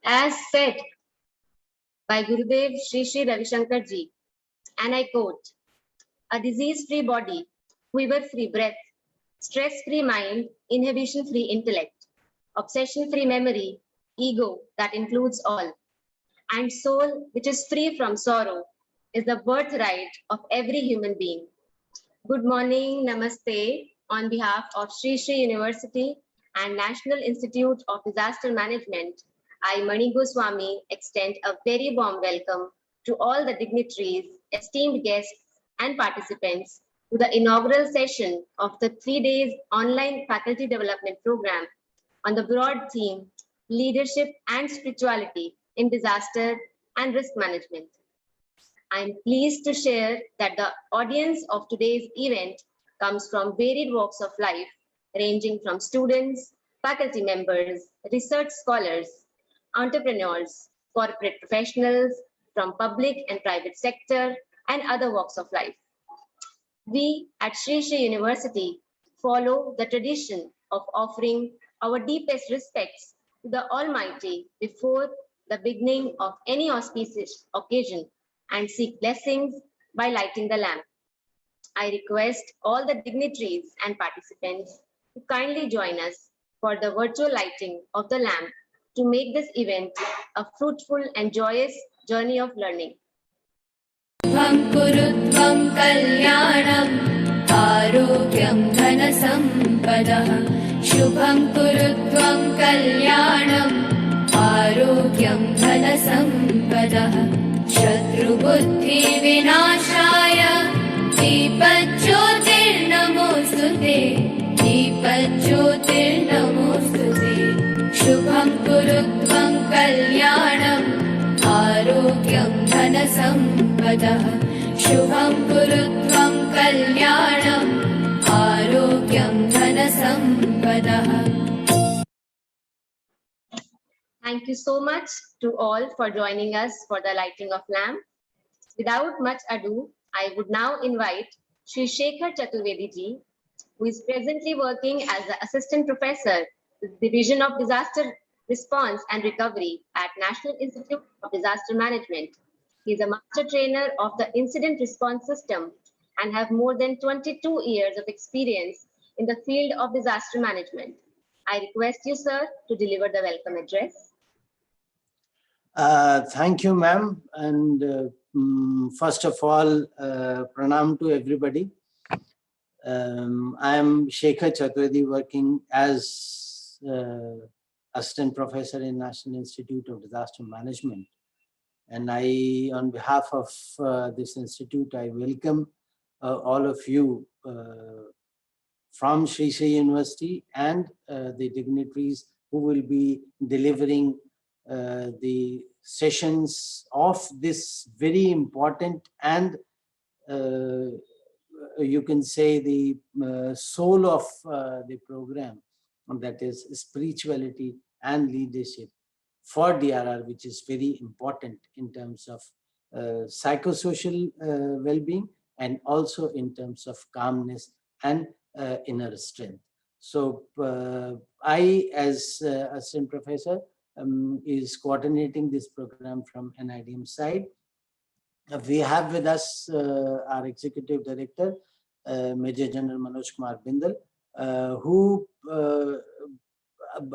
As said by Gurudev Sri Sri Ravi Shankar Ji, and I quote, a disease-free body, quiver-free breath, stress-free mind, inhibition-free intellect, obsession-free memory, ego that includes all, and soul which is free from sorrow is the birthright of every human being. Good morning, namaste, on behalf of Sri Sri University and National Institute of Disaster Management. I, Mani Goswami, extend a very warm welcome to all the dignitaries, esteemed guests, and participants to the inaugural session of the 3 days online faculty development program on the broad theme Leadership and Spirituality in Disaster and Risk Management. I'm pleased to share that the audience of today's event comes from varied walks of life, ranging from students, faculty members, research scholars, entrepreneurs, corporate professionals, from public and private sector, and other walks of life. We at Sri Sri University follow the tradition of offering our deepest respects to the Almighty before the beginning of any auspicious occasion and seek blessings by lighting the lamp. I request all the dignitaries and participants to kindly join us for the virtual lighting of the lamp to make this event a fruitful and joyous journey of learning. शुभं कुरुत्वं कल्याणम् आरोग्यं धनसम्पदः शुभं कुरुत्वं कल्याणम् आरोग्यं धनसम्पदः शत्रुबुद्धिविनाशाय दीपज्योतिर्नमोऽस्तुते दीपज्योतिर्नमोऽस्तुते शुभं कुरुत्वं कल्याणम् आरोग्यं धनसम्पदः शुभं कुरुत्वं कल्याणम् आरोग्यं धनसम्पदः. Thank you so much to all for joining us for the lighting of lamp. Without much ado, I would now invite Shri Shekhar Chaturvedi ji, who is presently working as the Assistant Professor with the Division of Disaster Response and Recovery at National Institute of Disaster Management. He is a master trainer of the Incident Response System and have more than 22 years of experience in the field of disaster management. I request you, sir, to deliver the welcome address. Thank you, ma'am. And first of all, pranam to everybody. I am Shekhar Chaturvedi, working as Assistant Professor in National Institute of Disaster Management. And I, on behalf of this institute, I welcome all of you from Sri Sri University and the dignitaries who will be delivering the sessions of this very important and you can say the soul of the program, that is spirituality and leadership for DRR, which is very important in terms of psychosocial well-being and also in terms of calmness and inner strength. So I, as Assistant Professor, is coordinating this program from NIDM side. We have with us our Executive Director, Major General Manoj Kumar Bindal, who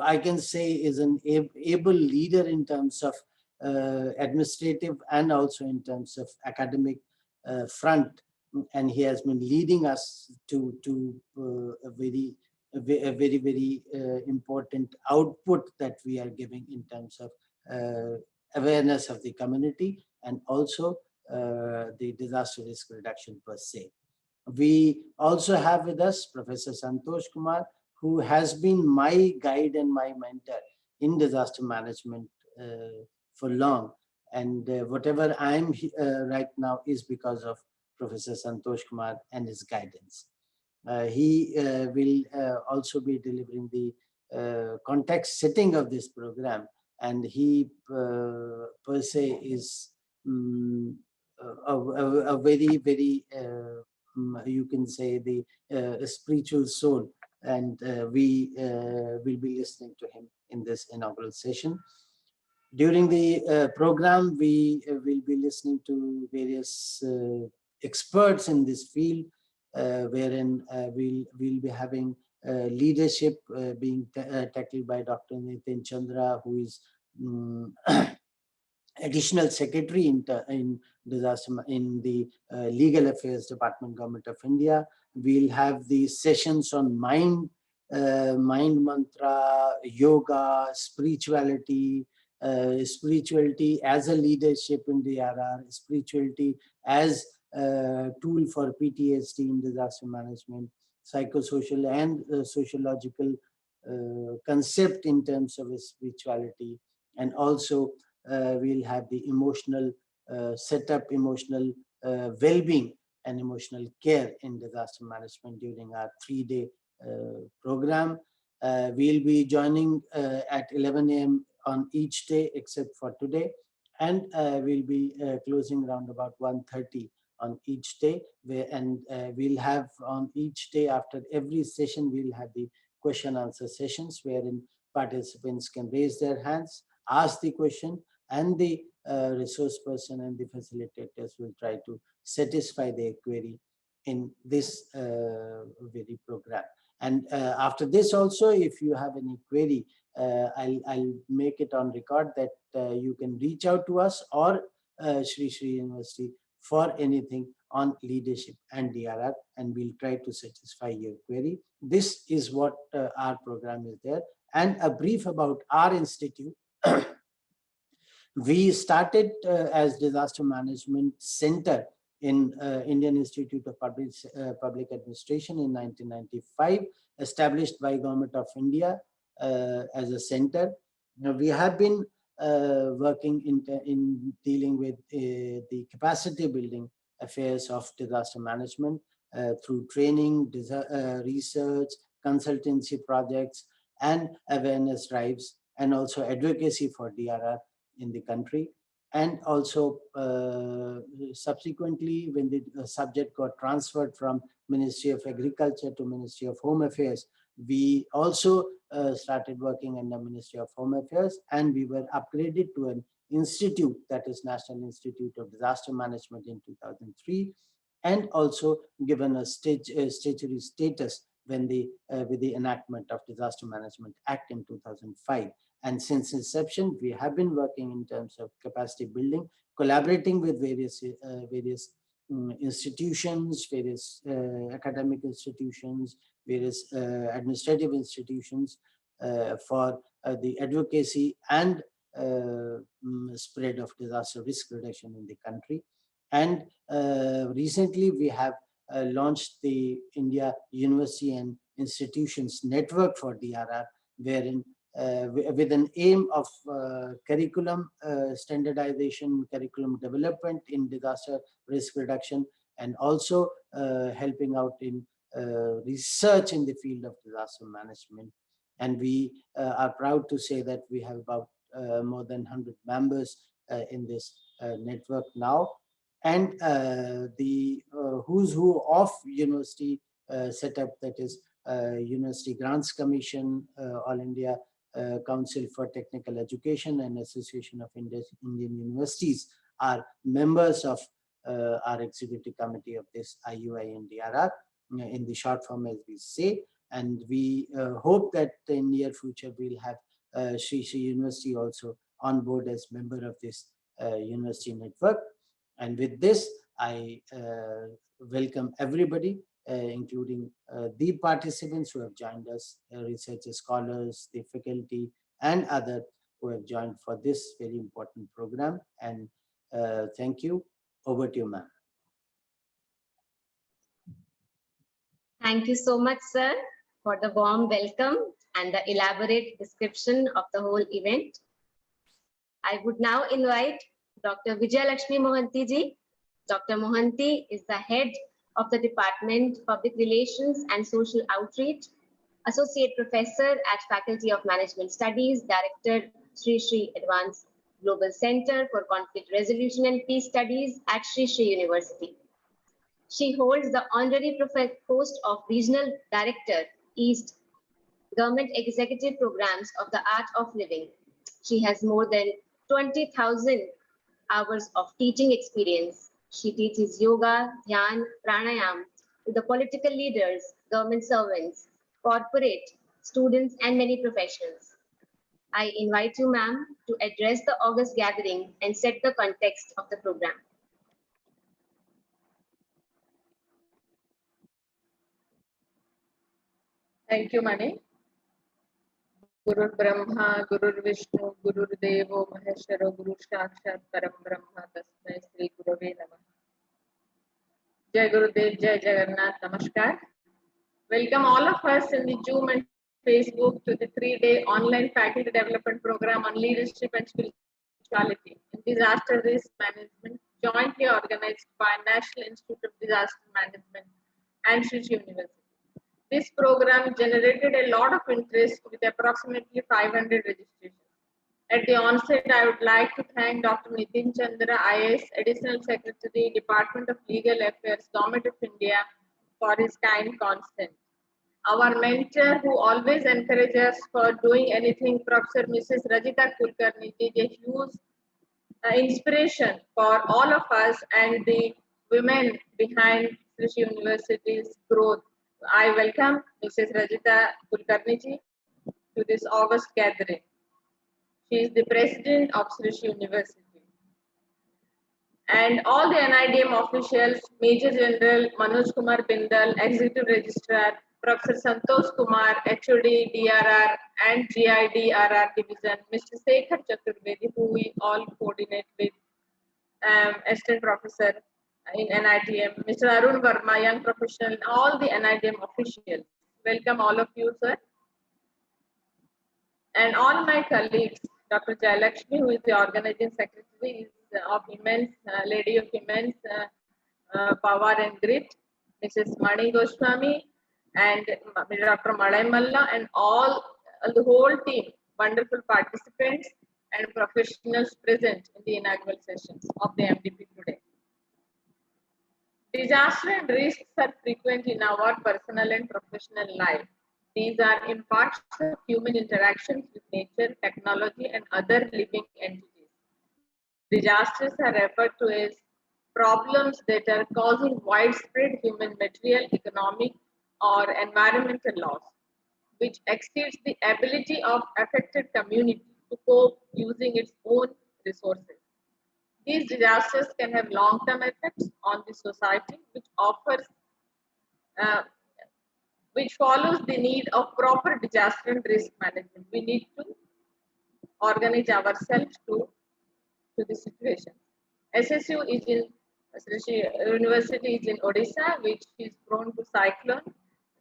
I can say is an able leader in terms of administrative and also in terms of academic front, and he has been leading us to a very important output that we are giving in terms of awareness of the community and also the disaster risk reduction per se. We also have with us Professor Santosh Kumar, who has been my guide and my mentor in disaster management for long. And whatever I'm right now is because of Professor Santosh Kumar and his guidance. He will also be delivering the context setting of this program, and he per se is a very you can say the spiritual soul, and we will be listening to him in this inaugural session. During the program, we will be listening to various experts in this field, wherein we'll be having leadership being tackled by Dr. Nitin Chandra, who is additional secretary in the Legal Affairs Department, Government of India. We'll have the sessions on mind mantra, yoga, spirituality, spirituality as a leadership in DRR, spirituality as a tool for PTSD in disaster management, psychosocial and sociological concept in terms of spirituality, and also we'll have the emotional setup, emotional well-being and emotional care in disaster management during our 3-day program. We'll be joining at 11 a.m. on each day except for today, and we'll be closing around about 1:30 on each day, and we'll have on each day, after every session, we'll have the question answer sessions wherein participants can raise their hands, ask the question, and the resource person and the facilitators will try to satisfy their query in this very program. And after this also, if you have any query, I'll make it on record that you can reach out to us or Sri Sri University for anything on leadership and DRR, and we'll try to satisfy your query. This is what our program is there. And a brief about our institute. We started as Disaster Management Center in Indian Institute of Public Administration in 1995, established by Government of India as a center. Now, we have been working in dealing with the capacity building affairs of disaster management through training, research, consultancy projects, and awareness drives, and also advocacy for DRR in the country. And also subsequently, when the subject got transferred from Ministry of Agriculture to Ministry of Home Affairs, we also started working in the Ministry of Home Affairs, and we were upgraded to an institute, that is National Institute of Disaster Management, in 2003, and also given a statutory status when with the enactment of Disaster Management Act in 2005. And since inception, we have been working in terms of capacity building, collaborating with various institutions, various academic institutions, various administrative institutions for the advocacy and spread of disaster risk reduction in the country. And recently we have launched the India University and Institutions Network for DRR, wherein with an aim of curriculum standardization, curriculum development in disaster risk reduction, and also helping out in research in the field of disaster management. And we are proud to say that we have about more than 100 members in this network now. And the who's who of university setup, that is University Grants Commission, All India Council for Technical Education, and Association of Indian Universities are members of our executive committee of this IUI and DRR, in the short form as we say. And we hope that in near future we'll have Sri Sri University also on board as member of this university network. And with this, I welcome everybody, including the participants who have joined us, researchers, scholars, the faculty, and other who have joined for this very important program. And thank you. Over to you, ma'am. Thank you so much, sir, for the warm welcome and the elaborate description of the whole event. I would now invite Dr. Vijaya Lakshmi Mohanty ji. Dr. Mohanty is the head of the Department Public Relations and Social Outreach, Associate Professor at Faculty of Management Studies, Director, Sri Sri Advanced Global Center for Conflict Resolution and Peace Studies at Sri Sri University. She holds the honorary post of Regional Director, East, Government Executive Programs of the Art of Living. She has more than 20,000 hours of teaching experience. She teaches yoga, dhyan, pranayam to the political leaders, government servants, corporate, students, and many professionals. I invite you, ma'am, to address the August gathering and set the context of the program. Thank you, Mani. Gurur Brahma, Gurur Vishnu, Gurur Devo Maheshwaro, Guru Sakshat Param Brahma, Tasmai Sri Gurave Namah. Jai Gurudev, Jai Jagannath, Namaskar. Welcome all of us in the Zoom and Facebook to the 3-day online faculty development program on leadership and spirituality in disaster risk management, jointly organized by National Institute of Disaster Management and Sri University. This program generated a lot of interest with approximately 500 registrations. At the onset, I would like to thank Dr. Nitin Chandra, IAS, Additional Secretary, Department of Legal Affairs, Government of India, for his kind consent. Our mentor, who always encourages us for doing anything, Professor Mrs. Rajita Kulkarni, is a huge inspiration for all of us and the women behind Sri University's growth. I welcome Mrs. Rajita Kulkarni to this August gathering. She is the president of Sri University. And all the NIDM officials, Major General Manoj Kumar Bindal, Executive Registrar, Professor Santosh Kumar, HOD, DRR, and GIDRR Division, Mr. Sekhar Chaturvedi, who we all coordinate with, Assistant Professor in NIDM, Mr. Arun Verma, young professional, and all the NIDM officials. Welcome all of you, sir. And all my colleagues, Dr. Jayalakshmi, who is the organizing secretary, is of immense, lady of immense power and grit, Mrs. Mani Goswami, and Dr. Malay Malla, and all the whole team, wonderful participants and professionals present in the inaugural sessions of the MDP today. Disaster and risks are frequent in our personal and professional life. These are impacts of human interactions with nature, technology, and other living entities. Disasters are referred to as problems that are causing widespread human, material, economic, or environmental loss, which exceeds the ability of affected community to cope using its own resources. These disasters can have long-term effects on the society, which follows the need of proper disaster and risk management. We need to organize ourselves to the situation. SSU is in University is in Odisha, which is prone to cyclone.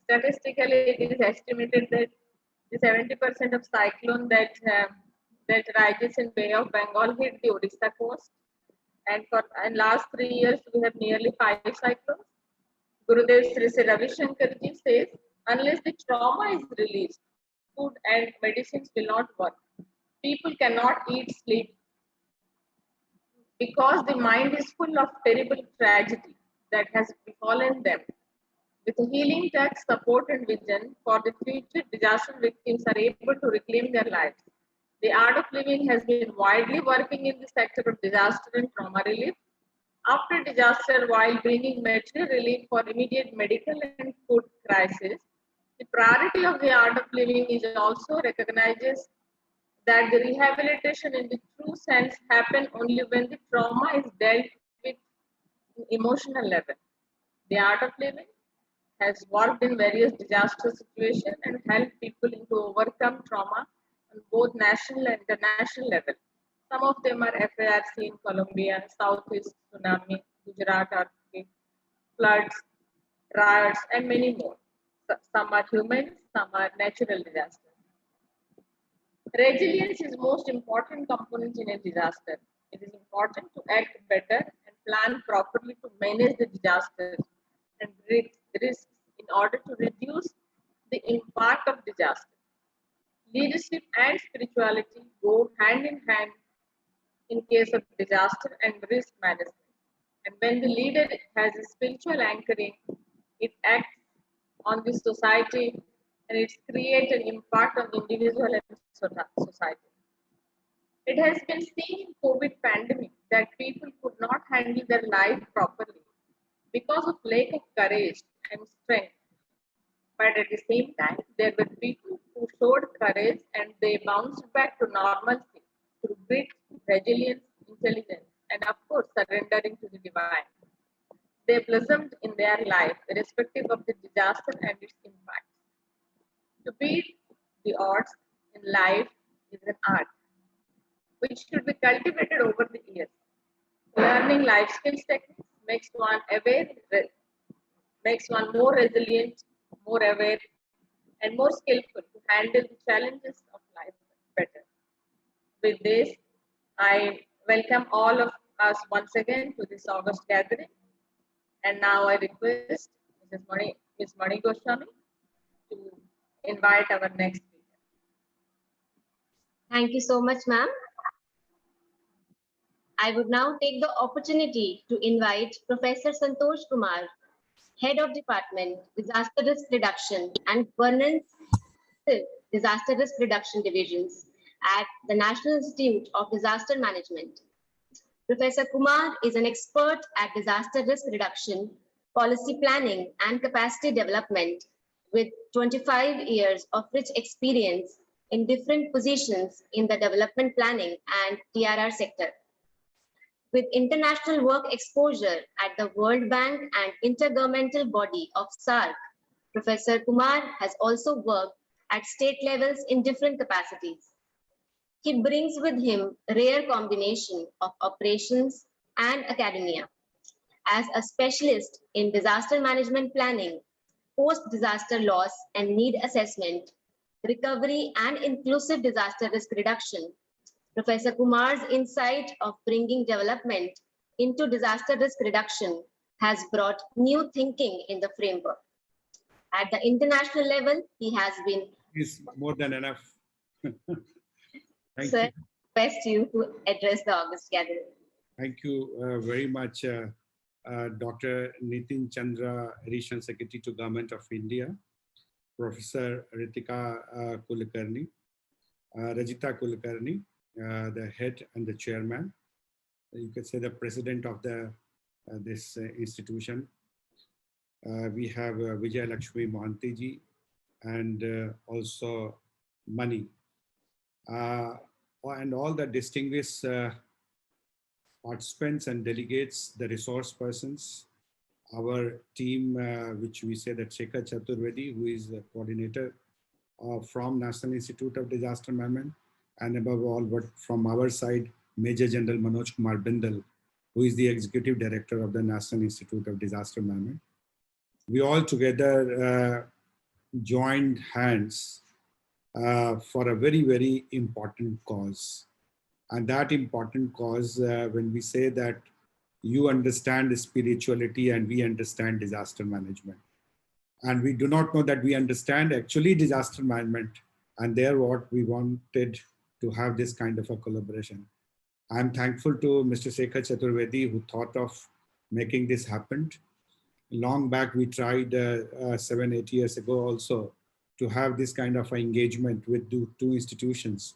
Statistically, it is estimated that the 70% of cyclone that rises in Bay of Bengal hit the Odisha coast. And for last 3 years, we have nearly 5 cyclones. Gurudev Sri Ravi Shankar ji says, unless the trauma is released, food and medicines will not work. People cannot eat, sleep, because the mind is full of terrible tragedy that has befallen them. With a healing touch, support, and vision for the future, disaster victims are able to reclaim their lives. The Art of Living has been widely working in the sector of disaster and trauma relief. After disaster, while bringing material relief for immediate medical and food crisis, the priority of the Art of Living is also recognizes that the rehabilitation in the true sense happen only when the trauma is dealt with emotional level. The Art of Living has worked in various disaster situations and helped people to overcome trauma on both national and international level. Some of them are FARC in Colombia, Southeast tsunami, Gujarat earthquake, floods, riots, and many more. Some are human, some are natural disasters. Resilience is most important component in a disaster. It is important to act better and plan properly to manage the disasters and risks in order to reduce the impact of disaster. Leadership and spirituality go hand in hand in case of disaster and risk management. And when the leader has a spiritual anchoring, it acts on the society and it creates an impact on individual and society. It has been seen in COVID pandemic that people could not handle their life properly because of lack of courage and strength. But at the same time, there were people who showed courage and they bounced back to normalcy through grit, resilience, intelligence, and of course, surrendering to the divine. They blossomed in their life, irrespective of the disaster and its impact. To beat the odds in life is an art which should be cultivated over the years. Learning life skills techniques makes one more resilient, more aware, and more skillful to handle the challenges of life better. With this, I welcome all of us once again to this August gathering. And now I request Ms. Mani Goswami to invite our next speaker. Thank you so much, ma'am. I would now take the opportunity to invite Professor Santosh Kumar, Head of Department, Disaster Risk Reduction and Governance, Disaster Risk Reduction Divisions at the National Institute of Disaster Management. Professor Kumar is an expert at disaster risk reduction, policy planning, and capacity development with 25 years of rich experience in different positions in the development planning and TRR sector. With international work exposure at the World Bank and intergovernmental body of SAARC, Professor Kumar has also worked at state levels in different capacities. He brings with him a rare combination of operations and academia. As a specialist in disaster management planning, post-disaster loss and need assessment, recovery and inclusive disaster risk reduction, Professor Kumar's insight of bringing development into disaster risk reduction has brought new thinking in the framework. At the international level, he has been. Is more than enough. Thank Sir, you. request you to address the August gathering. Thank you very much, Dr. Nitin Chandra, Additional Secretary to Government of India, Professor Ritika Kulkarni, Rajita Kulkarni, the head and the chairman. You could say the president of this institution. We have Vijay Lakshmi Mohanty ji and also Mani. And all the distinguished participants and delegates, the resource persons, our team, which we say that Shekhar Chaturvedi, who is the coordinator from National Institute of Disaster Management, and above all, but from our side, Major General Manoj Kumar Bindal, who is the Executive Director of the National Institute of Disaster Management. We all together joined hands for a very, very important cause. And that important cause, when we say that you understand spirituality and we understand disaster management. And we do not know that we understand actually disaster management, and there what we wanted to have this kind of a collaboration. I'm thankful to Mr. Shekhar Chaturvedi who thought of making this happen. Long back we tried 7-8 years ago also to have this kind of engagement with two institutions,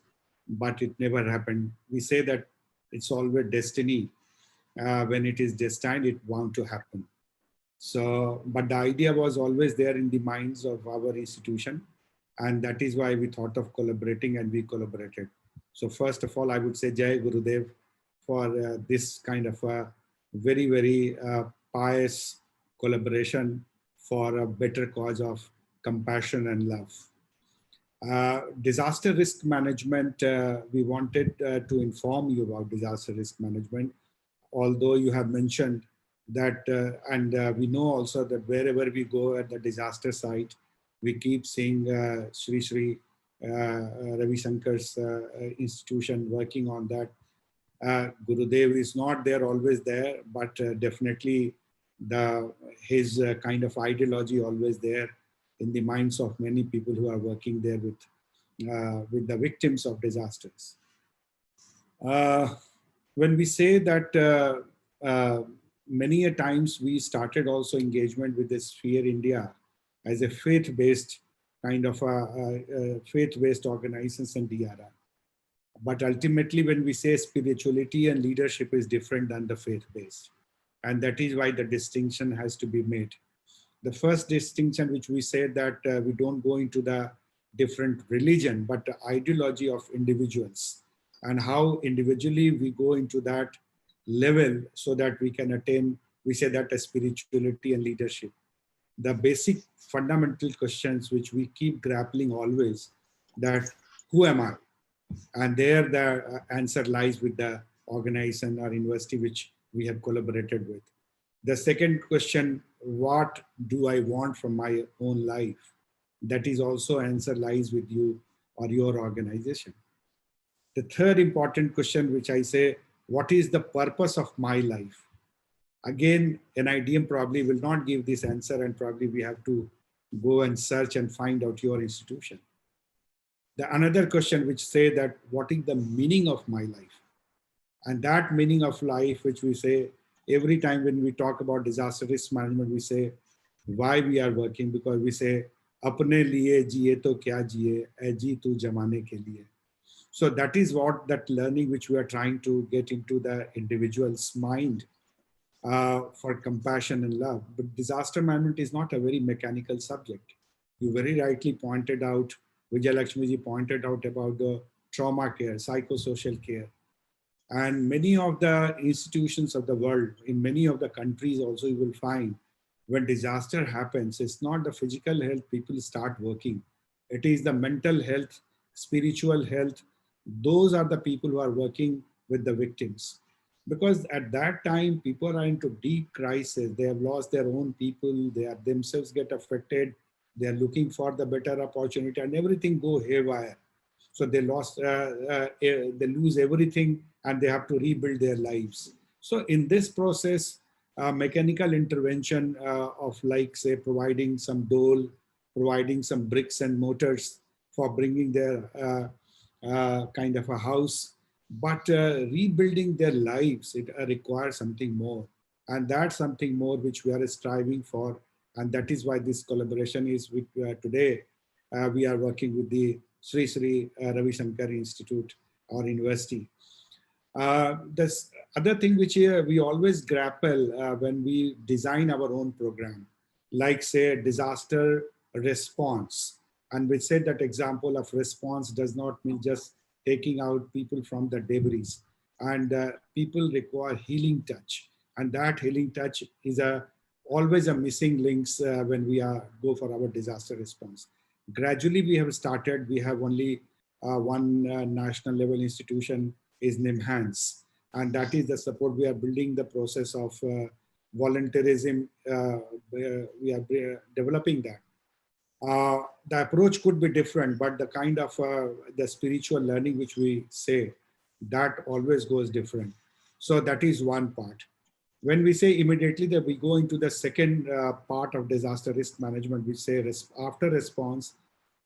but it never happened. We say that it's always destiny. When it is destined, it bound to happen. So, but the idea was always there in the minds of our institution. And that is why we thought of collaborating, and we collaborated. So first of all, I would say Jai Gurudev for this kind of a very, very pious collaboration for a better cause of compassion and love. Disaster risk management, we wanted to inform you about disaster risk management, although you have mentioned that, and we know also that wherever we go at the disaster site, we keep seeing Sri Sri Ravi Shankar's institution working on that. Gurudev is not there, always there, but definitely his kind of ideology always there in the minds of many people who are working there with the victims of disasters. When we say that many a times we started also engagement with the Sphere India as a faith-based kind of a faith-based organization and DRR. But ultimately, when we say spirituality and leadership is different than the faith-based. And that is why the distinction has to be made. The first distinction, which we say that we don't go into the different religion, but the ideology of individuals and how individually we go into that level so that we can attain, we say that as spirituality and leadership. The basic fundamental questions which we keep grappling always, that who am I? And there the answer lies with the organization or university which we have collaborated with. The second question, what do I want from my own life? That is also answer lies with you or your organization. The third important question, which I say, what is the purpose of my life? Again, an IDM probably will not give this answer, and probably we have to go and search and find out your institution. The another question which say that what is the meaning of my life? And that meaning of life, which we say every time when we talk about disaster risk management, we say why we are working, because we say apne liye jiye to kya jiye, ai ji tu jamane ke liye. So that is what that learning which we are trying to get into the individual's mind for compassion and love. But disaster management is not a very mechanical subject. You very rightly pointed out, Vijay Lakshmi ji pointed out about the trauma care, psychosocial care. And many of the institutions of the world, in many of the countries also you will find, when disaster happens, it's not the physical health people start working. It is the mental health, spiritual health. Those are the people who are working with the victims. Because at that time, people are into deep crisis. They have lost their own people. They are themselves get affected. They are looking for the better opportunity, and everything go haywire. So they they lose everything, and they have to rebuild their lives. So in this process, mechanical intervention of, like, say, providing some dole, providing some bricks and mortars for bringing their kind of a house, but rebuilding their lives, it requires something more. And that's something more which we are striving for. And that is why this collaboration is with today. We are working with the Sri Sri Ravi Shankar Institute or University. This other thing which we always grapple when we design our own program, like, say, disaster response. And we said that example of response does not mean just taking out people from the debris. And people require healing touch. And that healing touch is always a missing links when we go for our disaster response. Gradually, we have started. We have only one national level institution is NIMHANS. And that is the support. We are building the process of volunteerism. We are developing that. The approach could be different, but the kind of the spiritual learning which we say, that always goes different. So that is one part. When we say immediately, that we go into the second part of disaster risk management, we say after response,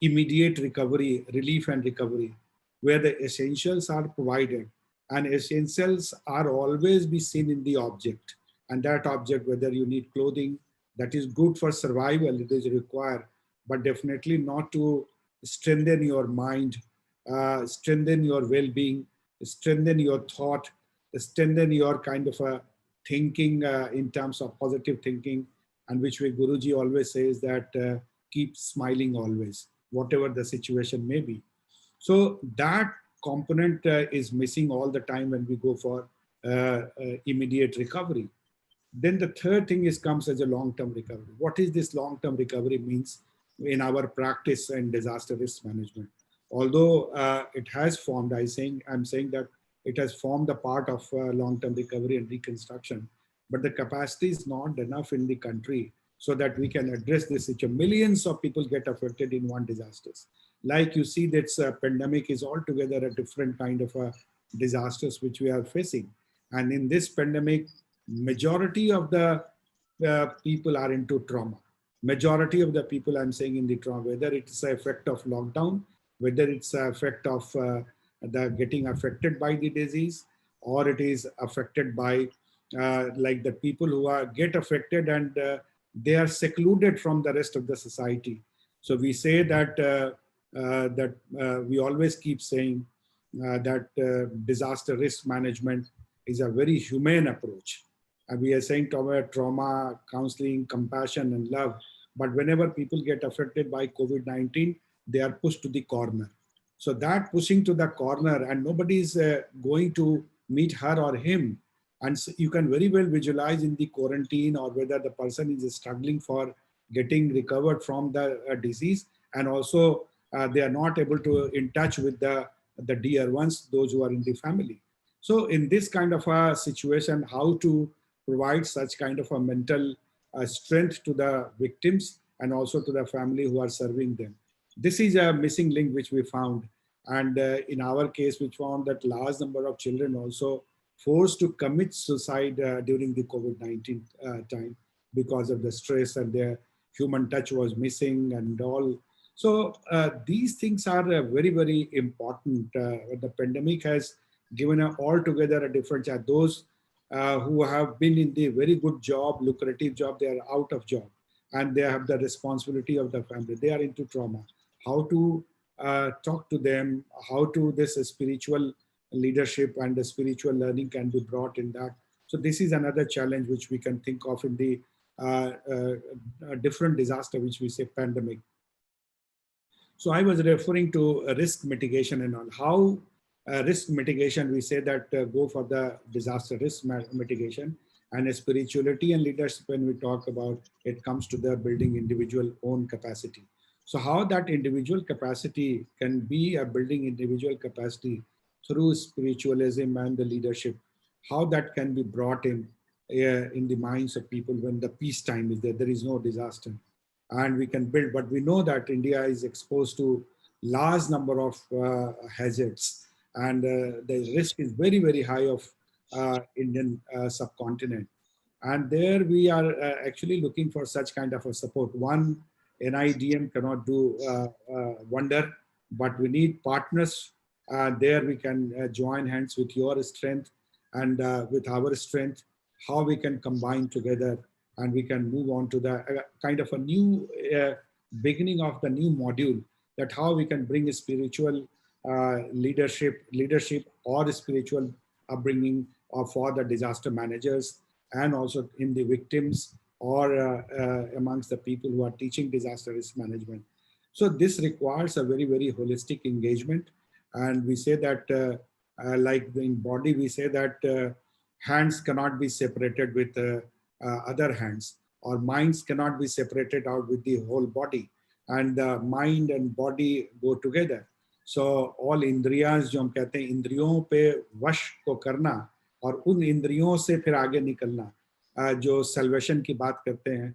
immediate recovery, relief and recovery, where the essentials are provided. And essentials are always be seen in the object. And that object, whether you need clothing, that is good for survival, it is required, but definitely not to strengthen your mind, strengthen your well-being, strengthen your thought, strengthen your kind of a thinking in terms of positive thinking, and which way Guruji always says that keep smiling always, whatever the situation may be. So that component is missing all the time when we go for immediate recovery. Then the third thing comes as a long-term recovery. What is this long-term recovery means in our practice and disaster risk management? Although it has formed, I'm saying that it has formed a part of long-term recovery and reconstruction, but the capacity is not enough in the country so that we can address this situation. Millions of people get affected in one disaster. Like you see, that pandemic is altogether a different kind of disasters which we are facing. And in this pandemic, majority of the people are into trauma. Majority of the people, I'm saying, in the trauma, whether it's the effect of lockdown, whether it's the effect of the getting affected by the disease, or it is affected by like the people who get affected and they are secluded from the rest of the society. So we say that we always keep saying that disaster risk management is a very humane approach. And we are saying trauma, counseling, compassion, and love. But whenever people get affected by COVID-19, they are pushed to the corner. So that pushing to the corner, and nobody is going to meet her or him. And so you can very well visualize in the quarantine, or whether the person is struggling for getting recovered from the disease, and also they are not able to in touch with the dear ones, those who are in the family. So in this kind of a situation, how to provide such kind of a mental strength to the victims and also to the family who are serving them. This is a missing link which we found. And in our case, we found that large number of children also forced to commit suicide during the COVID-19 time because of the stress, and their human touch was missing and all. So these things are very, very important. The pandemic has given altogether a different chance. Those who have been in the very good job, lucrative job, they are out of job, and they have the responsibility of the family. They are into trauma. How to talk to them, how to this spiritual leadership and the spiritual learning can be brought in that. So this is another challenge which we can think of in the different disaster, which we say pandemic. So I was referring to risk mitigation and all. How risk mitigation, we say that go for the disaster risk mitigation, and spirituality and leadership, when we talk about it, comes to the building individual own capacity. So how that individual capacity can be a building individual capacity through spiritualism and the leadership, how that can be brought in the minds of people when the peacetime is there, there is no disaster, and we can build. But we know that India is exposed to large number of hazards, and the risk is very, very high of Indian subcontinent. And there we are actually looking for such kind of a support. One, NIDM cannot do wonder, but we need partners. There we can join hands with your strength and with our strength, how we can combine together, and we can move on to the kind of a new beginning of the new module, that how we can bring a spiritual leadership or spiritual upbringing for the disaster managers, and also in the victims, or amongst the people who are teaching disaster risk management. So this requires a very, very holistic engagement. And we say that like in body, we say that hands cannot be separated with other hands, or minds cannot be separated out with the whole body, and mind and body go together. So all इंद्रियां जो हम कहते हैं, इंद्रियों पे वश को करना और उन इंद्रियों से फिर आगे निकलना, जो salvation की बात करते हैं,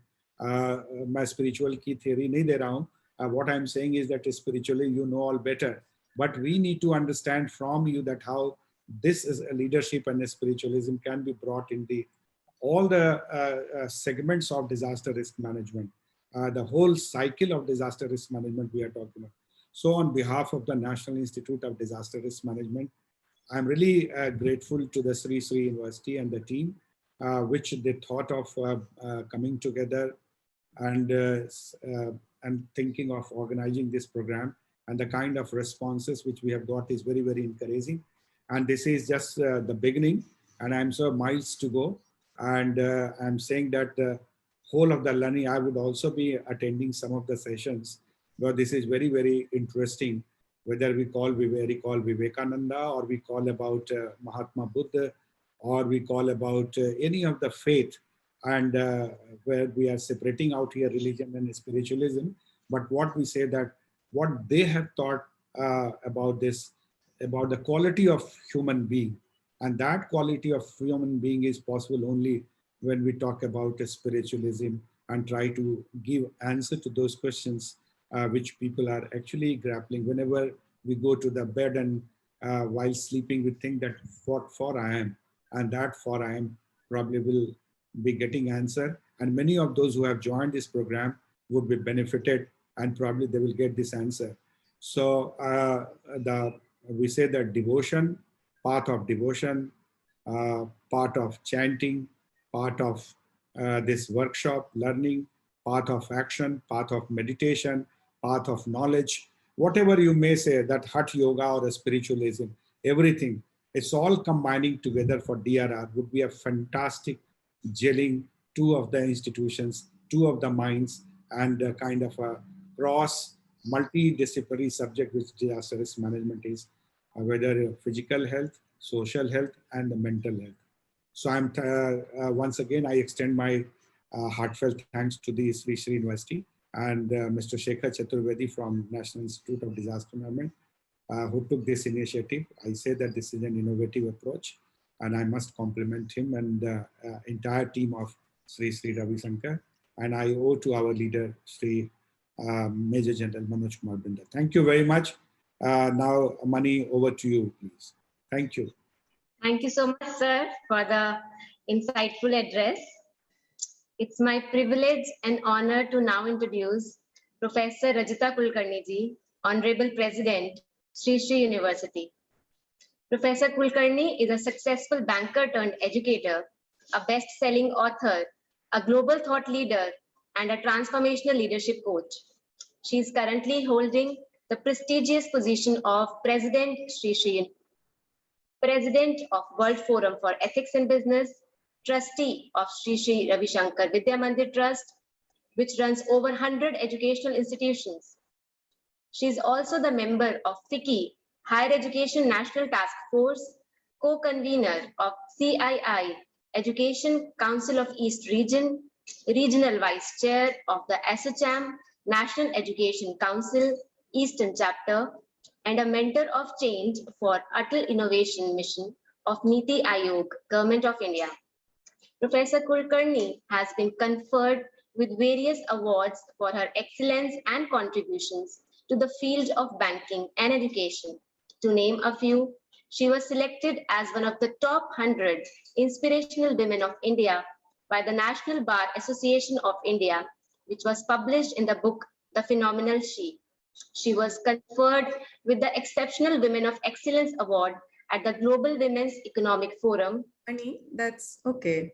मैं spiritual की theory नहीं दे रहा हूँ. What I'm saying is that spiritually you know all better, but we need to understand from you that how this is a leadership and a spiritualism can be brought in the all the segments of disaster risk management, the whole cycle of disaster risk management we are talking about. So on behalf of the National Institute of Disaster Risk Management, I'm really grateful to the Sri Sri University and the team, which they thought of coming together and thinking of organizing this program. And the kind of responses which we have got is very, very encouraging. And this is just the beginning, and I'm so miles to go. And I'm saying that whole of the learning, I would also be attending some of the sessions, but this is very, very interesting. Whether we recall Vivekananda, or we call about Mahatma Buddha, or we call about any of the faith, and where we are separating out here religion and spiritualism. But what we say that what they have thought about this, about the quality of human being, and that quality of human being is possible only when we talk about spiritualism and try to give answer to those questions which people are actually grappling. Whenever we go to the bed and while sleeping, we think that what for I am, and that for I am probably will be getting answer. And many of those who have joined this program would be benefited, and probably they will get this answer. So we say that devotion, path of devotion, part of chanting, part of this workshop learning, path of action, path of meditation, path of knowledge, whatever you may say, that Hatha Yoga or spiritualism, everything. It's all combining together for DRR would be a fantastic gelling two of the institutions, two of the minds, and a kind of a cross multidisciplinary subject which disaster risk management is, whether physical health, social health, and the mental health. So once again, I extend my heartfelt thanks to the Sri Sri University and Mr. Shekhar Chaturvedi from National Institute of Disaster Management, who took this initiative. I say that this is an innovative approach, and I must compliment him and the entire team of Sri Sri Ravi Shankar. And I owe to our leader, Sri Major General Manoj Kumar Bindal. Thank you very much. Now, Mani, over to you, please. Thank you. Thank you so much, sir, for the insightful address. It's my privilege and honor to now introduce Professor Rajita Kulkarni ji, Honorable President, Sri Sri University. Professor Kulkarni is a successful banker turned educator, a best-selling author, a global thought leader, and a transformational leadership coach. She is currently holding the prestigious position of President Sri Sri, President of World Forum for Ethics in Business, Trustee of Sri Sri Ravi Shankar Vidya Mandir Trust, which runs over 100 educational institutions. She is also the member of FICCI, Higher Education National Task Force, co-convener of CII, Education Council of East Region, Regional Vice Chair of the ASSOCHAM, National Education Council, Eastern Chapter, and a mentor of change for Atal Innovation Mission of Niti Aayog, Government of India. Professor Kulkarni has been conferred with various awards for her excellence and contributions to the field of banking and education. To name a few, she was selected as one of the top 100 inspirational women of India by the National Bar Association of India, which was published in the book The Phenomenal She. She was conferred with the Exceptional Women of Excellence Award at the Global Women's Economic Forum. Honey, that's okay.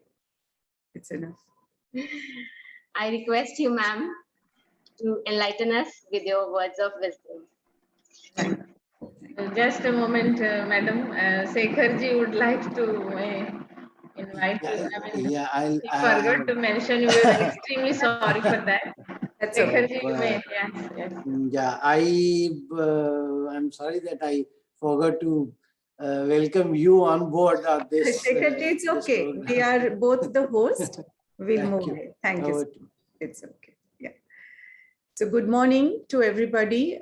It's enough. I request you, ma'am, to enlighten us with your words of wisdom. Just a moment, madam. Sekharji would like to invite you. I mean, Yeah, he forgot to mention you. We are extremely sorry for that. That's okay. Sekharji, you may. Yes, yes. Yeah, I'm sorry that I forgot to welcome you on board of this. Sekharji, it's this okay. program. We are both the host. We'll Thank move you. it. Thank you. Over sir. to you. It's okay. Yeah. So good morning to everybody.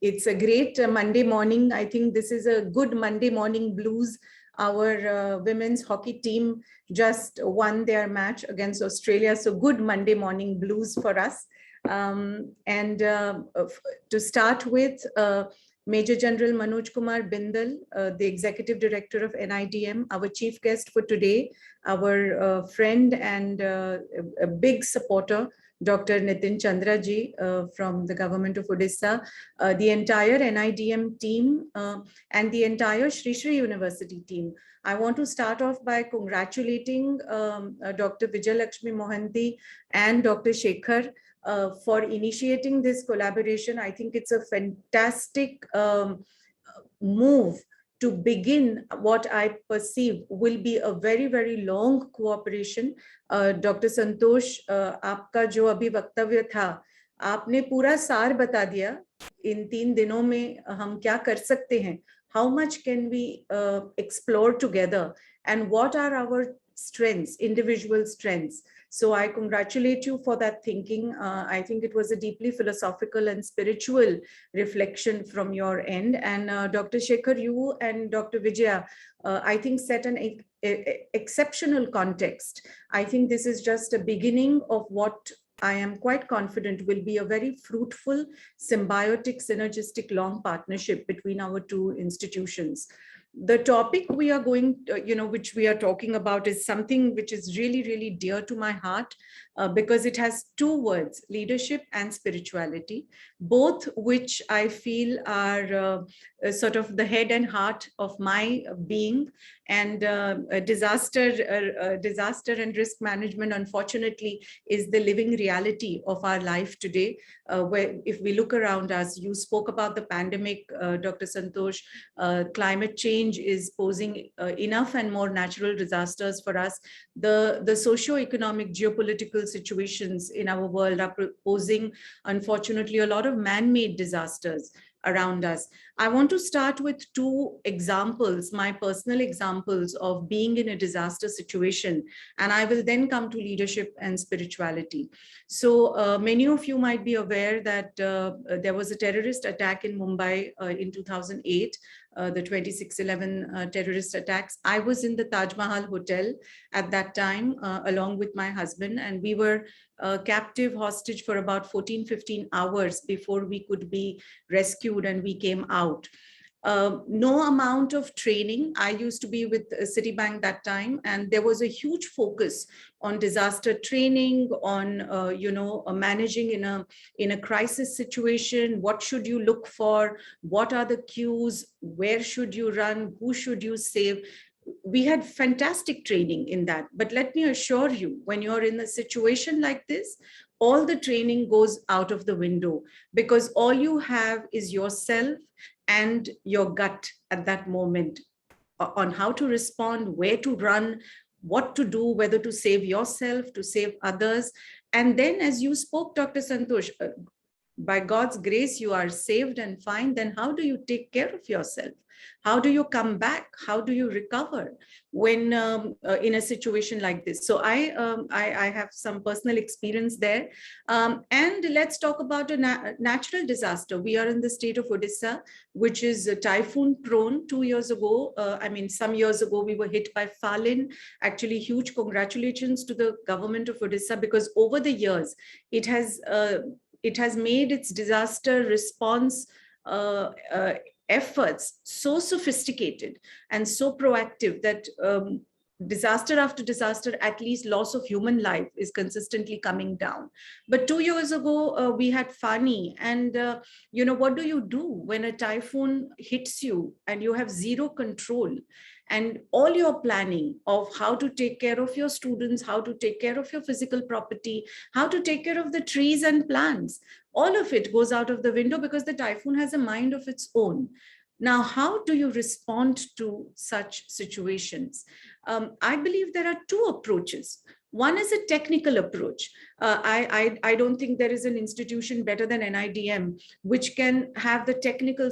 It's a great Monday morning. I think this is a good Monday morning blues. Our women's hockey team just won their match against Australia. So good Monday morning blues for us. To start with, Major General Manoj Kumar Bindal, the Executive Director of NIDM, our chief guest for today, our friend and a big supporter, Dr. Nitin Chandra ji from the government of Odisha, the entire NIDM team and the entire Sri Sri University team. I want to start off by congratulating Dr. Vijayalakshmi Mohanty and Dr. Shekhar for initiating this collaboration. I think it's a fantastic move to begin what I perceive will be a very, very long cooperation. Dr. Santosh, आपका जो अभी वक्तव्य था, आपने पूरा सार बता दिया इन 3 दिनों में हम क्या कर सकते हैं. How much can we explore together and what are our strengths, individual strengths. So I congratulate you for that thinking. I think it was a deeply philosophical and spiritual reflection from your end. And Dr. Shekhar, you and Dr. Vijaya, I think set an exceptional context. I think this is just a beginning of what I am quite confident will be a very fruitful, symbiotic, synergistic, long partnership between our two institutions. The topic we are going, which we are talking about is something which is really, really dear to my heart because it has 2 words, leadership and spirituality, both which I feel are sort of the head and heart of my being. And disaster and risk management, unfortunately, is the living reality of our life today. Where if we look around us, you spoke about the pandemic, Dr. Santosh. Climate change is posing enough and more natural disasters for us. The socio-economic geopolitical situations in our world are posing, unfortunately, a lot of man-made disasters around us. I want to start with two examples, my personal examples of being in a disaster situation, and I will then come to leadership and spirituality. So many of you might be aware that there was a terrorist attack in Mumbai in 2008, the 26/11 terrorist attacks. I was in the Taj Mahal Hotel at that time, along with my husband, and we were captive hostage for about 14-15 hours before we could be rescued and we came out. No amount of training. I used to be with Citibank that time, and there was a huge focus on disaster training, on managing in a crisis situation. What should you look for? What are the cues? Where should you run? Who should you save? We had fantastic training in that. But let me assure you, when you're in a situation like this, all the training goes out of the window, because all you have is yourself and your gut at that moment on how to respond, where to run, what to do, whether to save yourself, to save others. And then, as you spoke, Dr. Santosh, by God's grace, you are saved and fine. Then how do you take care of yourself? How do you come back? How do you recover when in a situation like this? So I have some personal experience there. And let's talk about a natural disaster. We are in the state of Odisha, which is typhoon prone. 2 years ago, some years ago, we were hit by Falin. Actually, huge congratulations to the government of Odisha, because over the years, it has made its disaster response efforts so sophisticated and so proactive that disaster after disaster, at least loss of human life is consistently coming down. But 2 years ago, we had Fani, and what do you do when a typhoon hits you and you have zero control? And all your planning of how to take care of your students, how to take care of your physical property, how to take care of the trees and plants, all of it goes out of the window because the typhoon has a mind of its own. Now, how do you respond to such situations? I believe there are two approaches. One is a technical approach. I don't think there is an institution better than NIDM which can have the technical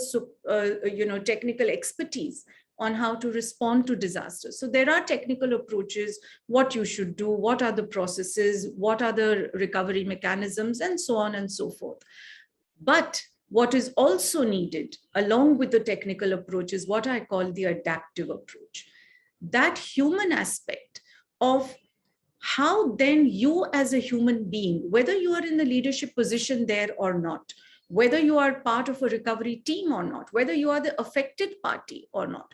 expertise on how to respond to disasters. So there are technical approaches, what you should do, what are the processes, what are the recovery mechanisms, and so on and so forth. But what is also needed along with the technical approach is what I call the adaptive approach. That human aspect of how then you as a human being, whether you are in the leadership position there or not, whether you are part of a recovery team or not, whether you are the affected party or not,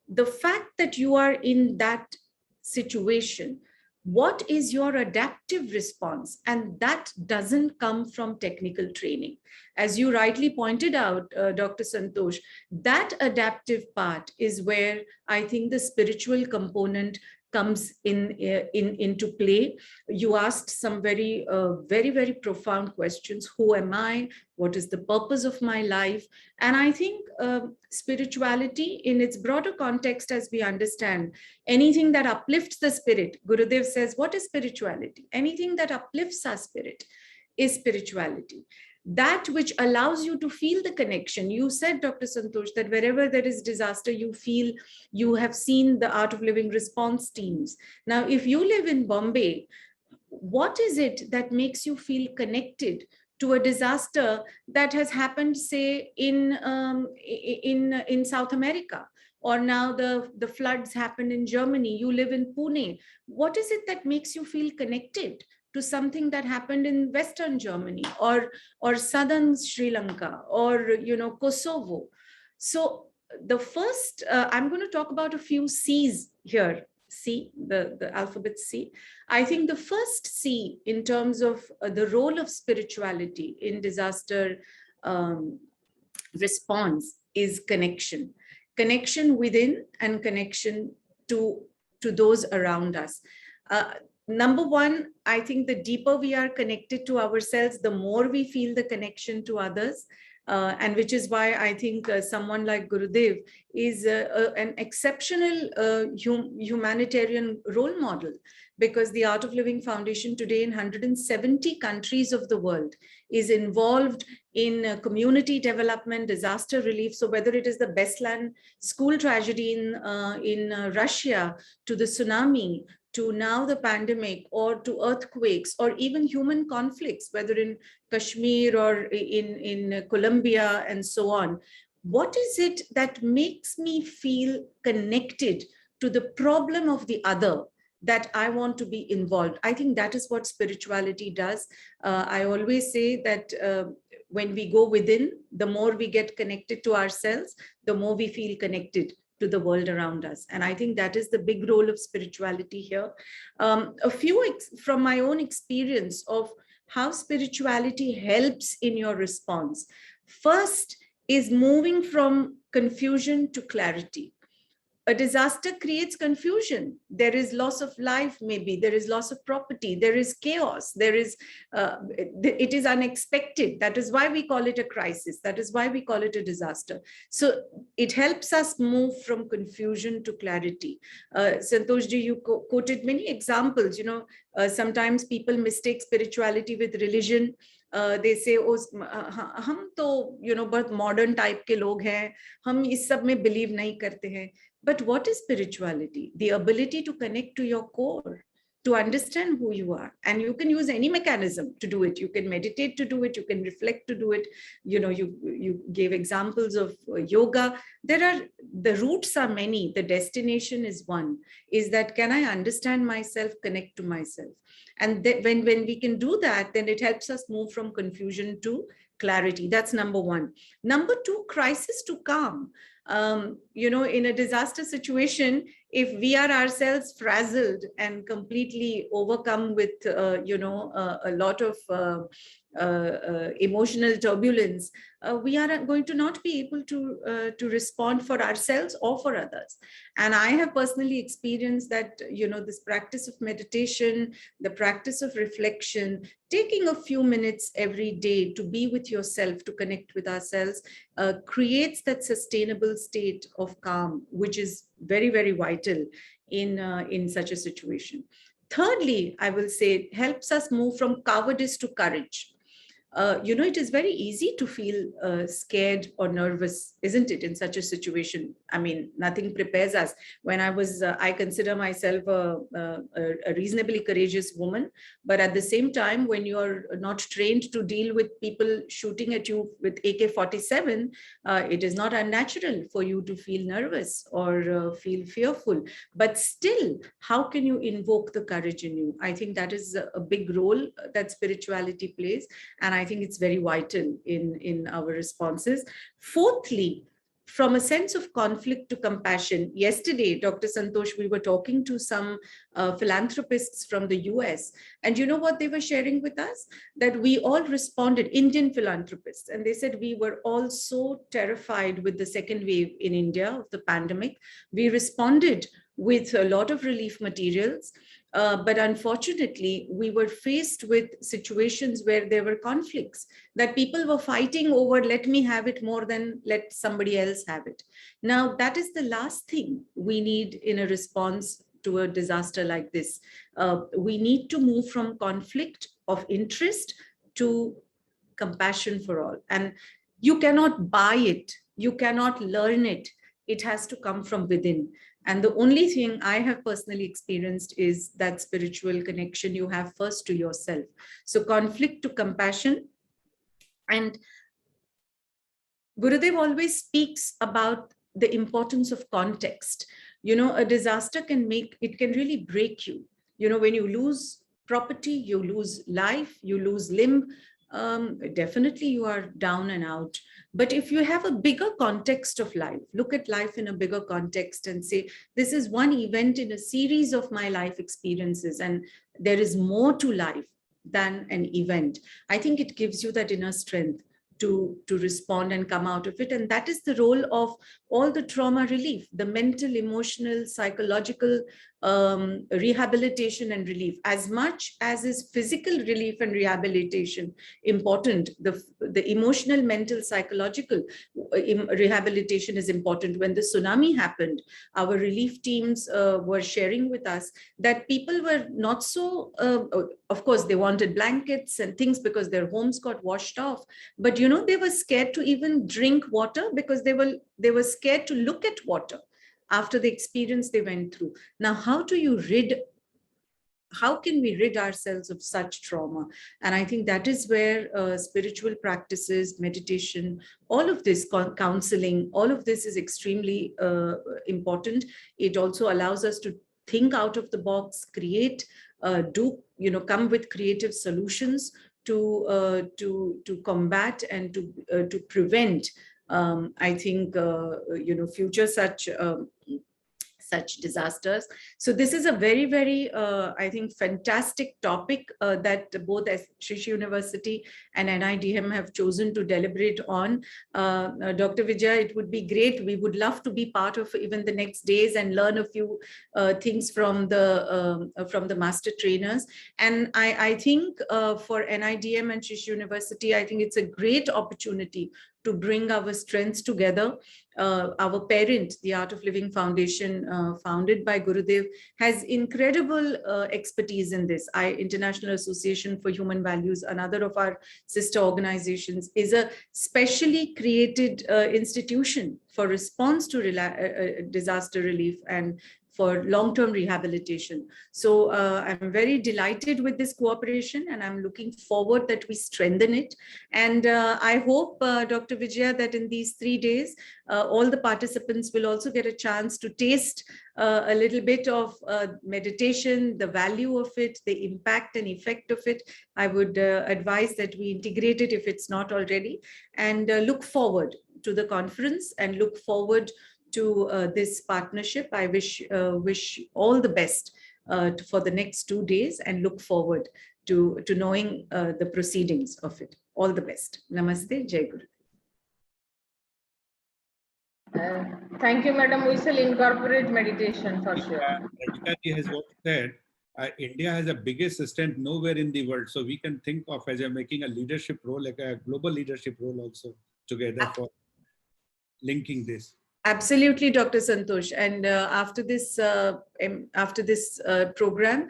the fact that you are in that situation, what is your adaptive response? And that doesn't come from technical training. As you rightly pointed out, Dr. Santosh, that adaptive part is where I think the spiritual component comes into play. You asked some very, very profound questions. Who am I? What is the purpose of my life? And I think spirituality in its broader context, as we understand, anything that uplifts the spirit, Gurudev says, what is spirituality? Anything that uplifts our spirit is spirituality. That which allows you to feel the connection. You said, Dr. Santosh, that wherever there is disaster, you feel, you have seen the Art of Living response teams. Now, if you live in Bombay, what is it that makes you feel connected to a disaster that has happened, say, in South America? Or now the floods happened in Germany, you live in Pune. What is it that makes you feel connected to something that happened in Western Germany or Southern Sri Lanka or Kosovo? So the first, I'm going to talk about a few C's here. C, the alphabet C. I think the first C in terms of the role of spirituality in disaster response is connection. Connection within and connection to those around us. Number one, I think the deeper we are connected to ourselves, the more we feel the connection to others. And which is why I think someone like Gurudev is an exceptional humanitarian role model, because the Art of Living Foundation today in 170 countries of the world is involved in community development, disaster relief. So whether it is the Beslan school tragedy in Russia, to the tsunami, to now the pandemic, or to earthquakes, or even human conflicts, whether in Kashmir or in Colombia and so on. What is it that makes me feel connected to the problem of the other, that I want to be involved? I think that is what spirituality does. I always say that when we go within, the more we get connected to ourselves, the more we feel connected to the world around us. And I think that is the big role of spirituality here. A few from my own experience of how spirituality helps in your response. First is moving from confusion to clarity. A disaster creates confusion. There is loss of life, maybe there is loss of property, there is chaos, there is it is unexpected. That is why we call it a crisis. That is why we call it a disaster. So it helps us move from confusion to clarity. Santosh ji, you quoted many examples. Sometimes people mistake spirituality with religion. They say, oh, हम तो बहुत modern type के लोग हैं, हम इस सब में believe नहीं करते हैं. But what is spirituality? The ability to connect to your core, to understand who you are. And you can use any mechanism to do it. You can meditate to do it. You can reflect to do it. You gave examples of yoga. The routes are many. The destination is one, is that can I understand myself, connect to myself? And when we can do that, then it helps us move from confusion to clarity. That's number one. Number two, crisis to calm. In a disaster situation, if we are ourselves frazzled and completely overcome with, a lot of emotional turbulence, we are going to not be able to respond for ourselves or for others. And I have personally experienced that, this practice of meditation, the practice of reflection, taking a few minutes every day to be with yourself, to connect with ourselves, creates that sustainable state of calm, which is very, very vital in such a situation. Thirdly, I will say it helps us move from cowardice to courage. It is very easy to feel scared or nervous, isn't it, in such a situation? I mean, nothing prepares us. When I consider myself a reasonably courageous woman, but at the same time, when you're not trained to deal with people shooting at you with AK-47, it is not unnatural for you to feel nervous or feel fearful. But still, how can you invoke the courage in you? I think that is a big role that spirituality plays. And I think it's very vital in our responses. Fourthly, from a sense of conflict to compassion. Yesterday, Dr. Santosh, we were talking to some philanthropists from the US, and you know what they were sharing with us? That we all responded, Indian philanthropists, and they said we were all so terrified with the second wave in India of the pandemic. We responded with a lot of relief materials. But unfortunately, we were faced with situations where there were conflicts, that people were fighting over, let me have it more than let somebody else have it. Now, that is the last thing we need in a response to a disaster like this. We need to move from conflict of interest to compassion for all. And you cannot buy it. You cannot learn it. It has to come from within. And the only thing I have personally experienced is that spiritual connection you have first to yourself. So conflict to compassion. And Gurudev always speaks about the importance of context. A disaster can really break you. When you lose property, you lose life, you lose limb, definitely you are down and out. But if you have a bigger context of life, look at life in a bigger context and say, this is one event in a series of my life experiences, and there is more to life than an event. I think it gives you that inner strength to respond and come out of it. And that is the role of all the trauma relief, the mental, emotional, psychological rehabilitation and relief. As much as is physical relief and rehabilitation important, the emotional, mental, psychological rehabilitation is important. When the tsunami happened, our relief teams were sharing with us that people were not so, of course, they wanted blankets and things because their homes got washed off. But, you know, they were scared to even drink water because they were scared to look at water after the experience they went through. Now, how can we rid ourselves of such trauma? And I think that is where spiritual practices, meditation, all of this, counseling, all of this is extremely important. It also allows us to think out of the box, create, come with creative solutions to combat and to prevent, I think, future such disasters. So this is a very, very, I think, fantastic topic that both Sri Sri University and NIDM have chosen to deliberate on. Dr. Vijaya, it would be great. We would love to be part of even the next days and learn a few things from the master trainers. And I think for NIDM and Sri Sri University, I think it's a great opportunity to bring our strengths together. Our parent, the Art of Living Foundation, founded by Gurudev, has incredible expertise in this. International Association for Human Values, another of our sister organizations, is a specially created institution for response to disaster relief and for long-term rehabilitation. So I'm very delighted with this cooperation, and I'm looking forward that we strengthen it. And I hope, Dr. Vijaya, that in these 3 days, all the participants will also get a chance to taste a little bit of meditation, the value of it, the impact and effect of it. I would advise that we integrate it if it's not already, and look forward to the conference and look forward to this partnership. I wish all the best for the next 2 days, and look forward to knowing the proceedings of it. All the best. Namaste. Jai Guru. Thank you, Madam. We shall incorporate meditation for sure. Radhika ji has what said. India has the biggest strength nowhere in the world, so we can think of as making a leadership role, like a global leadership role also together for linking this. Absolutely, Dr. Santosh. And after this program,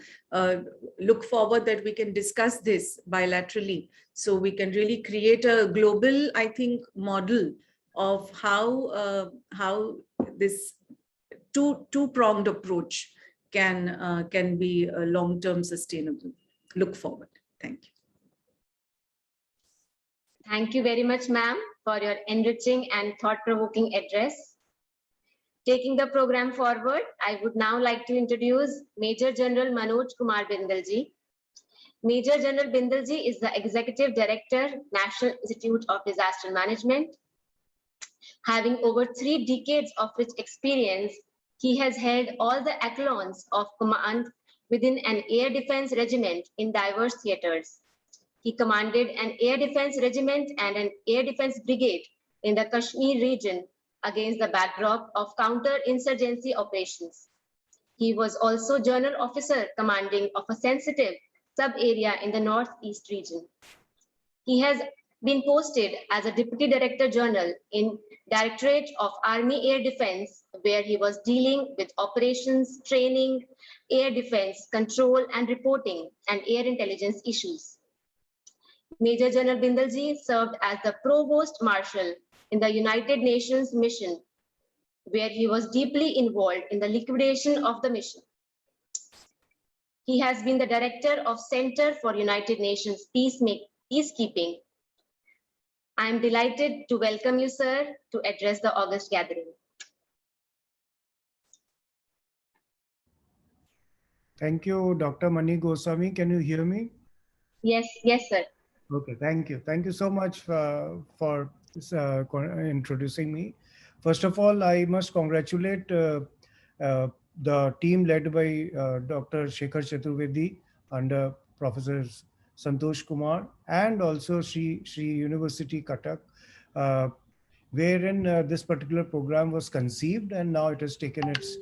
look forward that we can discuss this bilaterally, so we can really create a global, I think, model of how this two-pronged approach can be long-term sustainable. Look forward. Thank you. Thank you very much, ma'am, for your enriching and thought-provoking address. Taking the program forward, I would now like to introduce Major General Manoj Kumar Bindal ji. Major General Bindal ji is the Executive Director, National Institute of Disaster Management. Having over 3 decades of rich experience, he has held all the echelons of command within an air defense regiment in diverse theaters. He commanded an air defense regiment and an air defense brigade in the Kashmir region against the backdrop of counter-insurgency operations. He was also General Officer commanding of a sensitive sub-area in the Northeast region. He has been posted as a Deputy Director General in Directorate of Army Air Defense, where he was dealing with operations, training, air defense, control and reporting, and air intelligence issues. Major General Bindal ji served as the Provost Marshal in the United Nations mission, where he was deeply involved in the liquidation of the mission. He has been the Director of Center for United Nations Peacekeeping. I am delighted to welcome you, sir, to address the August gathering. Thank you, Dr. Mani Goswami. Can you hear me? Yes, sir. Okay, thank you. Thank you so much for introducing me. First of all, I must congratulate the team led by Dr. Shekhar Chaturvedi under Professor Santosh Kumar, and also Sri University Cuttack, uh, wherein this particular program was conceived, and now it has taken its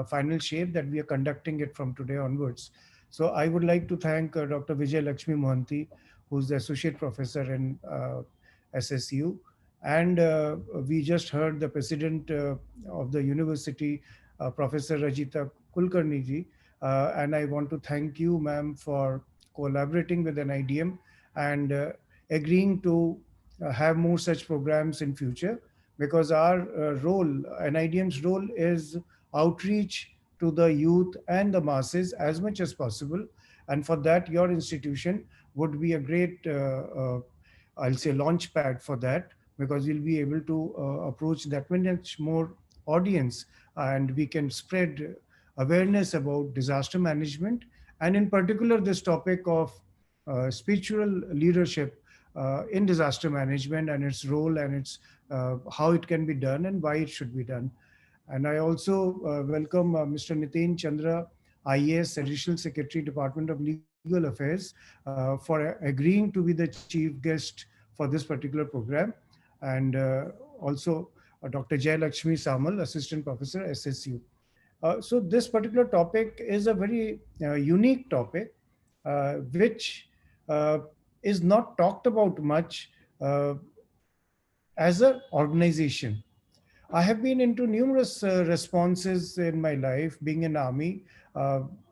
final shape that we are conducting it from today onwards. So I would like to thank Dr. Vijay Lakshmi Mohanty, who's the associate professor in SSU. And we just heard the president of the university, Professor Rajita Kulkarni ji. And I want to thank you, ma'am, for collaborating with NIDM and agreeing to have more such programs in future, because our role, NIDM's role, is outreach to the youth and the masses as much as possible. And for that, your institution would be a great, I'll say, launch pad for that, because we'll be able to approach that much more audience, and we can spread awareness about disaster management, and in particular this topic of spiritual leadership in disaster management, and its role, and its how it can be done and why it should be done. And I also welcome Mr. Nitin Chandra, IAS, Additional Secretary, Department of Legal Affairs, for agreeing to be the chief guest for this particular program. And also Dr. Jay Lakshmi Samal, Assistant Professor, SSU. So this particular topic is a very unique topic, which is not talked about much as an organization. I have been into numerous responses in my life, being in army,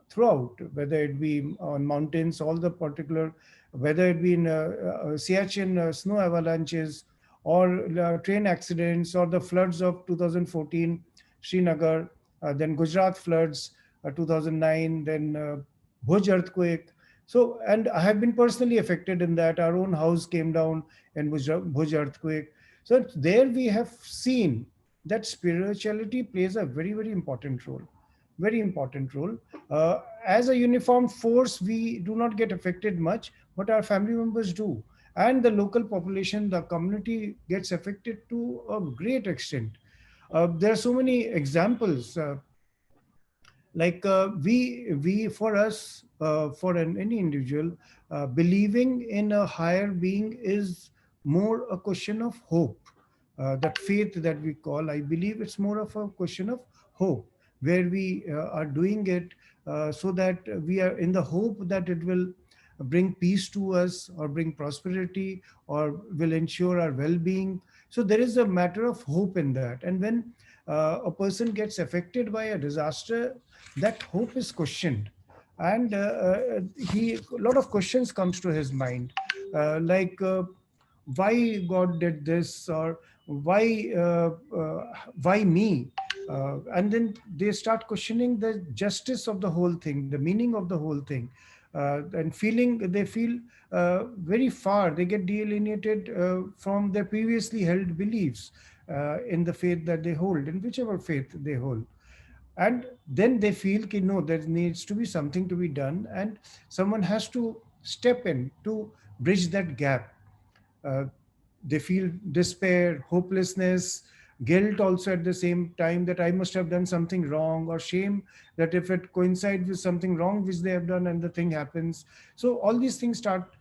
throughout, whether it be on mountains, all the particular, whether it be in Siachen snow avalanches, or train accidents, or the floods of 2014, Srinagar, then Gujarat floods, 2009, then Bhuj earthquake. So, and I have been personally affected in that. Our own house came down in Bhuj earthquake. So there we have seen that spirituality plays a very, very important role. Very important role. As a uniformed force, we do not get affected much, but our family members do. And the local population, the community gets affected to a great extent. There are so many examples. Like we for us, for any individual, believing in a higher being is more a question of hope. That faith that we call, I believe it's more of a question of hope, where we are doing it so that we are in the hope that it will bring peace to us, or bring prosperity, or will ensure our well-being. So there is a matter of hope in that. And when a person gets affected by a disaster, that hope is questioned, and a lot of questions comes to his mind, like why God did this, or why me, and then they start questioning the justice of the whole thing, the meaning of the whole thing, and they feel very far, they get delineated from their previously held beliefs in the faith that they hold, in whichever faith they hold. And then they feel that no, there needs to be something to be done, and someone has to step in to bridge that gap. uh, they feel despair, hopelessness, guilt also at the same time, that I must have done something wrong, or shame that if it coincides with something wrong which they have done and the thing happens. So all these things start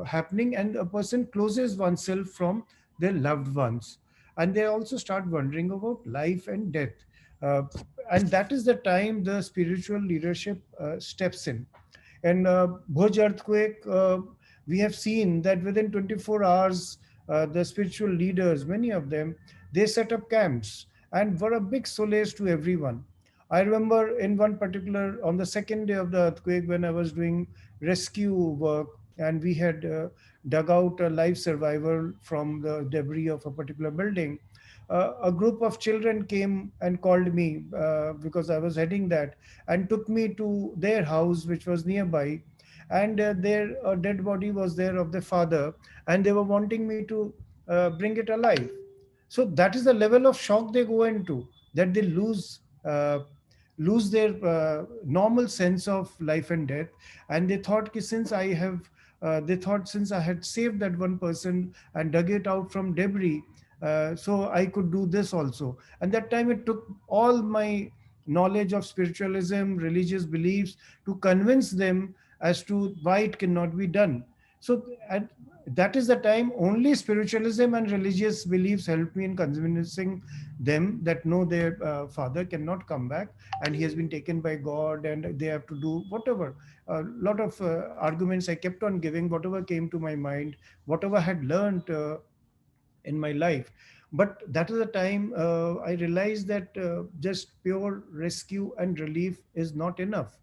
happening, and a person closes oneself from their loved ones, and they also start wondering about life and death. uh, and that is the time the spiritual leadership steps in. And Bhuj earthquake, we have seen that within 24 hours, the spiritual leaders, many of them, they set up camps and were a big solace to everyone. I remember in one particular, on the second day of the earthquake, when I was doing rescue work, and we had dug out a life survivor from the debris of a particular building. A group of children came and called me because I was heading that, and took me to their house, which was nearby. And their dead body was there of their father, and they were wanting me to bring it alive. So that is the level of shock they go into, that they lose their normal sense of life and death. And they thought they thought, since I had saved that one person and dug it out from debris, so I could do this also. And that time it took all my knowledge of spiritualism, religious beliefs, to convince them as to why it cannot be done. So at that is the time only spiritualism and religious beliefs helped me in convincing them that no, their father cannot come back and he has been taken by God and they have to do whatever. A lot of arguments I kept on giving, whatever came to my mind, whatever I had learned in my life. But that is the time I realized that just pure rescue and relief is not enough.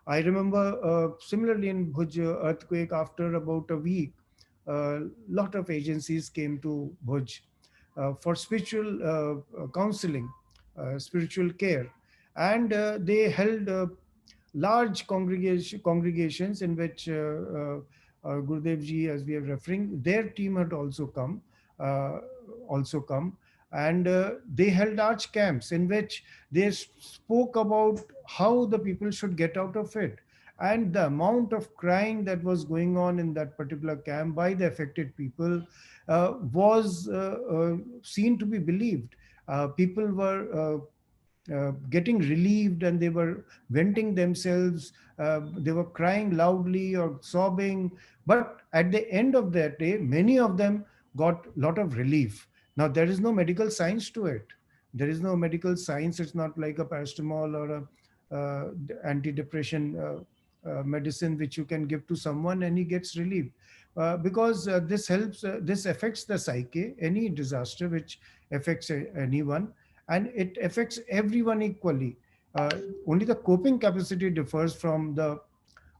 I remember similarly in Bhuj earthquake, after about a week, a lot of agencies came to Bhuj for spiritual counseling, spiritual care. And they held large congregations in which Gurudev ji, as we are referring, their team had uh, also come, and they held large camps in which they spoke about how the people should get out of it. And the amount of crying that was going on in that particular camp by the affected people was seen to be believed. People were getting relieved and they were venting themselves. They were crying loudly or sobbing. But at the end of that day, many of them got a lot of relief. Now, there is no medical science to it. There is no medical science. It's not like a paracetamol or a antidepressant medicine which you can give to someone and he gets relief. Because this helps, this affects the psyche, any disaster which affects anyone, and it affects everyone equally. Only the coping capacity differs from the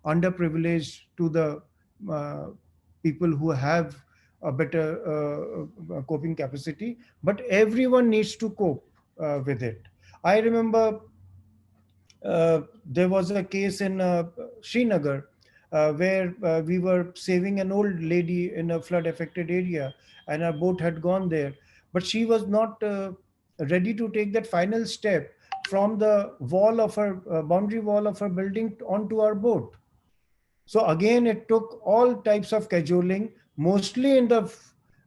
underprivileged to the uh, people who have a better coping capacity, but everyone needs to cope with it. I remember there was a case in Srinagar where we were saving an old lady in a flood affected area, and our boat had gone there. But she was not ready to take that final step from the wall of her boundary wall of her building onto our boat. So again, it took all types of cajoling, mostly in the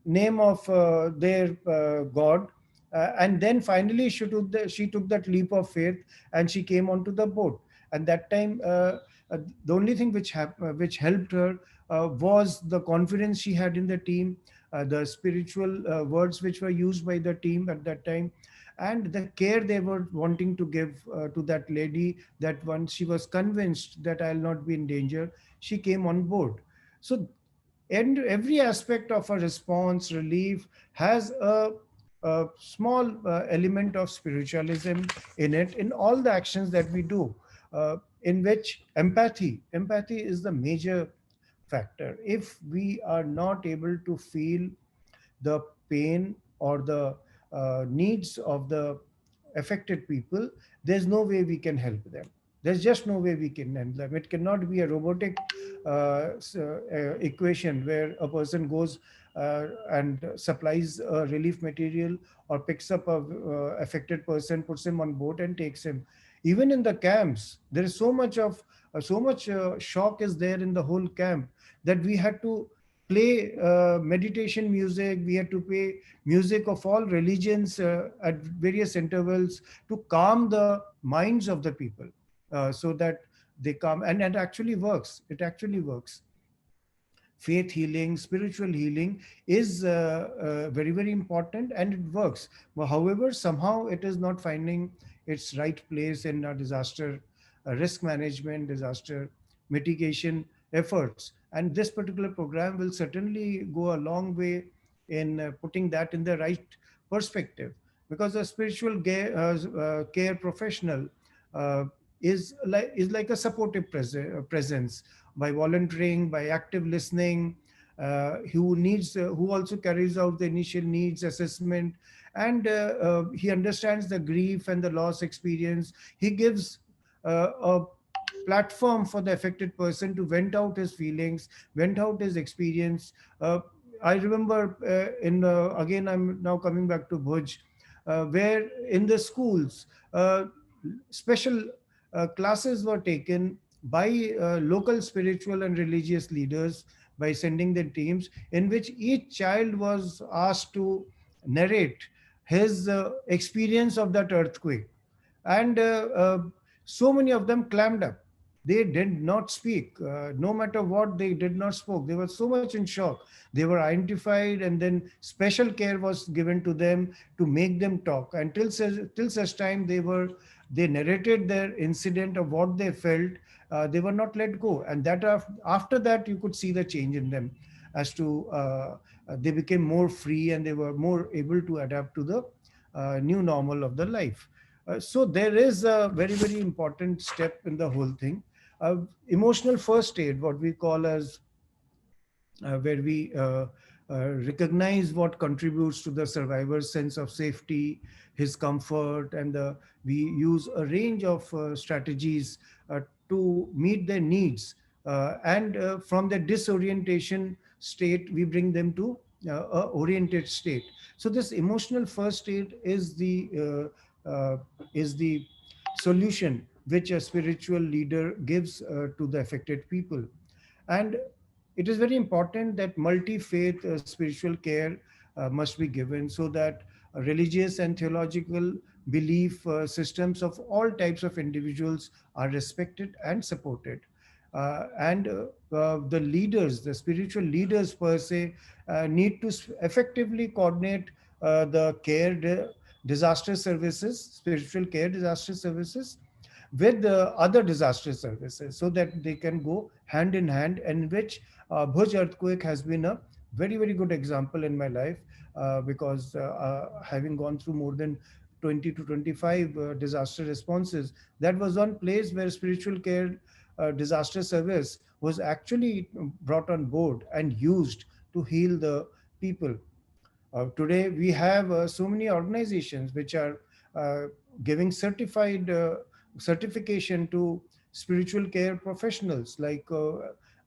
name of their God. And then finally, she took that leap of faith and she came onto the boat. And that time, the only thing which helped her was the confidence she had in the team, the spiritual words which were used by the team at that time, and the care they were wanting to give to that lady, that once she was convinced that I'll not be in danger, she came on board. So, and every aspect of a response relief has a small element of spiritualism in it, in all the actions that we do, in which empathy is the major factor. If we are not able to feel the pain or the needs of the affected people, there's no way we can help them. There's just no way we can help them. It cannot be a robotic equation where a person goes and supplies a relief material or picks up a affected person, puts him on board and takes him. Even in the camps, there is so much shock is there in the whole camp that we had to play meditation music. We had to play music of all religions at various intervals to calm the minds of the people, so that they come, and it actually works. It actually works. Faith healing, spiritual healing is very, very important, and it works. But however, somehow it is not finding its right place in disaster risk management, disaster mitigation efforts. And this particular program will certainly go a long way in putting that in the right perspective, because a spiritual care professional is like a supportive presence, by volunteering, by active listening, who also carries out the initial needs assessment, and he understands the grief and the loss experience. He gives a platform for the affected person to vent out his feelings, vent out his experience. I remember again, I'm now coming back to Bhuj, where in the schools, special classes were taken by local spiritual and religious leaders, by sending the teams in which each child was asked to narrate his experience of that earthquake. And so many of them clammed up. they did not speak. No matter what, they did not spoke. They were so much in shock. They were identified, and then special care was given to them to make them talk. And till such time they narrated their incident of what they felt. They were not let go, and that after that you could see the change in them, as to they became more free and they were more able to adapt to the new normal of the life. So there is a very, very important step in the whole thing. Emotional first aid, what we call as, where we recognize what contributes to the survivor's sense of safety, his comfort, and we use a range of strategies to meet their needs. And from the disorientation state, we bring them to a oriented state. So this emotional first aid is the solution which a spiritual leader gives to the affected people. And it is very important that multi-faith spiritual care must be given, so that religious and theological belief systems of all types of individuals are respected and supported. And the leaders, the spiritual leaders per se, need to effectively coordinate the disaster services, spiritual care disaster services, with the other disaster services, so that they can go hand in hand, and which Bhuj earthquake has been a very, very good example in my life, because having gone through more than 20 to 25 disaster responses, that was one place where spiritual care disaster service was actually brought on board and used to heal the people. Today, we have so many organizations which are giving certification to spiritual care professionals. Like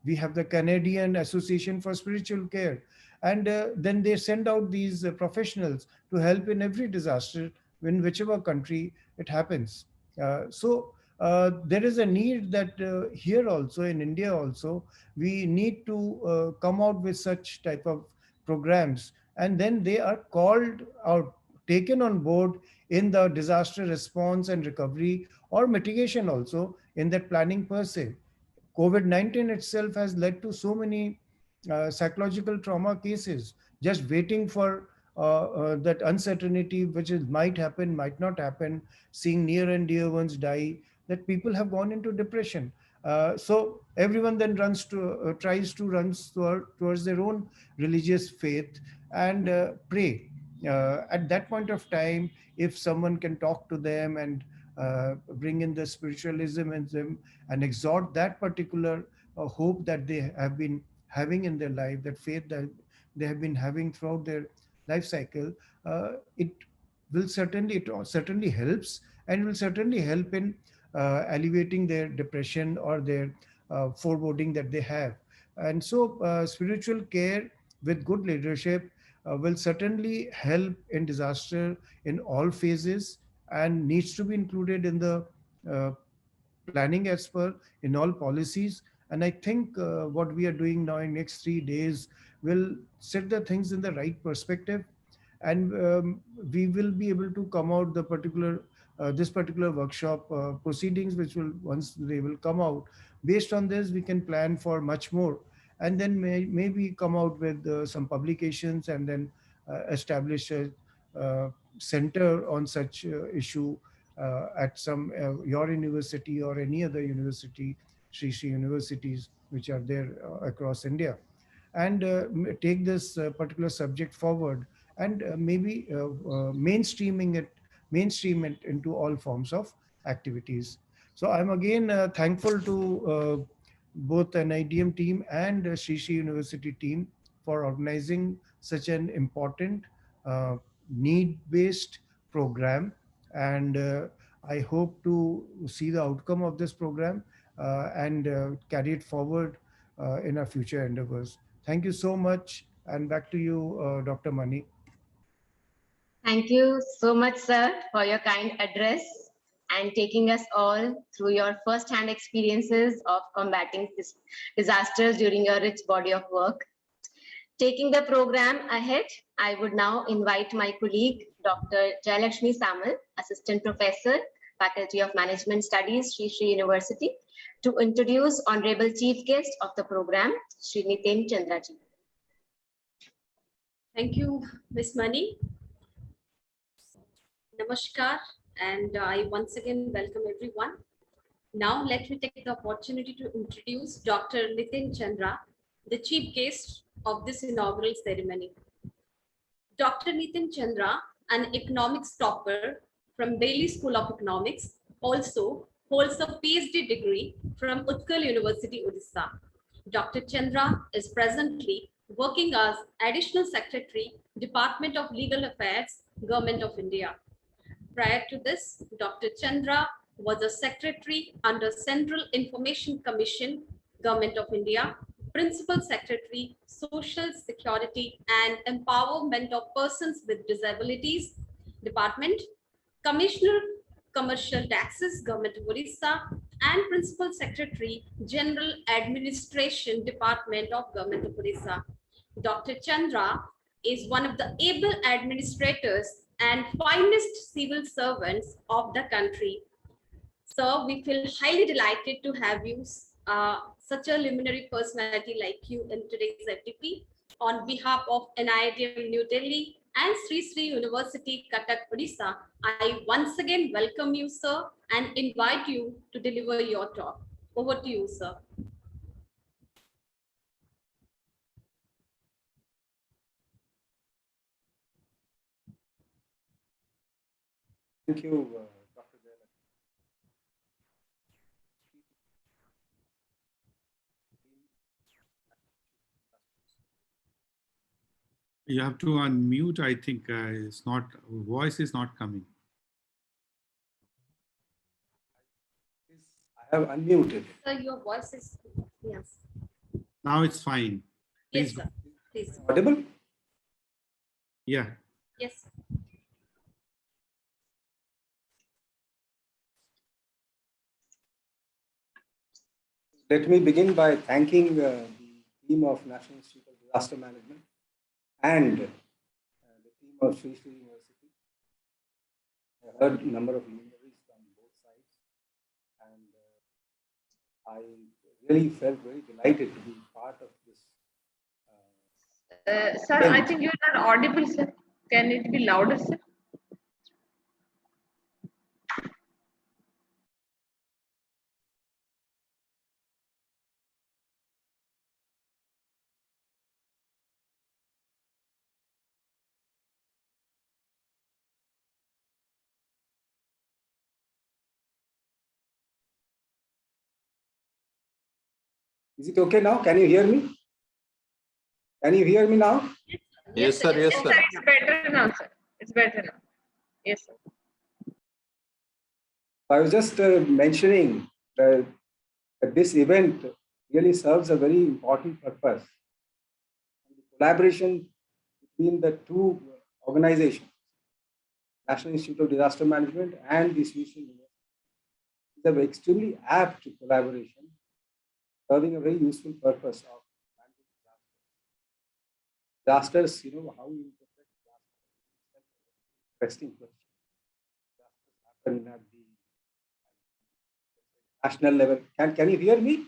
we have the Canadian Association for Spiritual Care, and then they send out these professionals to help in every disaster in whichever country it happens. There is a need that here also in India also we need to come out with such type of programs, and then they are called out, taken on board in the disaster response and recovery or mitigation also in that planning per se. COVID-19 itself has led to so many psychological trauma cases, just waiting for that uncertainty, which is might happen, might not happen, seeing near and dear ones die, that people have gone into depression. So everyone then tries to run towards their own religious faith and pray. At that point of time, if someone can talk to them and bring in the spiritualism in them and exhort that particular hope that they have been having in their life, that faith that they have been having throughout their life cycle, it certainly helps, and will certainly help in alleviating their depression or their foreboding that they have. And so spiritual care with good leadership will certainly help in disaster in all phases, and needs to be included in the uh, planning as per in all policies. And I think what we are doing now in next 3 days will set the things in the right perspective, and we will be able to come out the particular this particular workshop proceedings, which will, once they will come out, based on this we can plan for much more, and then maybe come out with some publications, and then establish a center on such issue at some your university or any other university, Sri universities which are there across India, and take this particular subject forward, and mainstream it into all forms of activities. So I'm again thankful to both NIDM team and Sri University team for organizing such an important need-based program, and I hope to see the outcome of this program and carry it forward in our future endeavors. Thank you so much, and back to you, Dr. Mani. Thank you so much, sir, for your kind address and taking us all through your first-hand experiences of combating disasters during your rich body of work. Taking the program ahead, I would now invite my colleague, Dr. Jayalakshmi Samal, Assistant Professor, Faculty of Management Studies, Sri University, to introduce Honorable Chief Guest of the program, Shri Nitin Chandra ji. Thank you, Ms. Mani. Namaskar, and I once again welcome everyone. Now, let me take the opportunity to introduce Dr. Nitin Chandra, the chief guest of this inaugural ceremony. Dr. Nitin Chandra, an economics topper from Bailey School of Economics, also holds a PhD degree from Utkal University, Odisha. Dr. Chandra is presently working as Additional Secretary, Department of Legal Affairs, Government of India. Prior to this, Dr. Chandra was a secretary under Central Information Commission, Government of India, Principal Secretary, Social Security and Empowerment of Persons with Disabilities Department, Commissioner, Commercial Taxes, Government of Odisha, and Principal Secretary, General Administration Department of Government of Odisha. Dr. Chandra is one of the able administrators and finest civil servants of the country. Sir, we feel highly delighted to have you, such a luminary personality like you in today's FDP. On behalf of NIDM New Delhi and Sri Sri University, Cuttack, Odisha, I once again welcome you, sir, and invite you to deliver your talk. Over to you, sir. Thank you, Dr. Jayalakshmi. You have to unmute. I think it's not, voice is not coming. I have unmuted. Sir, your voice is, yes. Now it's fine. Yes, Please. sir. Please. Audible? Yeah. Yes. Let me begin by thanking the team of National Institute of Disaster Management and the team of Sri Sri University. I heard a number of luminaries from both sides, and I really felt very delighted to be part of this. Sir, I think you're not audible, sir. Can it be louder, sir? Is it okay now? Can you hear me? Can you hear me now? Yes, sir. Yes, sir. It's better now, sir. It's better now. Yes, sir. I was just mentioning that this event really serves a very important purpose. The collaboration between the two organizations, National Institute of Disaster Management and the Sri Sri University, is an extremely apt collaboration, serving a very useful purpose of managing disasters. You know, how you interpret disasters. Interesting question. Disasters happen at the national level. Can you hear me?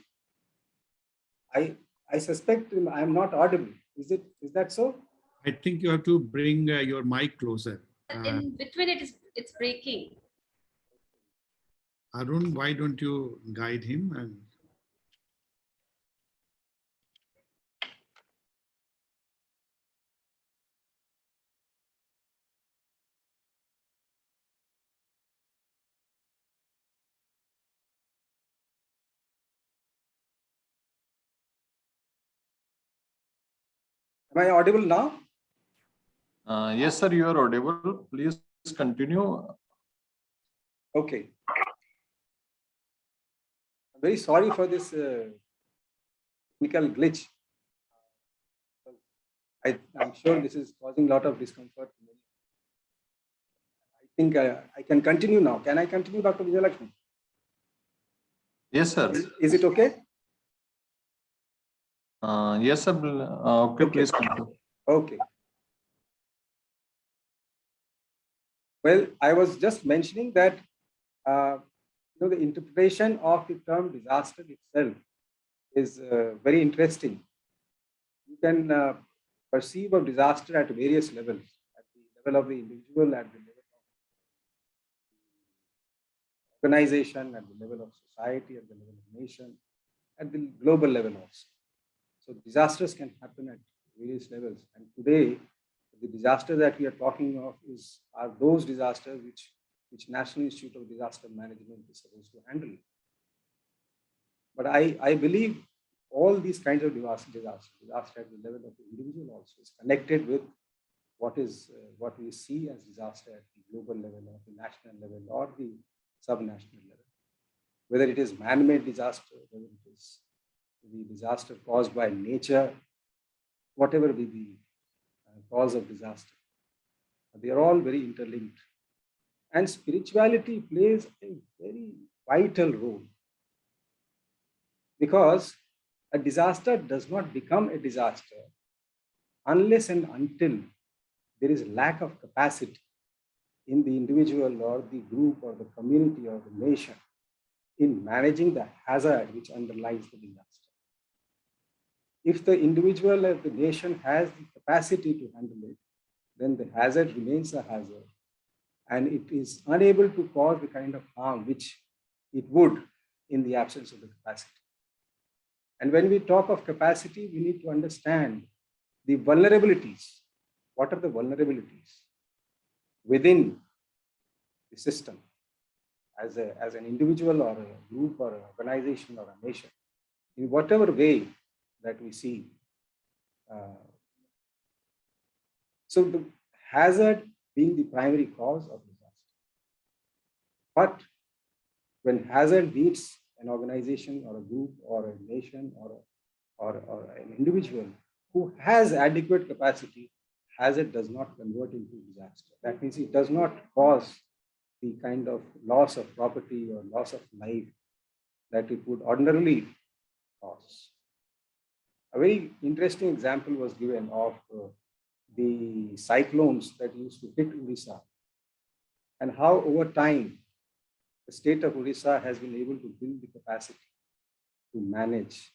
I suspect I am not audible. Is that so? I think you have to bring your mic closer. In between it's breaking. Arun, why don't you guide him? And Am I audible now? Yes, sir, you are audible. Please continue. Okay. I'm very sorry for this technical glitch. I'm sure this is causing a lot of discomfort. I think I can continue now. Can I continue, Dr. Vijayalakshmi? Yes, sir. Is it okay? Yes, sir. Okay, please continue. Okay. Well, I was just mentioning that The interpretation of the term disaster itself is very interesting. You can perceive a disaster at various levels, at the level of the individual, at the level of organization, at the level of society, at the level of nation, at the global level also. So disasters can happen at various levels. And today, the disasters that we are talking of are those disasters which National Institute of Disaster Management is supposed to handle. But I believe all these kinds of disaster at the level of the individual also is connected with what we see as disaster at the global level or the national level or the subnational level. Whether it is man-made disaster, whether it is the disaster caused by nature, whatever be the cause of disaster, they are all very interlinked. And spirituality plays a very vital role, because a disaster does not become a disaster unless and until there is lack of capacity in the individual or the group or the community or the nation in managing the hazard which underlies the disaster. If the individual or the nation has the capacity to handle it, then the hazard remains a hazard and it is unable to cause the kind of harm which it would in the absence of the capacity. And when we talk of capacity, we need to understand the vulnerabilities. What are the vulnerabilities within the system as an individual or a group or an organization or a nation, in whatever way that we see. So the hazard being the primary cause of disaster. But when hazard meets an organization or a group or a nation or an individual who has adequate capacity, hazard does not convert into disaster. That means it does not cause the kind of loss of property or loss of life that it would ordinarily cause. A very interesting example was given of the cyclones that used to hit Odisha and how over time the state of Odisha has been able to build the capacity to manage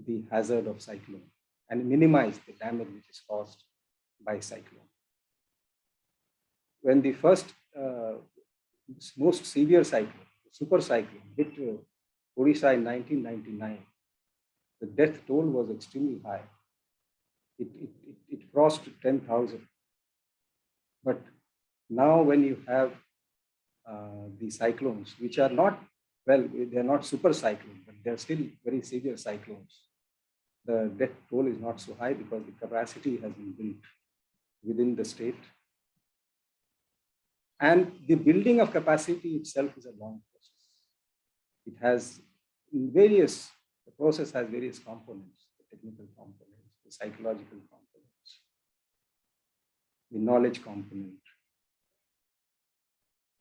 the hazard of cyclone and minimize the damage which is caused by cyclone. When the first most severe cyclone, super cyclone, hit Odisha in 1999, the death toll was extremely high. It crossed 10,000. But now when you have the cyclones, which are not, well, they're not super cyclones, but they're still very severe cyclones, the death toll is not so high because the capacity has been built within the state. And the building of capacity itself is a long process. It has the process has various components, the technical components, the psychological components, the knowledge component.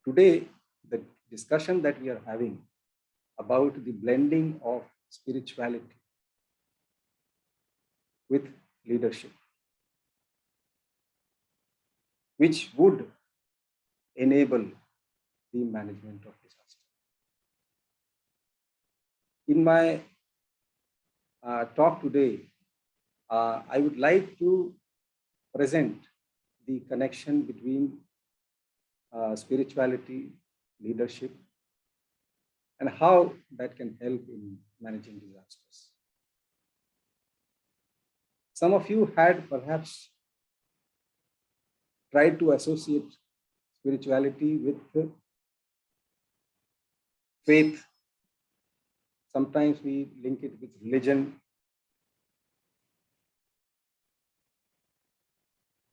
Today, the discussion that we are having about the blending of spirituality with leadership, which would enable the management of disaster. In my talk today, I would like to present the connection between spirituality, leadership, and how that can help in managing disasters. Some of you had perhaps tried to associate spirituality with faith. Sometimes we link it with religion.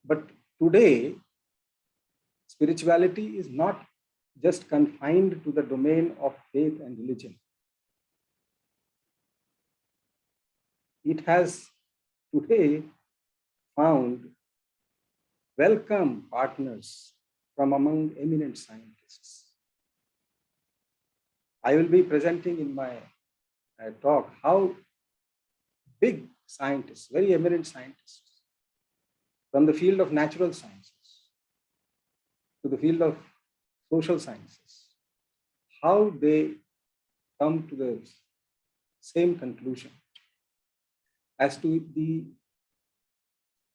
But today, spirituality is not just confined to the domain of faith and religion. It has today found welcome partners from among eminent scientists. I will be presenting in my talk how big scientists, very eminent scientists from the field of natural sciences to the field of social sciences, how they come to the same conclusion as to the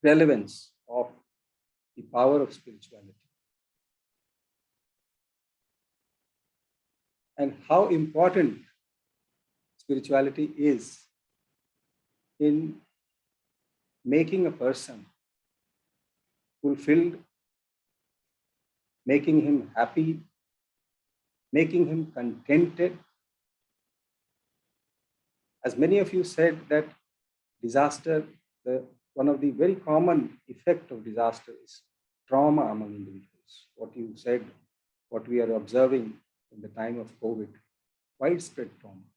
relevance of the power of spirituality and how important spirituality is in making a person fulfilled, making him happy, making him contented. As many of you said that disaster, one of the very common effect of disaster is trauma among individuals. What you said, what we are observing in the time of COVID, widespread trauma.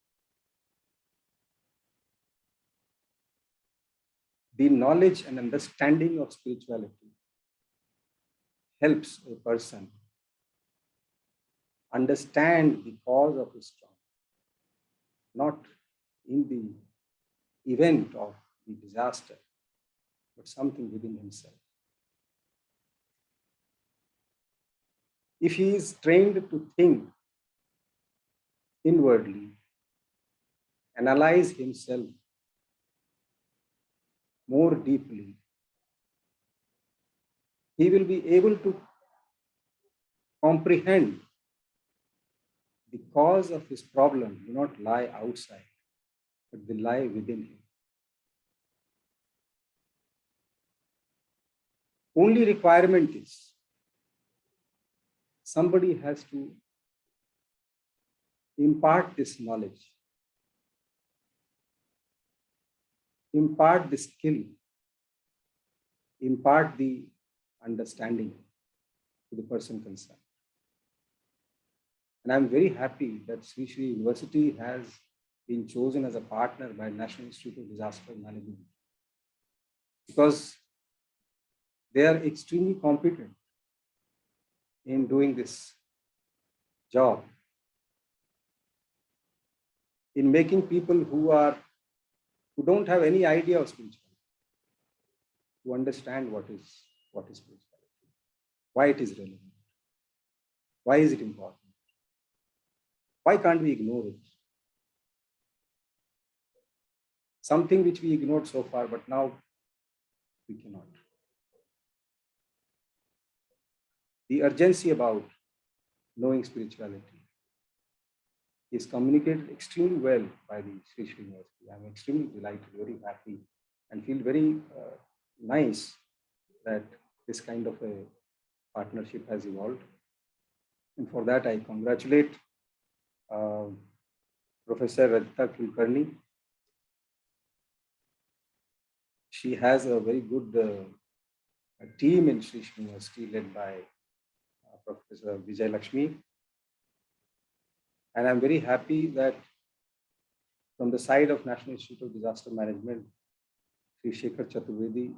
The knowledge and understanding of spirituality helps a person understand the cause of his trauma, not in the event of the disaster, but something within himself. If he is trained to think inwardly, analyze himself more deeply, he will be able to comprehend the cause of his problem do not lie outside, but they lie within him. Only requirement is somebody has to impart this knowledge, impart the skill, impart the understanding to the person concerned. And I'm very happy that Sri Sri University has been chosen as a partner by National Institute of Disaster Management, because they are extremely competent in doing this job, in making people who don't have any idea of spirituality to understand what is spirituality, why it is relevant, why is it important, why can't we ignore it? Something which we ignored so far, but now we cannot. The urgency about knowing spirituality is communicated extremely well by the Sri Sri University. I'm extremely delighted, very happy, and feel very nice that this kind of a partnership has evolved. And for that, I congratulate Professor Rajita Kulkarni. She has a very good team in Sri Sri University led by Professor Vijay Lakshmi. And I'm very happy that from the side of National Institute of Disaster Management, Sri Shekhar Chaturvedi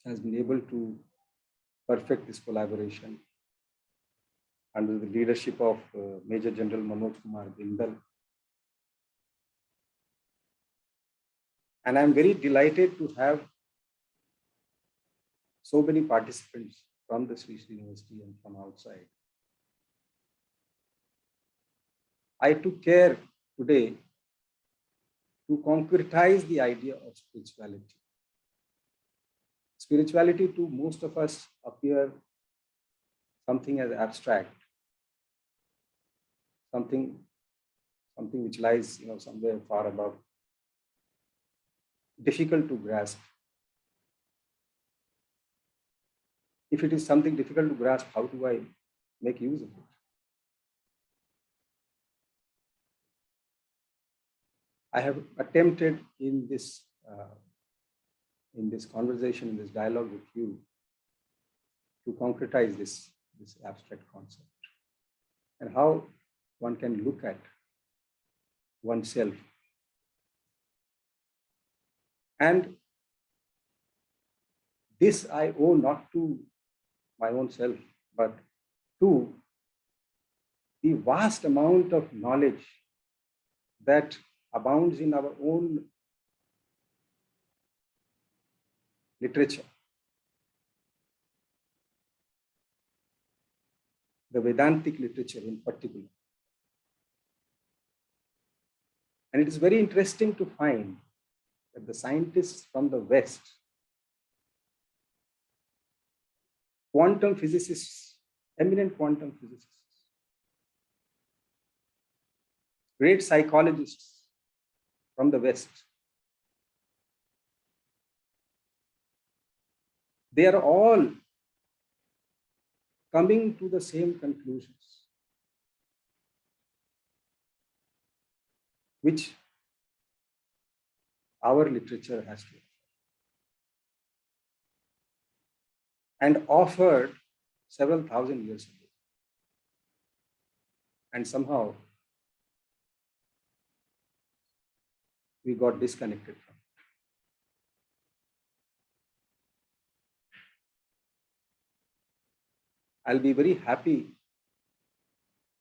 has been able to perfect this collaboration under the leadership of Major General Manoj Kumar Bindal. And I'm very delighted to have so many participants from the Sri Sri University and from outside. I took care today to concretize the idea of spirituality. Spirituality to most of us appear something as abstract, something which lies, somewhere far above, difficult to grasp. If it is something difficult to grasp, how do I make use of it? I have attempted in this conversation, in this dialogue with you, to concretize this abstract concept and how one can look at oneself. And this I owe not to my own self, but to the vast amount of knowledge that abounds in our own literature. the Vedantic literature in particular. And it is very interesting to find that the scientists from the West, quantum physicists, eminent quantum physicists, great psychologists from the West, they are all coming to the same conclusions, which our literature has to offer, and offered several thousand years ago. And somehow we got disconnected from it. I'll be very happy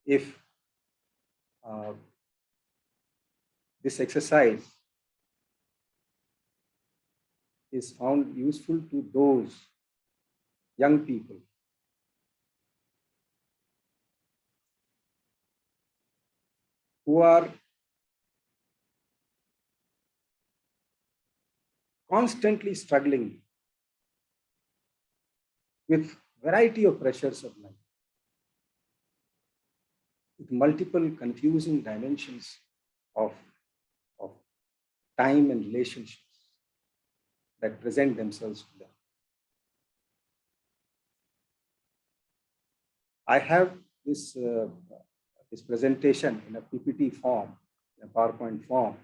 if this exercise is found useful to those young people who are constantly struggling with variety of pressures of life, with multiple confusing dimensions of time and relationships that present themselves to them. I have this presentation in a PPT form, in a PowerPoint form,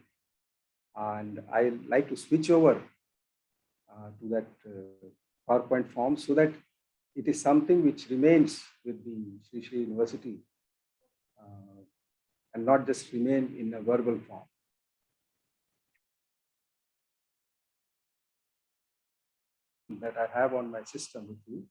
and I like to switch over to that PowerPoint form so that it is something which remains with the Sri Sri University and not just remain in a verbal form. That I have on my system with you.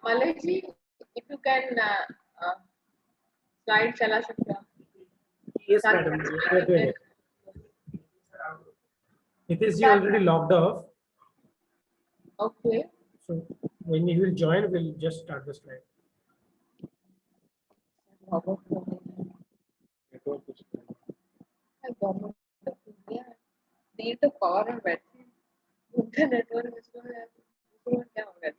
Malay ji, if you can slide chala sakte ho. Yes, madam. We are doing it. Nitish ji already logged off. Okay. So when he will join, we'll just start the slide. Government of India need to power and battery. उनका network इसमें है, उसमें क्या होगा?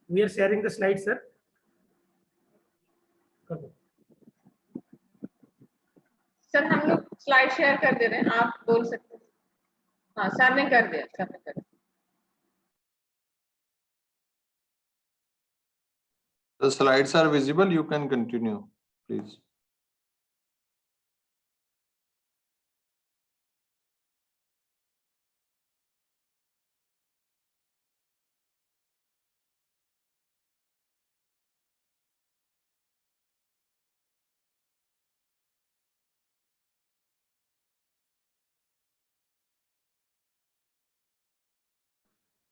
We are sharing the slide, sir. Sir हम लोग slide share कर दे रहे हैं, आप बोल सकते हैं. हाँ सर ने कर दिया, सर ने कर दिया. The slides are visible. You can continue, please.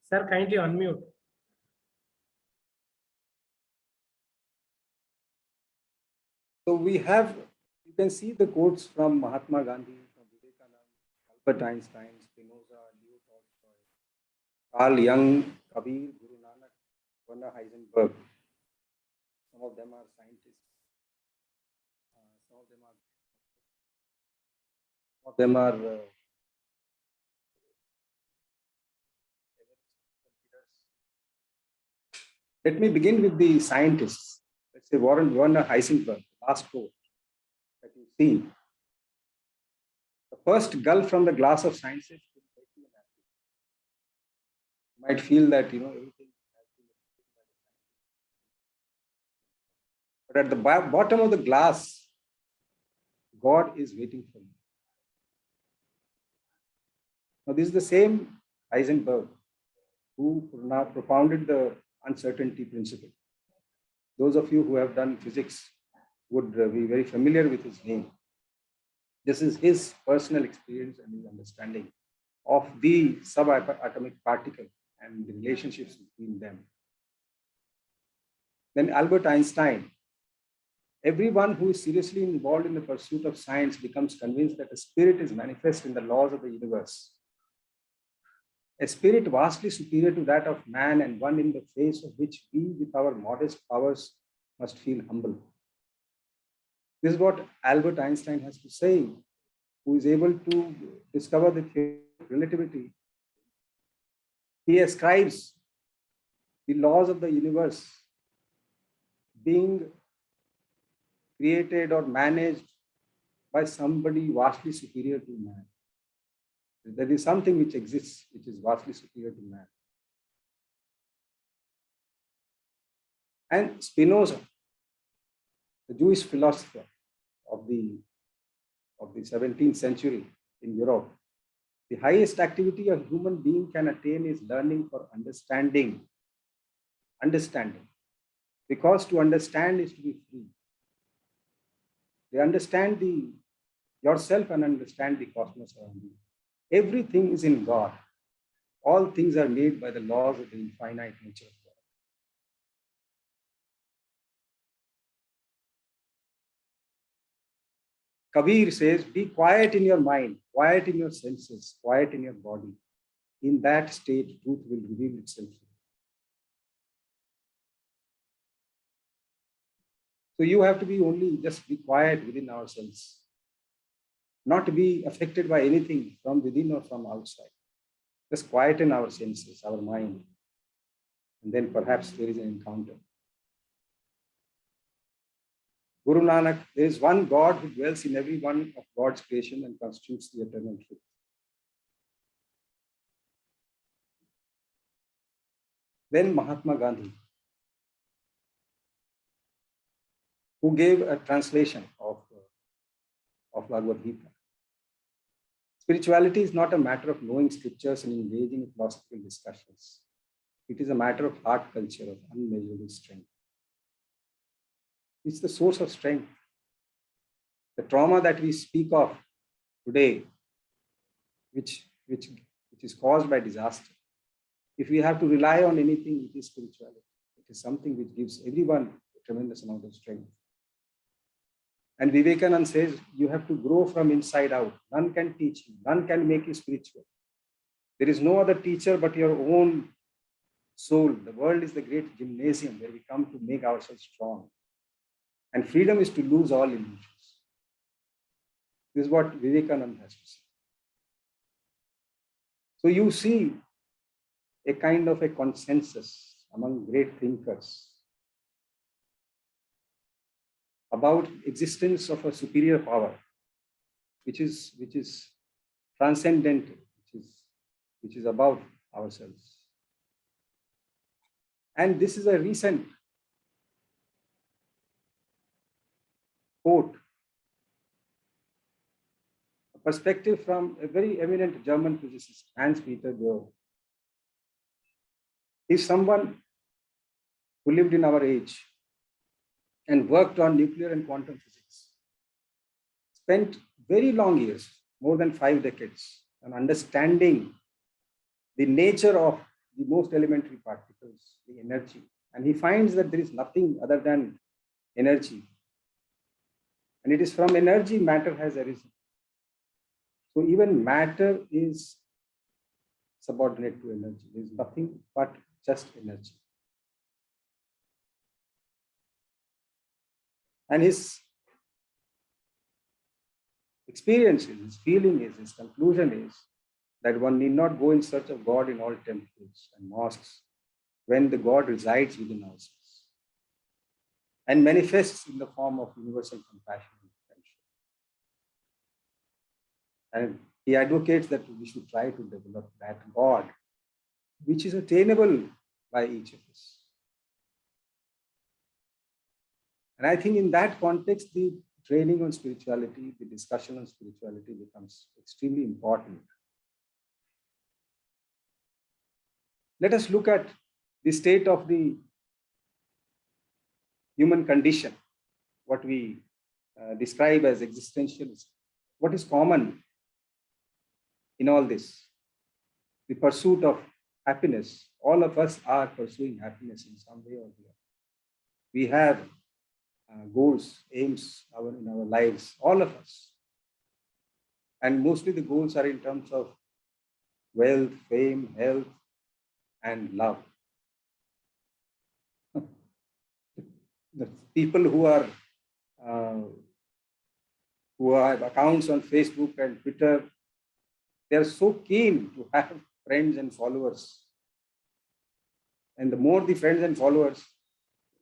Sir, kindly unmute. So we have, you can see the quotes from Mahatma Gandhi, from Vivekananda, Albert Einstein, Spinoza, Leo Tolstoy, Carl Jung, Kabir, Guru Nanak, Werner Heisenberg. Some of them are scientists. Some of them are Let me begin with the scientists. Let's say Werner Heisenberg, last quote that you see. The first gulp from the glass of sciences will make you an athlete. You might feel that everything has been explained by the science. But at the bottom of the glass, God is waiting for you. Now, this is the same Heisenberg who now propounded the uncertainty principle. Those of you who have done physics would be very familiar with his name. This is his personal experience and his understanding of the subatomic particle and the relationships between them. Then Albert Einstein. Everyone who is seriously involved in the pursuit of science becomes convinced that a spirit is manifest in the laws of the universe. A spirit vastly superior to that of man, and one in the face of which we, with our modest powers, must feel humble. This is what Albert Einstein has to say, who is able to discover the theory of relativity. He ascribes the laws of the universe being created or managed by somebody vastly superior to man. There is something which exists which is vastly superior to man. And Spinoza, the Jewish philosopher of the 17th century in Europe, the highest activity a human being can attain is learning for understanding. Understanding. Because to understand is to be free. They understand yourself and understand the cosmos around you. Everything is in God. All things are made by the laws of the infinite nature of God. Kabir says, be quiet in your mind, quiet in your senses, quiet in your body. In that state, truth will reveal itself. So you have to just be quiet within ourselves, not to be affected by anything from within or from outside. Just quieten our senses, our mind, and then perhaps there is an encounter. Guru Nanak, there is one God who dwells in every one of God's creation and constitutes the eternal truth. Then Mahatma Gandhi, who gave a translation of Bhagavad Gita. Spirituality is not a matter of knowing scriptures and engaging in philosophical discussions. It is a matter of heart culture, of unmeasurable strength. It's the source of strength. The trauma that we speak of today, which is caused by disaster, if we have to rely on anything, it is spirituality. It is something which gives everyone a tremendous amount of strength. And Vivekananda says, you have to grow from inside out. None can teach you. None can make you spiritual. There is no other teacher but your own soul. The world is the great gymnasium where we come to make ourselves strong. And freedom is to lose all illusions. This is what Vivekananda has to say. So you see a kind of a consensus among great thinkers about existence of a superior power, which is transcendental, which is above ourselves. And this is a recent quote, a perspective from a very eminent German physicist, Hans-Peter Bohr. He's someone who lived in our age and worked on nuclear and quantum physics. Spent very long years, more than 5 decades, on understanding the nature of the most elementary particles, the energy. And he finds that there is nothing other than energy. And it is from energy matter has arisen. So even matter is subordinate to energy. There is nothing but just energy. And his experience is, his feeling is, his conclusion is that one need not go in search of God in all temples and mosques, when the God resides within ourselves and manifests in the form of universal compassion and friendship. And he advocates that we should try to develop that God, which is attainable by each of us. And I think in that context, the training on spirituality, the discussion on spirituality becomes extremely important. Let us look at the state of the human condition, what we describe as existentialism. What is common in all this? The pursuit of happiness. All of us are pursuing happiness in some way or the other. We have goals, aims in our lives, all of us. And mostly the goals are in terms of wealth, fame, health, and love. The people who have accounts on Facebook and Twitter, they are so keen to have friends and followers. And the more the friends and followers,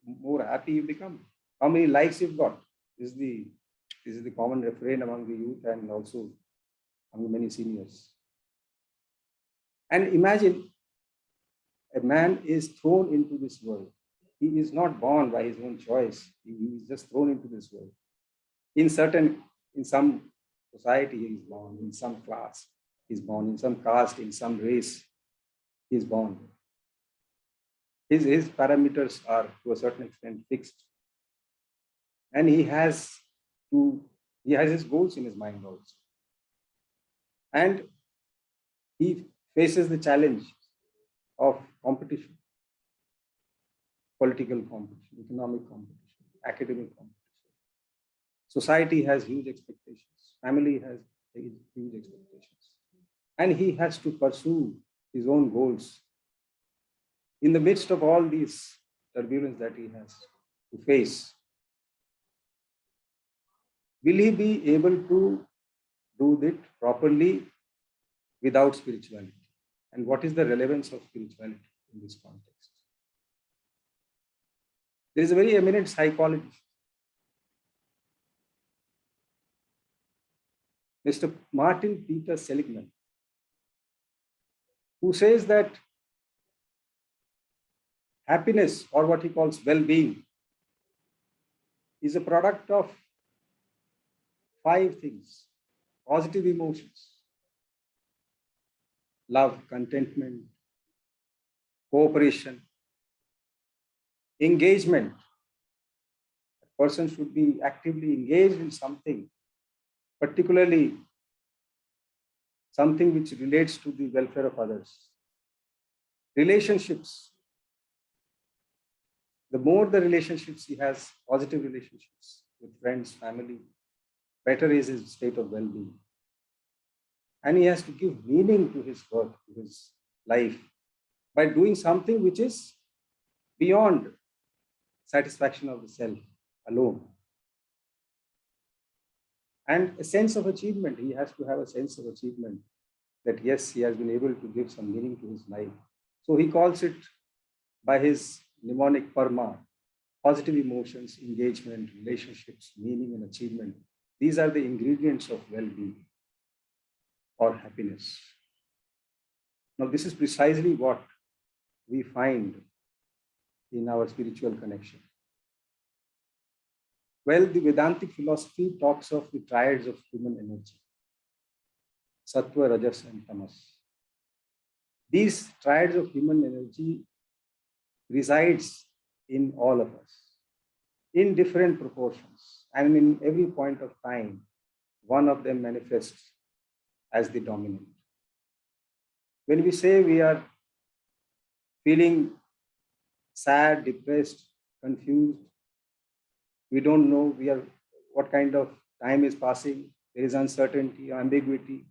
more happy you become. How many likes you've got? This is the common refrain among the youth and also among many seniors. And imagine a man is thrown into this world. He is not born by his own choice. He is just thrown into this world. In some society, he is born, in some class, he is born, in some caste, in some race, he is born. His parameters are to a certain extent fixed. And he has his goals in his mind also. And he faces the challenge of competition, political competition, economic competition, academic competition. Society has huge expectations. Family has huge expectations. And he has to pursue his own goals in the midst of all these turbulence that he has to face. Will he be able to do it properly without spirituality? And what is the relevance of spirituality in this context? There is a very eminent psychologist, Mr. Martin Peter Seligman, who says that happiness, or what he calls well-being, is a product of 5 things: positive emotions, love, contentment, cooperation, engagement. A person should be actively engaged in something, particularly something which relates to the welfare of others. Relationships. The more the relationships he has, positive relationships with friends, family, better is his state of well-being. And he has to give meaning to his work, to his life, by doing something which is beyond satisfaction of the self alone. And a sense of achievement. He has to have a sense of achievement that, yes, he has been able to give some meaning to his life. So he calls it by his mnemonic PARMA: positive emotions, engagement, relationships, meaning, and achievement. These are the ingredients of well-being or happiness. Now, this is precisely what we find in our spiritual connection. Well, the Vedantic philosophy talks of the triads of human energy: Sattva, Rajas, and Tamas. These triads of human energy resides in all of us in different proportions, and in every point of time, one of them manifests as the dominant. When we say we are feeling sad, depressed, confused, we don't know what kind of time is passing, there is uncertainty, ambiguity.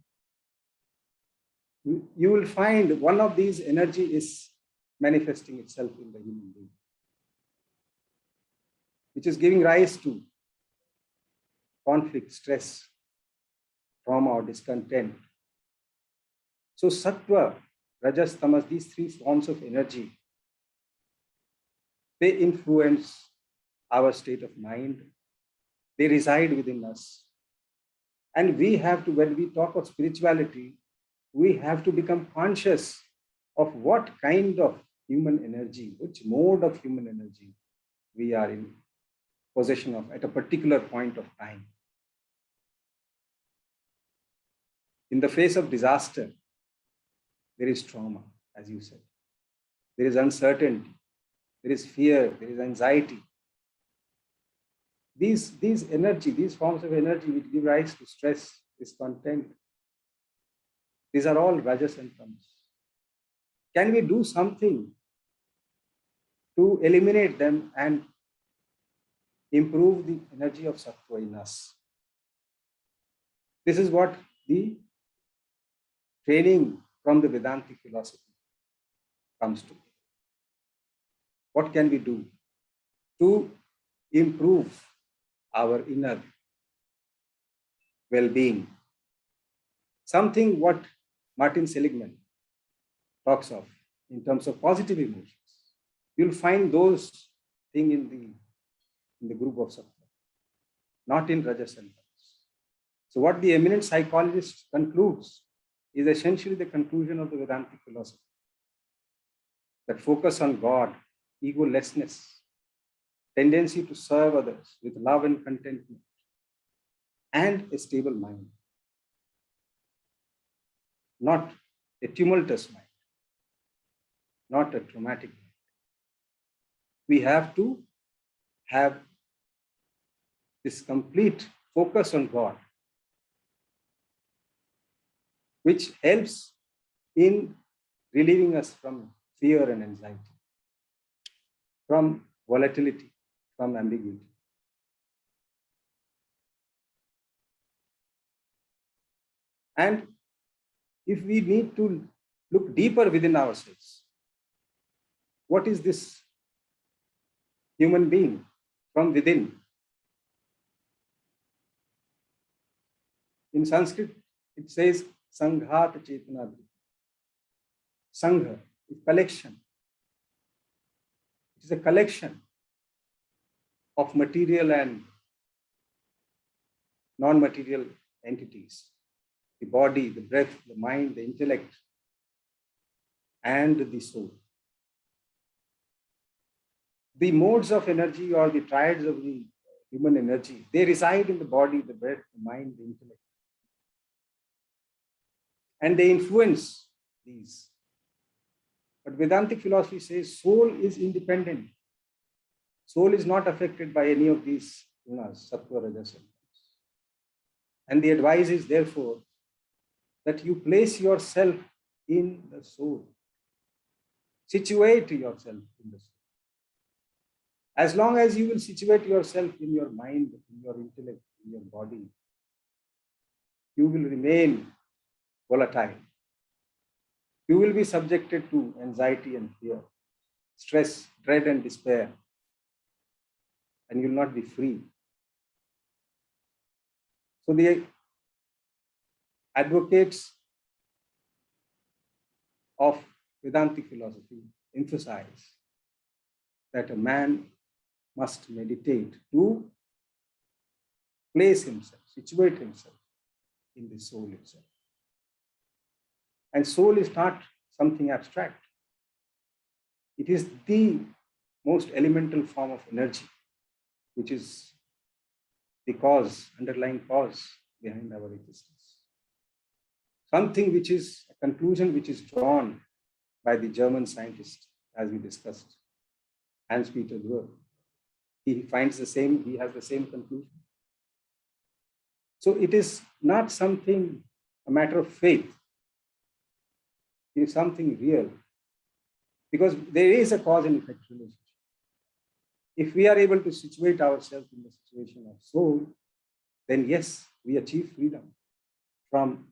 You will find one of these energy is manifesting itself in the human being, which is giving rise to conflict, stress, trauma, or discontent. So Sattva, Rajas, Tamas, these 3 forms of energy They influence our state of mind. They reside within us. And we have to, when we talk of spirituality, we have to become conscious of what kind of human energy, which mode of human energy we are in possession of at a particular point of time. In the face of disaster, there is trauma, as you said. There is uncertainty, there is fear, there is anxiety. These forms of energy which give rise to stress, discontent, these are all rajas and tamas. Can we do something to eliminate them and improve the energy of sattva in us? This is what the training from the Vedantic philosophy comes to. What can we do to improve our inner well-being? Something what Martin Seligman talks of in terms of positive emotions. You'll find those things in the group of sattva, not in rajas and tamas. So what the eminent psychologist concludes is essentially the conclusion of the Vedantic philosophy. That focus on God, egolessness, tendency to serve others with love and contentment, and a stable mind. Not a tumultuous mind, not a traumatic mind. We have to have this complete focus on God, which helps in relieving us from fear and anxiety, from volatility, from ambiguity. And if we need to look deeper within ourselves, what is this human being from within? In Sanskrit, it says Sanghat Chetana. Sangha is collection. It is a collection of material and non-material entities. The body, the breath, the mind, the intellect, and the soul. The modes of energy or the triads of the human energy, they reside in the body, the breath, the mind, the intellect. And they influence these. But Vedantic philosophy says soul is independent. Soul is not affected by any of these gunas, sattva, rajas, and tamas. And the advice is therefore that you place yourself in the soul. Situate yourself in the soul. As long as you will situate yourself in your mind, in your intellect, in your body, you will remain volatile. You will be subjected to anxiety and fear, stress, dread, and despair, and you will not be free. So the advocates of Vedantic philosophy emphasize that a man must meditate to place himself, situate himself in the soul itself. And soul is not something abstract. It is the most elemental form of energy, which is the cause, underlying cause behind our existence. Something which is a conclusion which is drawn by the German scientist, as we discussed, Hans-Peter Gruber. He finds the same, he has the same conclusion. So it is not something, a matter of faith. It is something real, because there is a cause and effect relationship. If we are able to situate ourselves in the situation of soul, then yes, we achieve freedom from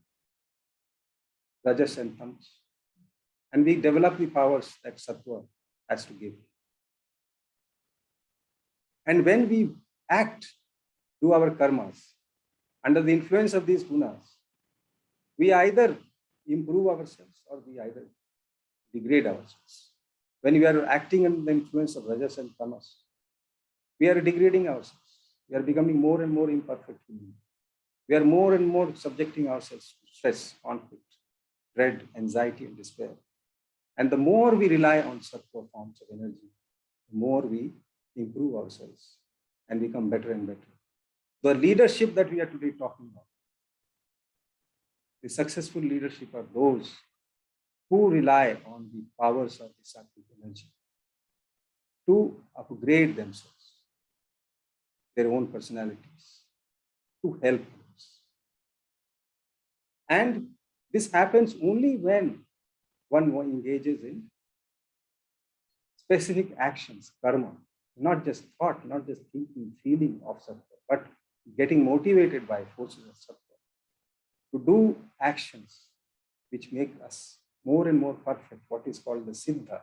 rajas and tamas, and we develop the powers that sattva has to give. And when we act, do our karmas under the influence of these gunas, we either improve ourselves or we either degrade ourselves. when we are acting under the influence of rajas and tamas, we are degrading ourselves. We are becoming more and more imperfect. We are more and more subjecting ourselves to stress, conflict, dread, anxiety, and despair. And the more we rely on such forms of energy, the more we improve ourselves and become better and better. The leadership that we are today talking about, the successful leadership are those who rely on the powers of the sattvic energy to upgrade themselves, their own personalities, to help others. And this happens only when one engages in specific actions, karma, not just thought, not just thinking, feeling of sattva, but getting motivated by forces of sattva to do actions which make us more and more perfect, what is called the siddha,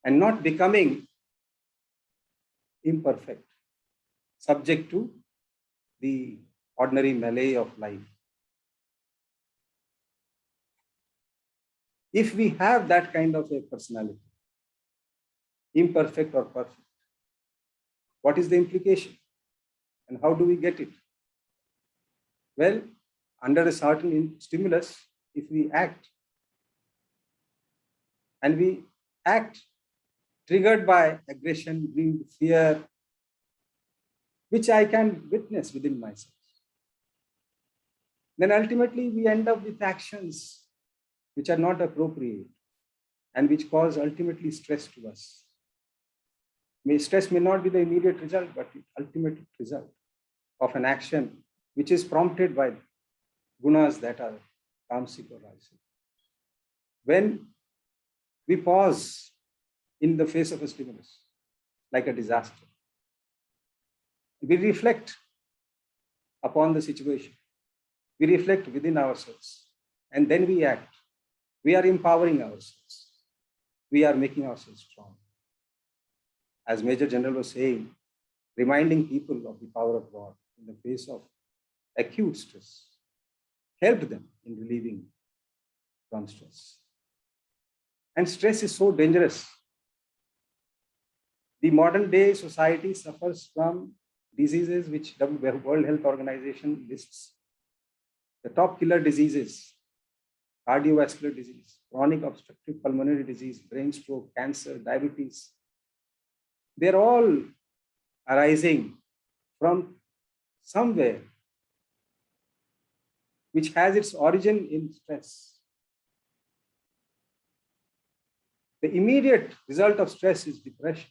and not becoming imperfect, subject to the ordinary melee of life. If we have that kind of a personality, imperfect or perfect, what is the implication and how do we get it? Well, under a certain stimulus, if we act, and we act triggered by aggression, greed, fear, which I can witness within myself, then ultimately we end up with actions which are not appropriate and which cause ultimately stress to us. Stress may not be the immediate result, but the ultimate result of an action which is prompted by gunas that are tamasic or rajasic. When we pause in the face of a stimulus, like a disaster, we reflect upon the situation, we reflect within ourselves, and then we act. We are empowering ourselves. We are making ourselves strong. As Major General was saying, reminding people of the power of God in the face of acute stress, helped them in relieving from stress. And stress is so dangerous. The modern day society suffers from diseases which the World Health Organization lists. The top killer diseases: cardiovascular disease, chronic obstructive pulmonary disease, brain stroke, cancer, diabetes. They're all arising from somewhere which has its origin in stress. The immediate result of stress is depression,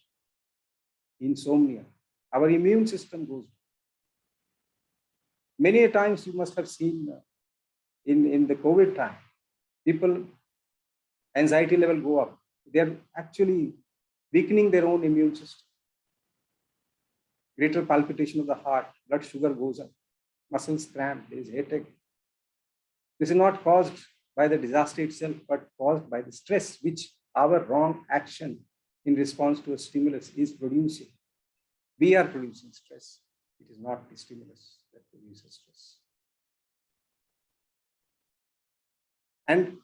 insomnia. Our immune system goes down. Many times you must have seen in the COVID time, people, anxiety level go up. They're actually weakening their own immune system. Greater palpitation of the heart, blood sugar goes up, muscles cramp, there is headache. This is not caused by the disaster itself, but caused by the stress which our wrong action in response to a stimulus is producing. We are producing stress. It is not the stimulus that produces stress. And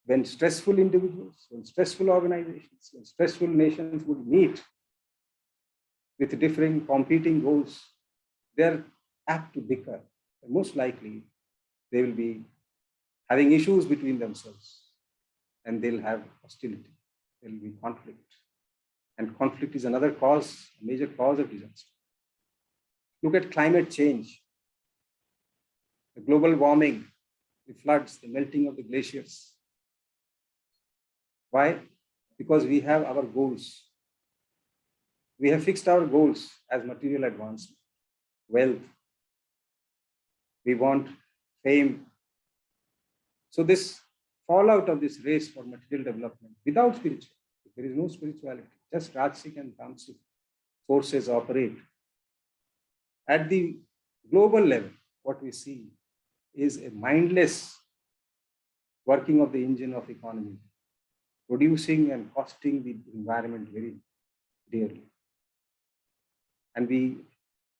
when stressful individuals, when stressful organizations, when stressful nations would meet with differing competing goals, they're apt to bicker. And most likely, they will be having issues between themselves and they'll have hostility. There will be conflict. And conflict is another cause, a major cause of disaster. Look at climate change, the global warming, the floods, the melting of the glaciers. Why? Because we have our goals. We have fixed our goals as material advancement, wealth. We want fame. So this fallout of this race for material development without spirituality, there is no spirituality, just Rajasic and Tamasic forces operate. At the global level, what we see is a mindless working of the engine of economy, producing and costing the environment very dearly. And we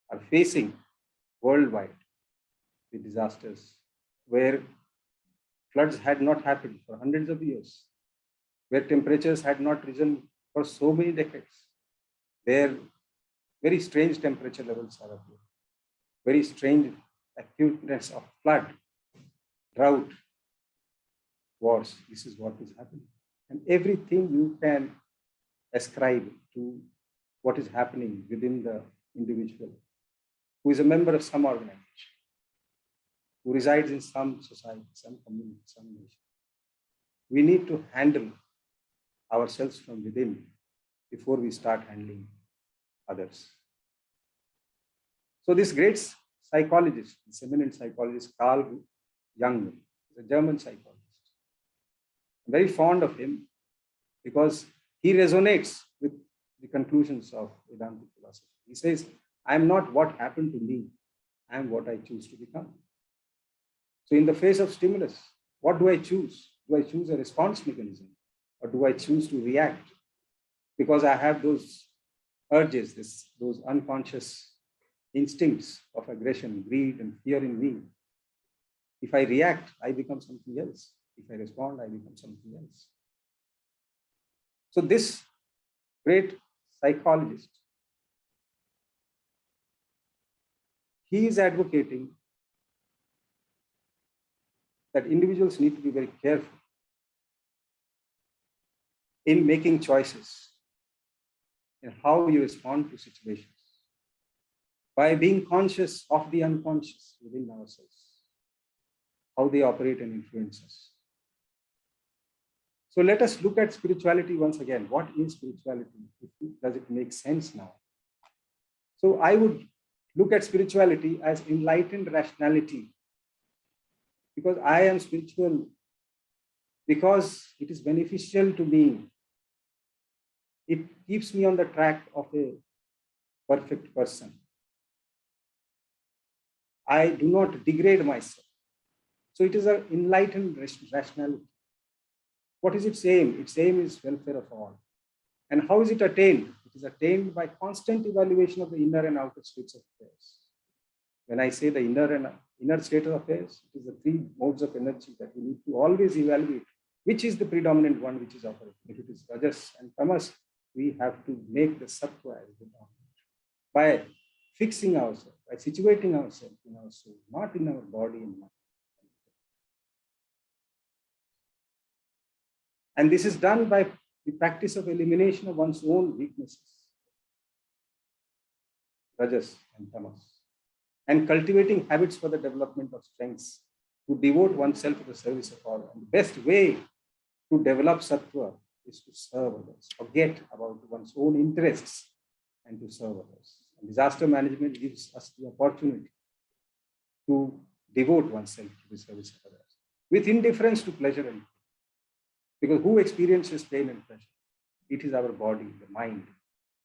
are facing worldwide the disasters where floods had not happened for hundreds of years, where temperatures had not risen for so many decades, where very strange temperature levels are appearing, very strange acuteness of flood, drought, wars. This is what is happening. And everything you can ascribe to what is happening within the individual who is a member of some organization, who resides in some society, some community, some nation. We need to handle ourselves from within before we start handling others. So this great psychologist, this eminent psychologist, Carl Jung, is a German psychologist. I'm very fond of him because he resonates with the conclusions of Vedanta philosophy. He says, I am not what happened to me, I am what I choose to become. So in the face of stimulus, what do I choose? Do I choose a response mechanism or do I choose to react? Because I have those urges, those unconscious instincts of aggression, greed, and fear in me. If I react, I become something else. If I respond, I become something else. So this great psychologist, he is advocating that individuals need to be very careful in making choices in how you respond to situations by being conscious of the unconscious within ourselves, how they operate and influence us. So let us look at spirituality once again. What is spirituality? Does it make sense now? So I would look at spirituality as enlightened rationality, because I am spiritual, because it is beneficial to me. It keeps me on the track of a perfect person. I do not degrade myself. So it is an enlightened rationality. What is its aim? Its aim is welfare of all. And how is it attained? It is attained by constant evaluation of the inner and outer states of affairs. When I say the inner state of affairs, it is the three modes of energy that we need to always evaluate. Which is the predominant one which is operating? If it is Rajas and Tamas, we have to make the Sattva as the dominant by fixing ourselves, by situating ourselves in our soul, not in our body and mind. And this is done by the practice of elimination of one's own weaknesses, Rajas and Tamas, and cultivating habits for the development of strengths to devote oneself to the service of all. And the best way to develop Sattva is to serve others, forget about one's own interests and to serve others. And disaster management gives us the opportunity to devote oneself to the service of others with indifference to pleasure and pain. Because who experiences pain and pleasure? It is our body, the mind,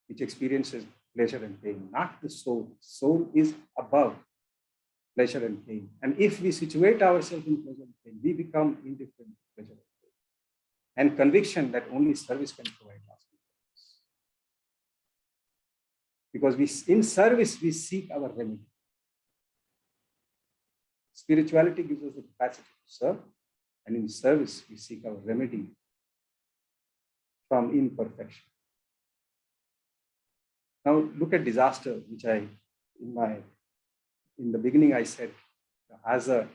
which experiences pleasure and pain, not the soul. Soul is above pleasure and pain. And if we situate ourselves in pleasure and pain, we become indifferent to pleasure and pain. And conviction that only service can provide lasting purpose. Because in service, we seek our remedy. Spirituality gives us the capacity to serve, and in service, we seek our remedy from imperfection. Now look at disaster, which in the beginning I said, the hazard,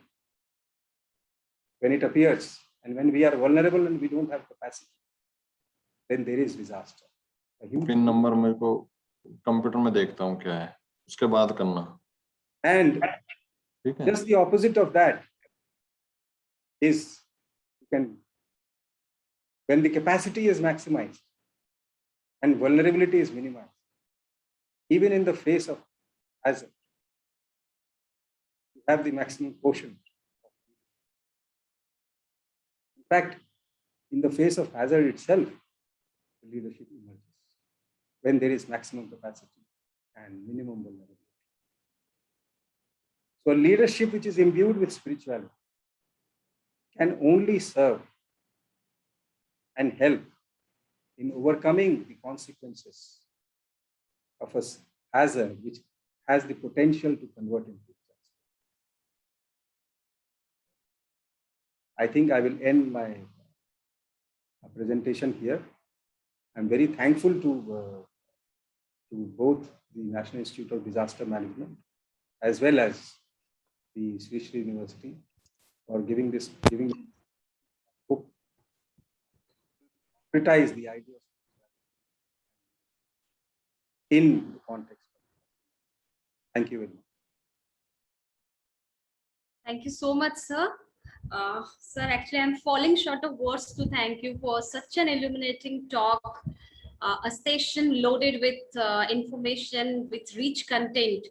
when it appears, and when we are vulnerable and we don't have capacity, then there is disaster. Pin number मेरे को computer में देखता हूँ क्या है, उसके बाद करना. And just the opposite of that is when the capacity is maximized and vulnerability is minimized, even in the face of hazard, you have the maximum quotient. In fact, in the face of hazard itself, leadership emerges when there is maximum capacity and minimum vulnerability. So leadership which is imbued with spirituality can only serve and help in overcoming the consequences of a hazard which has the potential to convert into disaster. I think I will end my presentation here. I'm very thankful to both the National Institute of Disaster Management as well as the Sri Sri University for giving book, concretize the idea in the context. Thank you very much. Thank you so much, sir. Sir, actually, I'm falling short of words to thank you for such an illuminating talk, a session loaded with information, with rich content.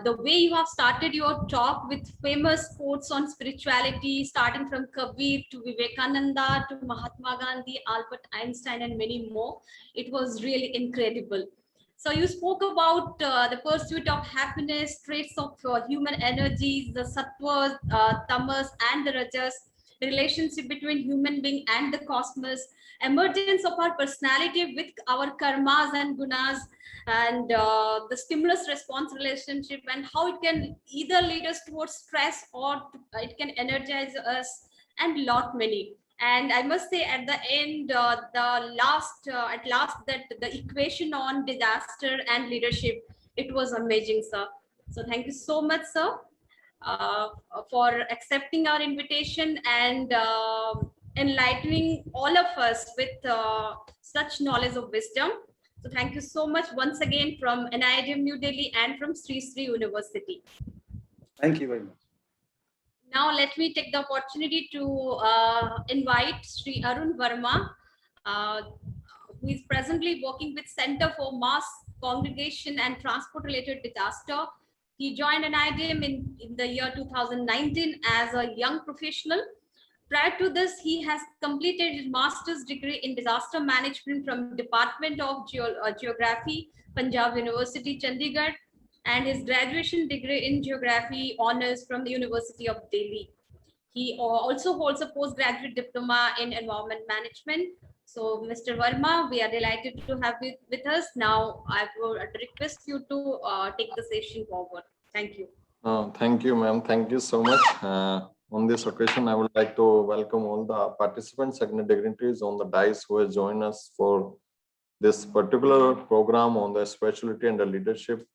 The way you have started your talk with famous quotes on spirituality, starting from Kabir to Vivekananda to Mahatma Gandhi, Albert Einstein, and many more, it was really incredible. So you spoke about the pursuit of happiness, traits of human energies, the sattvas, tamas, and the rajas, relationship between human being and the cosmos, emergence of our personality with our karmas and gunas, and the stimulus response relationship, and how it can either lead us towards stress or it can energize us, and lot many. And I must say, at the end, at last, that the equation on disaster and leadership, it was amazing, sir. So thank you so much, sir, for accepting our invitation and enlightening all of us with such knowledge of wisdom. So thank you so much once again from NIDM New Delhi and from Sri Sri University. Thank you very much. Now let me take the opportunity to invite Sri Arun Verma, who is presently working with Center for Mass Congregation and Transport Related Disaster. He joined NIDM in the year 2019 as a young professional. Prior to this, he has completed his master's degree in disaster management from Department of Geography, Punjab University, Chandigarh, and his graduation degree in geography honors from the University of Delhi. He also holds a postgraduate diploma in environment management. So, Mr. Verma, we are delighted to have you with us. Now, I would request you to take the session forward. Thank you. Thank you, ma'am. Thank you so much. On this occasion, I would like to welcome all the participants and dignitaries on the dais who have joined us for this particular program on the spirituality and the leadership.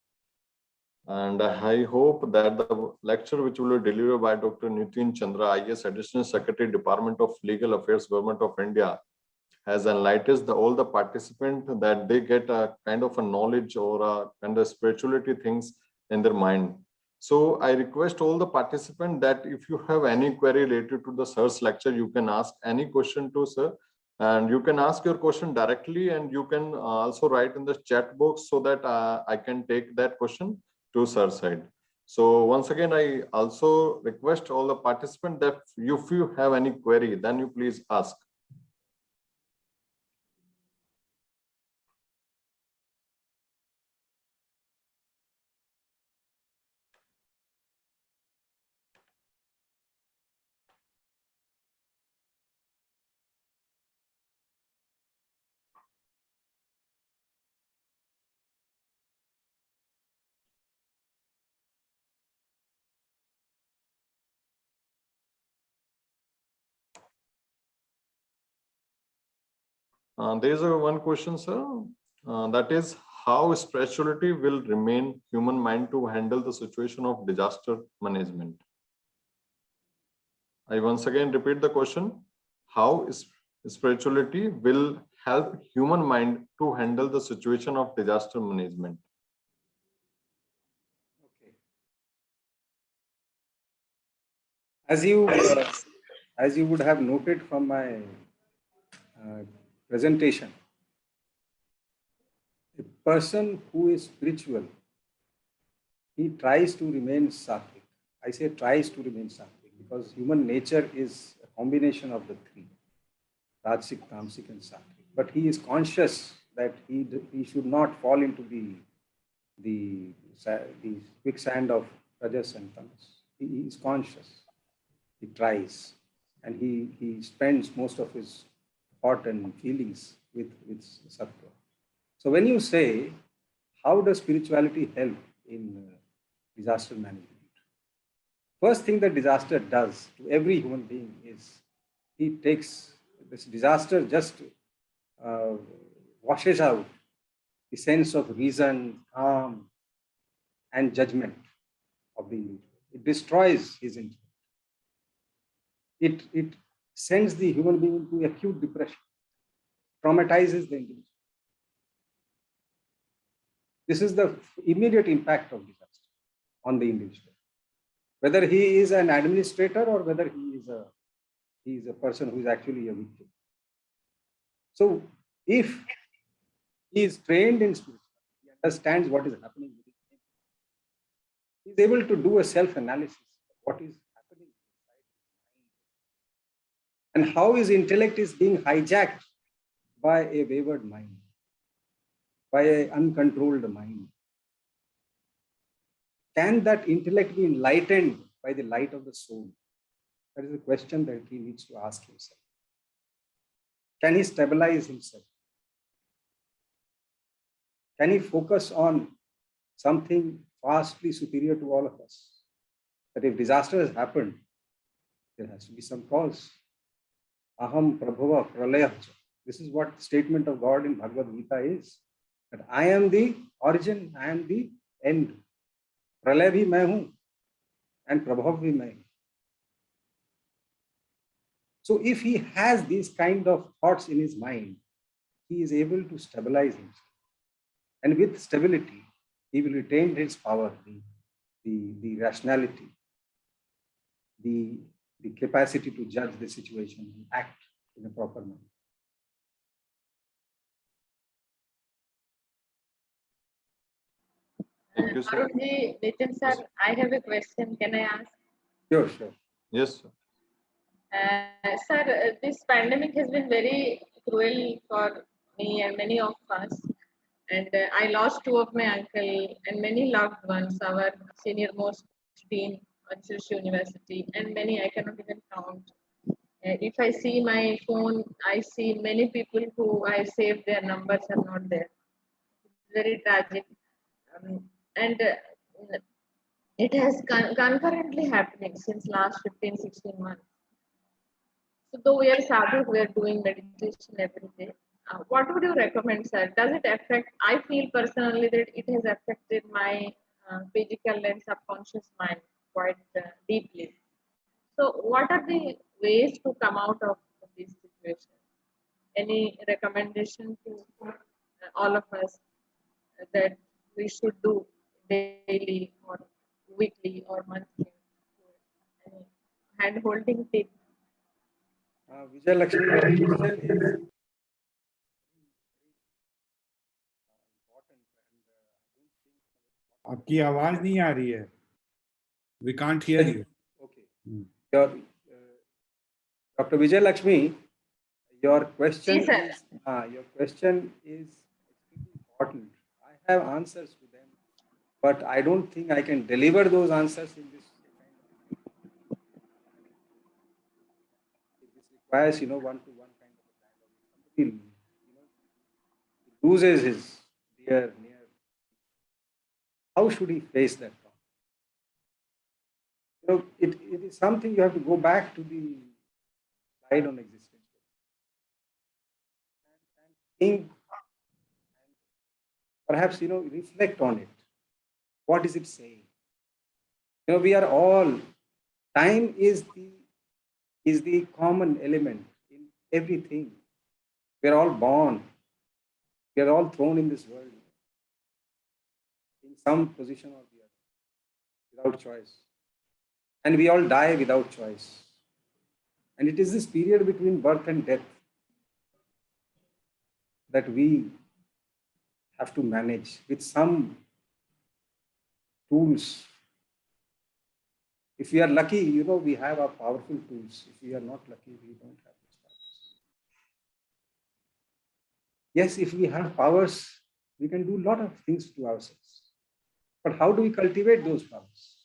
And I hope that the lecture which will be delivered by Dr. Nitin Chandra, IAS Additional Secretary, Department of Legal Affairs, Government of India, has enlightened all the participants that they get a kind of a knowledge or a kind of spirituality things in their mind. So I request all the participants that if you have any query related to the sir's lecture, you can ask any question to sir, and you can ask your question directly, and you can also write in the chat box so that I can take that question to sir's side. So once again, I also request all the participants that if you have any query, then you please ask. There is one question, sir. That is, how spirituality will remain human mind to handle the situation of disaster management? I once again repeat the question. How spirituality will help human mind to handle the situation of disaster management? Okay. As you would have noted from my presentation, a person who is spiritual, he tries to remain sattvic. I say tries to remain sattvic because human nature is a combination of the three, Rajasic, Tamasic, and Sattvic. But he is conscious that he should not fall into the quicksand of Rajas and Tamas. He is conscious. He tries, and he spends most of his thought and feelings with Sattva. So when you say, how does spirituality help in disaster management? first thing that disaster does to every human being is he takes this disaster just washes out the sense of reason, calm, and judgment of the individual. It destroys his intellect. It sends the human being into acute depression, traumatizes the individual. This is the immediate impact of disaster on the individual. Whether he is an administrator or whether he is a person who is actually a victim. So if he is trained in spirituality, he understands what is happening within him, he is able to do a self-analysis of what is happening inside his mind and how his intellect is being hijacked by a wayward mind, by an uncontrolled mind. Can that intellect be enlightened by the light of the soul? That is the question that he needs to ask himself. Can he stabilize himself? Can he focus on something vastly superior to all of us? That if disaster has happened, there has to be some cause. Aham prabhava pralayah. This is what the statement of God in Bhagavad Gita is. That I am the origin, I am the end. Pralay bhi main hu, and prabhav bhi main. So if he has these kind of thoughts in his mind, he is able to stabilize himself. And with stability, he will retain his power, the rationality, the capacity to judge the situation and act in a proper manner. Thank you, sir. Arunji, Nitin sir, I have a question. Can I ask? Sure, sure. Yes, sir. Sir, this pandemic has been very cruel for me and many of us. And I lost two of my uncle and many loved ones, our senior most dean at Church University, and many I cannot even count. If I see my phone, I see many people who I saved, their numbers are not there. It's very tragic. And it has concurrently happening since last 15-16 months. So though we are sadhu, we are doing meditation every day. What would you recommend, sir? Does it affect? I feel personally that it has affected my physical and subconscious mind quite deeply. So, what are the ways to come out of this situation? Any recommendation to all of us that we should do daily or weekly or monthly? Any hand holding tip? Vijay Lakshmi, your question is important and आपकी आवाज नहीं आ रही है. We can't hear you. okay. Your Dr. Vijay Lakshmi, your question Yes, sir. your question is extremely important. I have answers to them, but I don't think I can deliver those answers in this. This requires, one-to-one kind of a dialogue. Somebody, loses his dear near. How should he face that problem? It is something you have to go back to the slide on existence and think, and perhaps reflect on it. What is it saying? We are all, time is the common element in everything. We are all born. We are all thrown in this world in some position or the other, without choice. And we all die without choice. And it is this period between birth and death that we have to manage with some tools. If we are lucky, we have our powerful tools. If we are not lucky, we don't have those powers. Yes, if we have powers, we can do a lot of things to ourselves. But how do we cultivate those powers?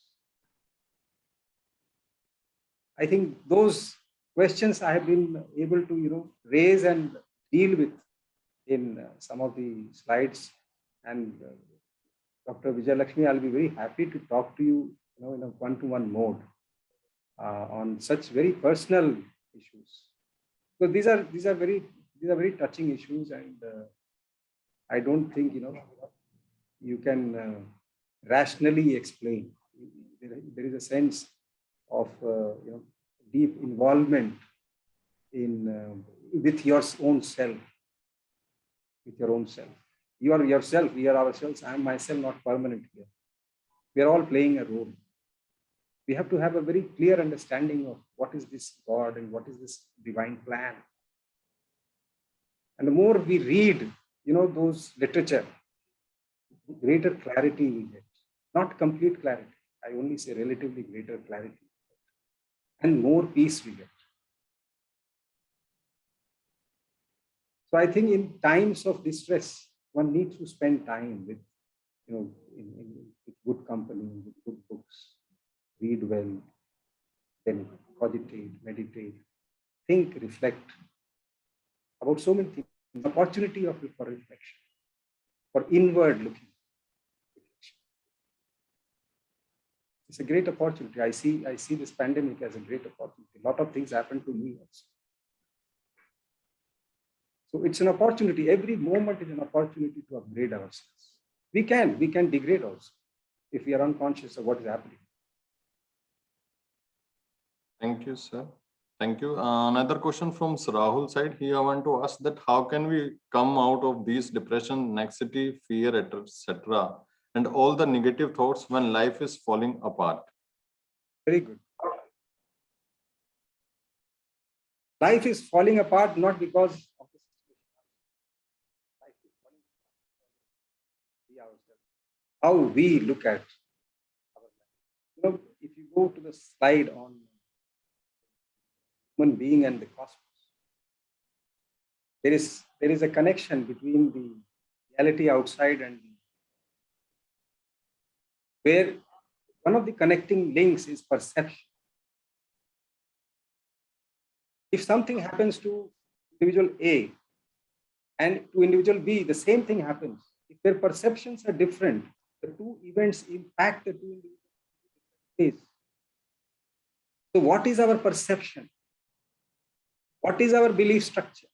I think those questions I have been able to, raise and deal with in some of the slides. And Dr. Vijay Lakshmi, I'll be very happy to talk to you, in a one-to-one mode on such very personal issues. So these are very touching issues, and I don't think you can rationally explain. There is a sense of deep involvement in with your own self, with your own self. You are yourself, we are ourselves. I am myself, not permanent here. We are all playing a role. We have to have a very clear understanding of what is this God and what is this divine plan. And the more we read, those literature, greater clarity we get. Not complete clarity. I only say relatively greater clarity. And more peace we get. So I think in times of distress, one needs to spend time with, with good company, with good books, read well, then cogitate, meditate, think, reflect about so many things. An opportunity for reflection, for inward looking. It's a great opportunity. I see this pandemic as a great opportunity. A lot of things happened to me also. So it's an opportunity. Every moment is an opportunity to upgrade ourselves. We can degrade also if we are unconscious of what is happening. Thank you, sir. Thank you. Another question from Rahul side. Here I want to ask that how can we come out of these depression, anxiety, fear, etc., and all the negative thoughts when life is falling apart? Very good. Life is falling apart not because of the situation. Life is falling apart. We ourselves. How we look at our life. If you go to the slide on human being and the cosmos, there is a connection between the reality outside and where one of the connecting links is perception. If something happens to individual A and to individual B, the same thing happens. If their perceptions are different, the two events impact the two individuals. So what is our perception? What is our belief structure?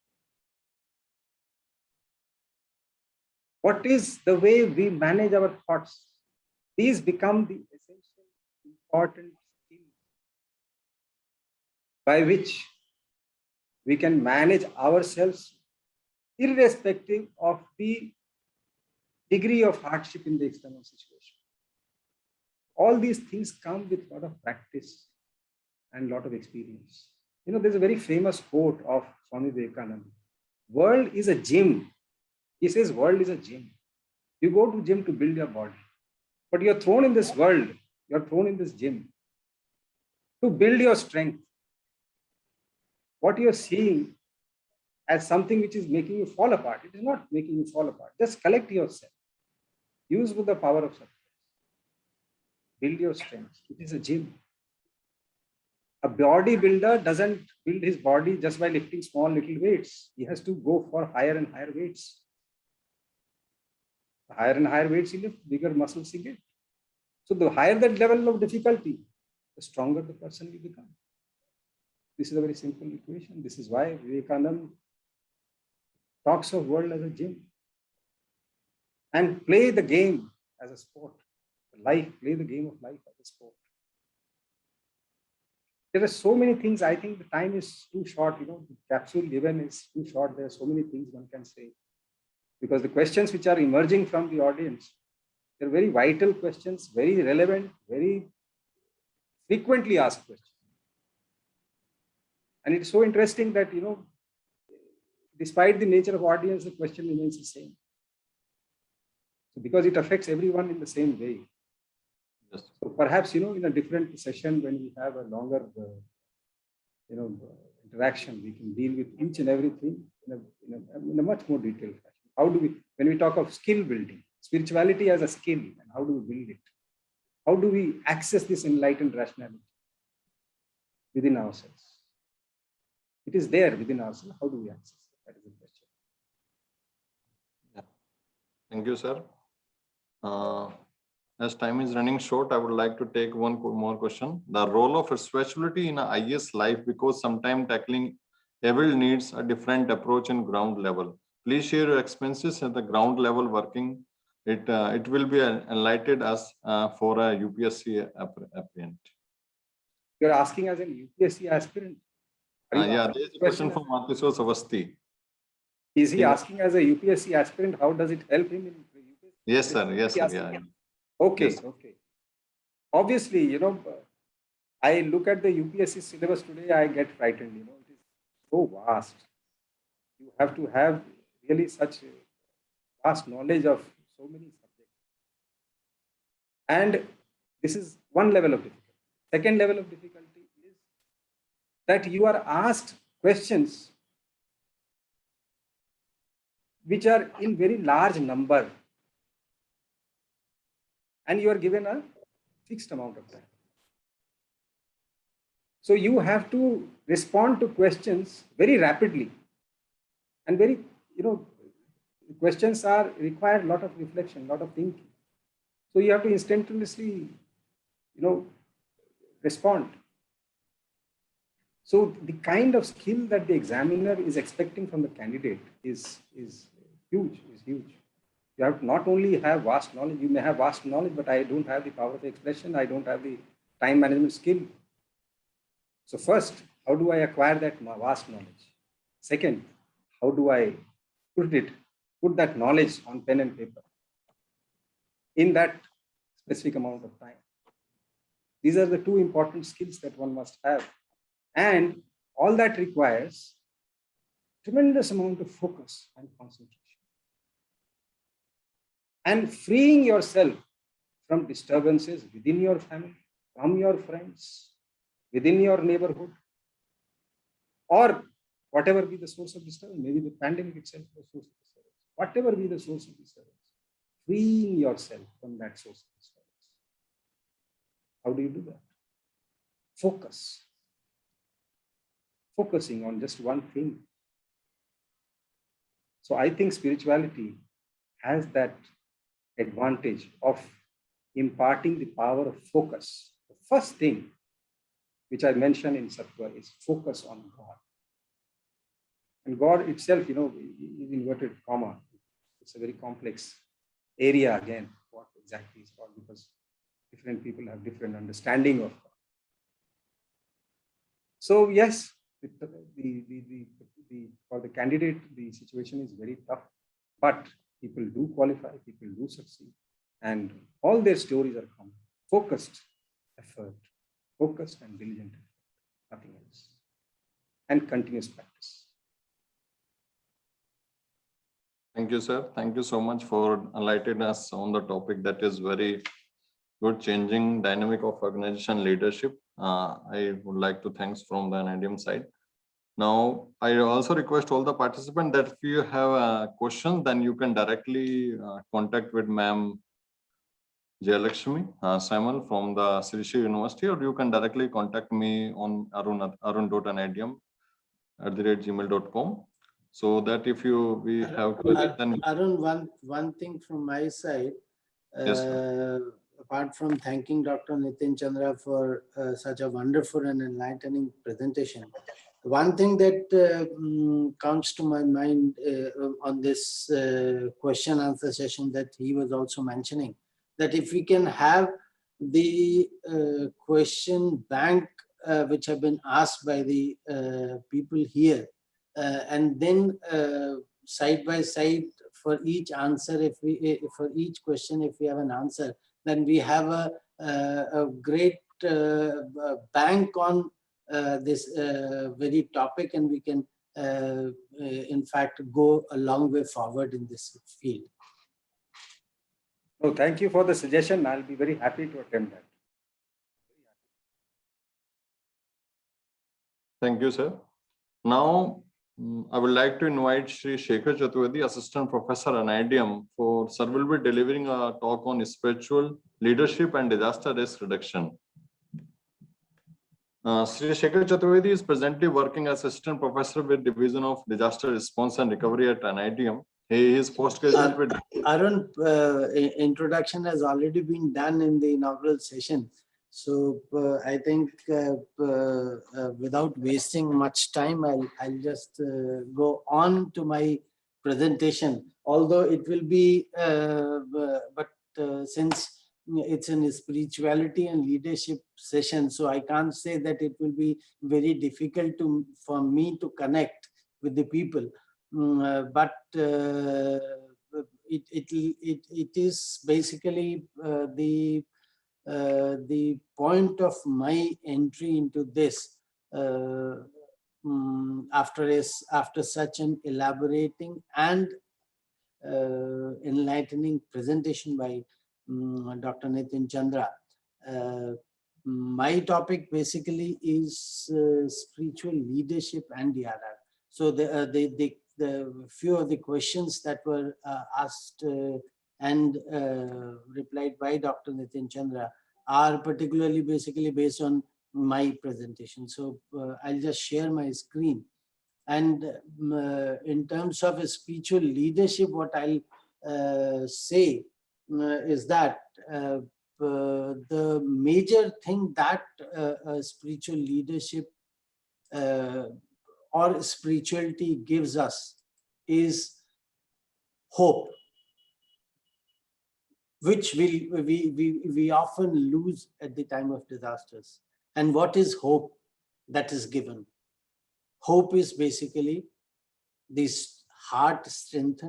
What is the way we manage our thoughts? These become the essential, important skills by which we can manage ourselves irrespective of the degree of hardship in the external situation. All these things come with a lot of practice and a lot of experience. There's a very famous quote of Swami Vivekananda. World is a gym. He says world is a gym. You go to gym to build your body. But you're thrown in this world, you're thrown in this gym to build your strength. What you're seeing as something which is making you fall apart, it is not making you fall apart. Just collect yourself. Use with the power of success. Build your strength. It is a gym. A bodybuilder doesn't build his body just by lifting small little weights. He has to go for higher and higher weights. The higher and higher weights he lifts, bigger muscles he gets. So the higher the level of difficulty, the stronger the person will become. This is a very simple equation. This is why Vivekananda talks of world as a gym. And play the game as a sport. Play the game of life as a sport. There are so many things. I think the time is too short. The capsule given is too short. There are so many things one can say. Because the questions which are emerging from the audience, they're very vital questions, very relevant, very frequently asked questions. And it's so interesting that, despite the nature of audience, the question remains the same. So because it affects everyone in the same way. Yes. So perhaps, in a different session when we have a longer, interaction, we can deal with each and everything in a much more detailed fashion. How do we, when we talk of skill building, spirituality as a skill, and how do we build it? How do we access this enlightened rationality within ourselves? It is there within ourselves. How do we access it? That is the question. Yeah. Thank you, sir. as time is running short, I would like to take one more question. The role of spirituality in a IS life, because sometimes tackling evil needs a different approach in ground level. Please share your experiences at the ground level working. It will be enlightened us for a UPSC applicant. You're asking as an UPSC aspirant? Are you Yeah, asking there is this a question question from Markiswas Avasti. Is he Yeah. asking as a UPSC aspirant? How does it help him in UPSC? Yes, sir. Yes, He sir. asking? Yeah. Okay, Yes. okay. Obviously, I look at the UPSC syllabus today, I get frightened. It is so vast. You have to have really such vast knowledge of so many subjects. And this is one level of difficulty. Second level of difficulty is that you are asked questions which are in very large number, and you are given a fixed amount of time. So you have to respond to questions very rapidly, and very, questions require a lot of reflection, a lot of thinking. So you have to instantaneously, respond. So the kind of skill that the examiner is expecting from the candidate is huge, You have to not only have vast knowledge, you may have vast knowledge, but I don't have the power of expression, I don't have the time management skill. So first, how do I acquire that vast knowledge? Second, how do I put that knowledge on pen and paper in that specific amount of time? These are the two important skills that one must have. And all that requires tremendous amount of focus and concentration. And freeing yourself from disturbances within your family, from your friends, within your neighborhood, or whatever be the source of disturbance, maybe the pandemic itself is the source of disturbance, whatever be the source of disturbance, freeing yourself from that source of disturbance. How do you do that? Focus. Focusing on just one thing. So I think spirituality has that advantage of imparting the power of focus. The first thing which I mentioned in Sattva is focus on God. And God itself, is inverted comma. It's a very complex area again, what exactly is God, because different people have different understanding of God. So yes, for the candidate, the situation is very tough, but people do qualify, people do succeed, and all their stories are common. Focused effort, focused and diligent effort, nothing else, and continuous practice. Thank you, sir. Thank you so much for enlightening us on the topic that is very good, changing dynamic of organization leadership. I would like to thanks from the NIDM side. Now, I also request all the participants that if you have a question, then you can directly contact with Ma'am Jayalakshmi Samuel from the Sri Sri University, or you can directly contact me on arun.nidm@gmail.com. So that if we have queries, then Arun, one thing from my side, yes, apart from thanking Dr. Nitin Chandra for such a wonderful and enlightening presentation, one thing that comes to my mind on this question answer session that he was also mentioning, that if we can have the question bank which have been asked by the people here, and then side by side for each answer, for each question, if we have an answer, then we have a great bank on this very topic, and we can in fact go a long way forward in this field. Oh, thank you for the suggestion. I'll be very happy to attempt that. thank you, sir. Now, I would like to invite Shri Shekhar Chaturvedi, Assistant Professor at NIDM, for sir will be delivering a talk on spiritual leadership and disaster risk reduction. Shri Shekhar Chaturvedi is presently working as Assistant Professor with Division of Disaster Response and Recovery at NIDM. His post-graduate. Arun, introduction has already been done in the inaugural session. So I think without wasting much time, I'll just go on to my presentation. Although it will be, since it's in a spirituality and leadership session, so I can't say that it will be very difficult for me to connect with the people. But it is basically the point of my entry into this after such an elaborating and enlightening presentation by Dr. Nitin Chandra. My topic basically is spiritual leadership and DRR. So the few of the questions that were asked and replied by Dr. Nitin Chandra are particularly basically based on my presentation. So I'll just share my screen. And in terms of spiritual leadership, what I'll say is that the major thing that spiritual leadership or spirituality gives us is hope, which we often lose at the time of disasters. And what is hope that is given? Hope is basically this heart strength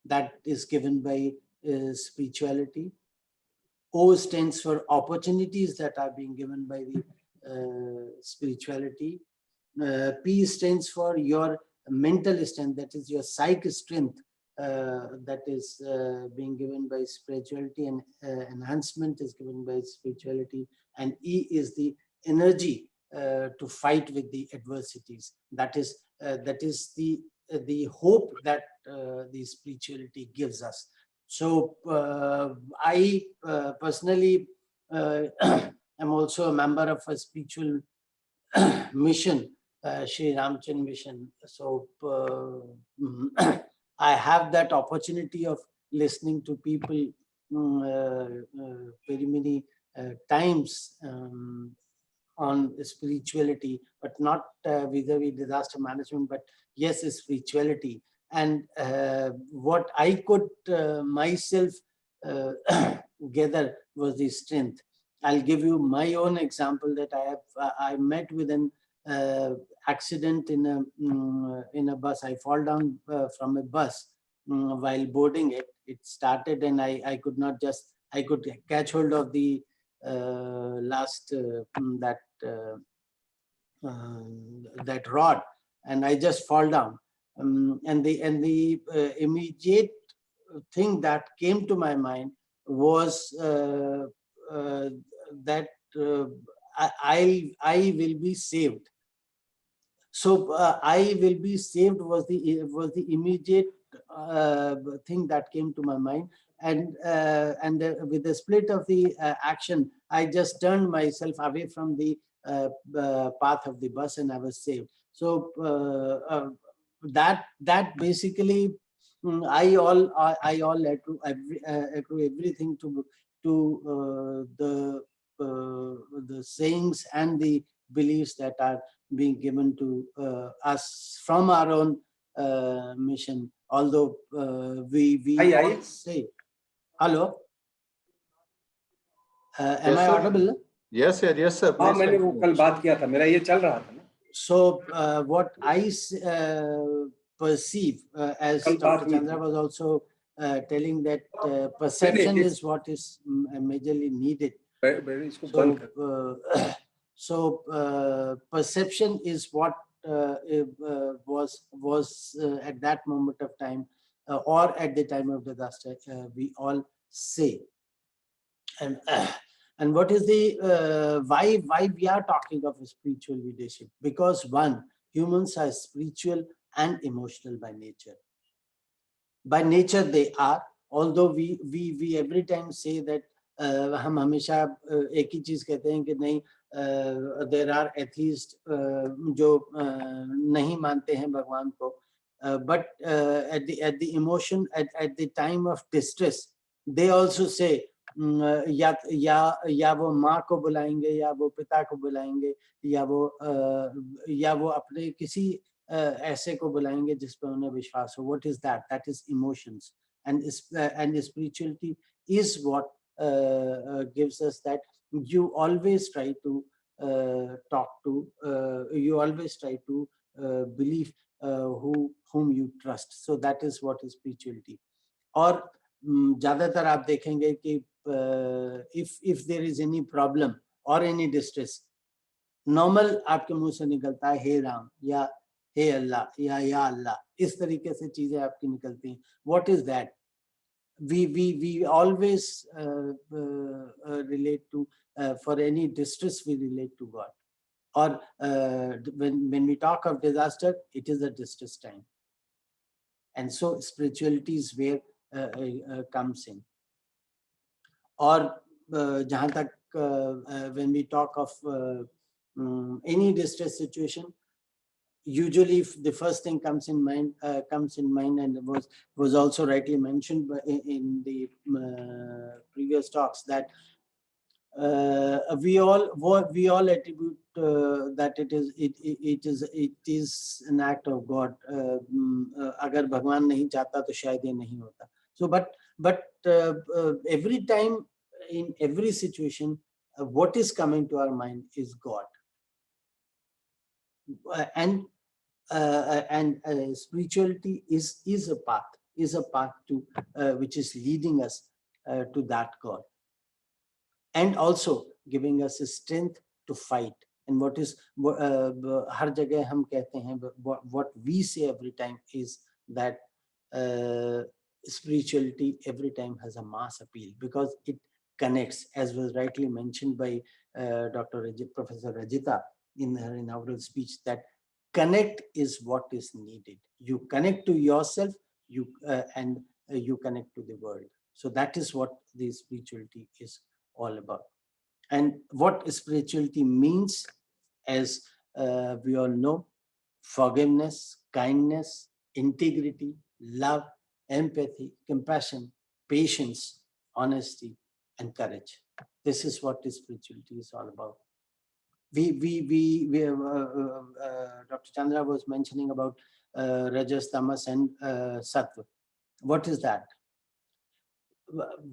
that is given by spirituality. O stands for opportunities that are being given by the spirituality. P stands for your mental strength, that is your psychic strength that is being given by spirituality, and enhancement is given by spirituality. And E is the energy to fight with the adversities. That is the hope that the spirituality gives us. So I personally am also a member of a spiritual mission, Sri Ramchandra Mission. So I have that opportunity of listening to people very many times on spirituality, but not vis-a-vis disaster management, but yes, spirituality. And what I could myself gather was the strength. I'll give you my own example that I met with an accident in a bus. I fall down from a bus while boarding it. It started and I could not just, I could catch hold of the last that rod, and I just fall down. And the immediate thing that came to my mind was that I will be saved. So I will be saved was the immediate thing that came to my mind. And with the split of the action, I just turned myself away from the path of the bus and I was saved. So that basically I all echo everything to the sayings and the beliefs that are being given to us from our own mission. Although we all say, hello, am I audible? Yes, sir. Yes, sir. हाँ, मैंने वो कल बात किया था, मेरा ये चल रहा था ना. So what I perceive, as Dr. Chandra was also telling, that perception is what is majorly needed. So perception is what was at that moment of time or at the time of disaster, we all say. And what is the why we are talking of spiritual leadership? Because one, humans are spiritual and emotional by nature. By nature they are, although we every time say that हम हमेशा एक ही चीज कहते हैं कि नहीं, there are atheists जो नहीं मानते हैं भगवान को, but at the emotion, at the time of distress, they also say या वो माँ को बुलाएंगे, या वो पिता को बुलाएंगे, या वो अपने किसी ऐसे को बुलाएंगे जिस पर उन्हें विश्वास हो. What is that? That is emotions, and spirituality is what gives us that. You always try to you always try to believe whom you trust. So that is what is spirituality. और ज्यादातर आप देखेंगे कि if there is any problem or any distress, normal आपके मुंह से निकलता है हे राम या हे अल्लाह या अल्लाह, इस तरीके से चीजें आपकी निकलती हैं. What is that? We always relate to, for any distress we relate to God. Or when we talk of disaster, it is a distress time. And so spirituality is where comes in. Or jahan tak, when we talk of any distress situation, usually the first thing comes in mind, and was also rightly mentioned in the previous talks, that we all attribute that it is an act of God. अगर भगवान नहीं चाहता तो शायद ये नहीं होता. So but every time, in every situation, what is coming to our mind is God. And spirituality is a path to which is leading us to that God, and also giving us a strength to fight. And what is हर जगह हम कहते हैं, what we say every time is that spirituality every time has a mass appeal, because it connects, as was rightly mentioned by Professor Rajita in her inaugural speech, that connect is what is needed. You connect to yourself, and you connect to the world. So that is what the spirituality is all about. And what spirituality means, as we all know: forgiveness, kindness, integrity, love, empathy, compassion, patience, honesty, and courage. This is what the spirituality is all about. Dr. Chandra was mentioning about Rajas, Tamas, and Sattva. What is that?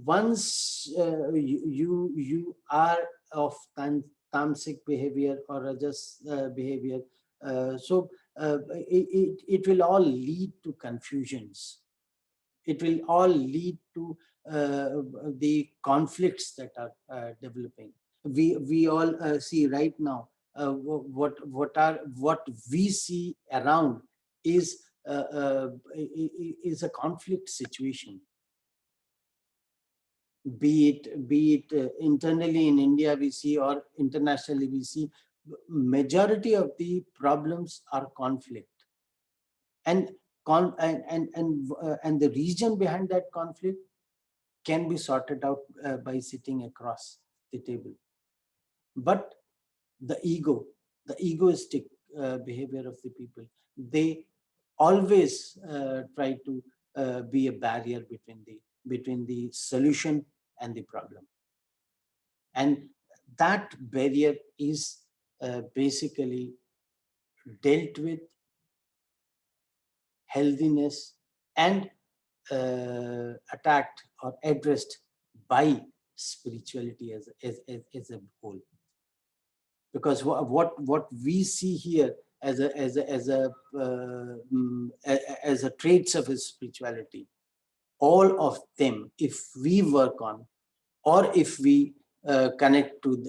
Once you are of tamasic behavior or Rajas behavior, so it will all lead to confusions. It will all lead to the conflicts that are developing. We all see right now what we see around is a conflict situation. Be it internally in India we see, or internationally we see, majority of the problems are conflict, and the reason behind that conflict can be sorted out by sitting across the table. But the egoistic behavior of the people, they always try to be a barrier between the solution and the problem. And that barrier is basically dealt with healthiness and attacked or addressed by spirituality as a whole. Because what we see here as a traits of his spirituality, all of them, if we work on, or if we connect to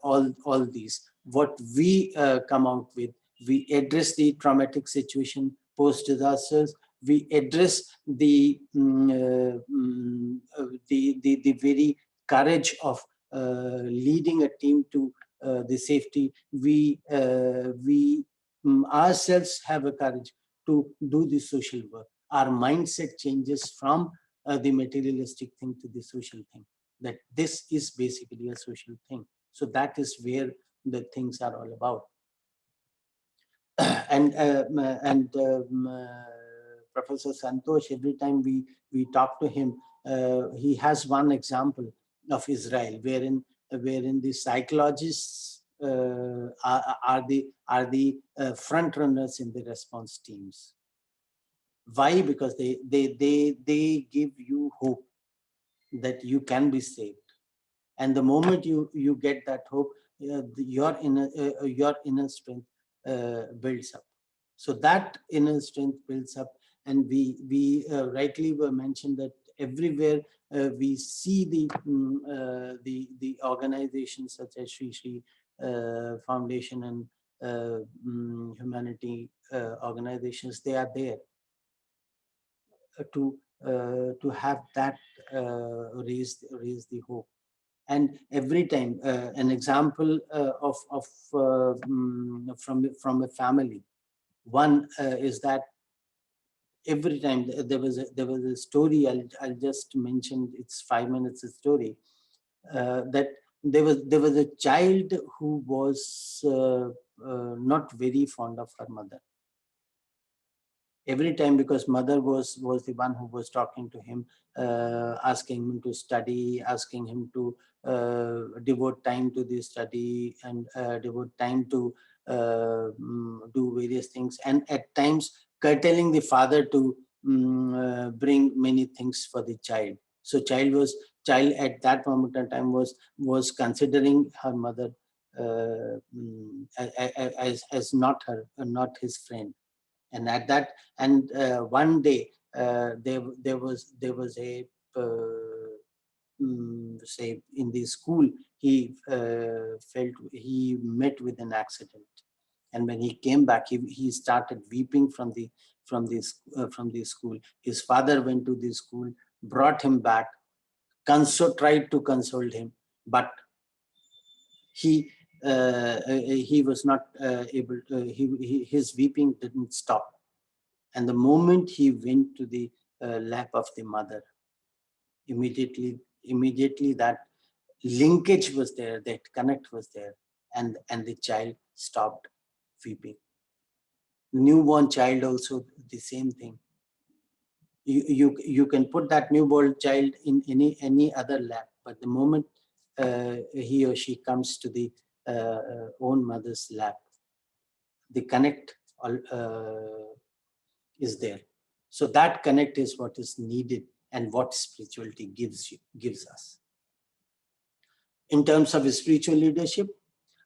all these, what we come out with, we address the traumatic situation, post disasters, we address the very courage of leading a team to the safety. We ourselves have a courage to do the social work. Our mindset changes from the materialistic thing to the social thing, that this is basically a social thing. So that is where the things are all about. Professor Santosh, every time we talk to him, he has one example of Israel, wherein the psychologists are the front runners in the response teams. Why? Because they give you hope that you can be saved, and the moment you get that hope, your inner strength builds up. So that inner strength builds up, and we rightly were mentioned that everywhere we see the organizations such as Sri Foundation and humanity organizations. They are there to have that raise the hope. And every time an example from a family, one is that every time there was a story, I'll just mention, it's 5 minutes a story, that there was a child who was not very fond of her mother. Every time, because mother was the one who was talking to him, asking him to study, asking him to devote time to the study, and devote time to do various things, and at times curtailing the father to bring many things for the child. So child at that moment in time was considering her mother as not his friend. And at that, and one day there was a say in the school, he met with an accident, and when he came back, he started weeping from the school. His father went to the school, brought him back, tried to console him, but he was not able to, his weeping didn't stop. And the moment he went to the lap of the mother, immediately that linkage was there, that connect was there, and the child stopped weeping. Newborn child also the same thing. You can put that newborn child in any other lap, but the moment he or she comes to the own mother's lap, the connect is there. So that connect is what is needed and what spirituality gives us. In terms of spiritual leadership,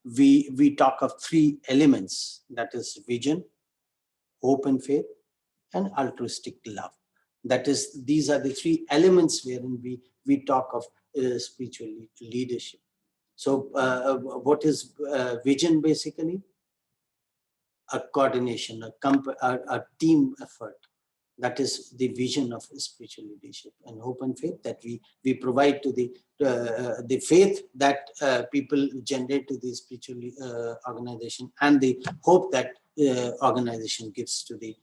we talk of 3 elements, that is vision, hope and faith, and altruistic love. That is, these are the 3 elements wherein we talk of spiritual leadership. So what is vision basically? A coordination, a team effort. That is the vision of spiritual leadership. And hope and faith, that we provide to the faith that people generate to the spiritual organization, and the hope that organization gives to the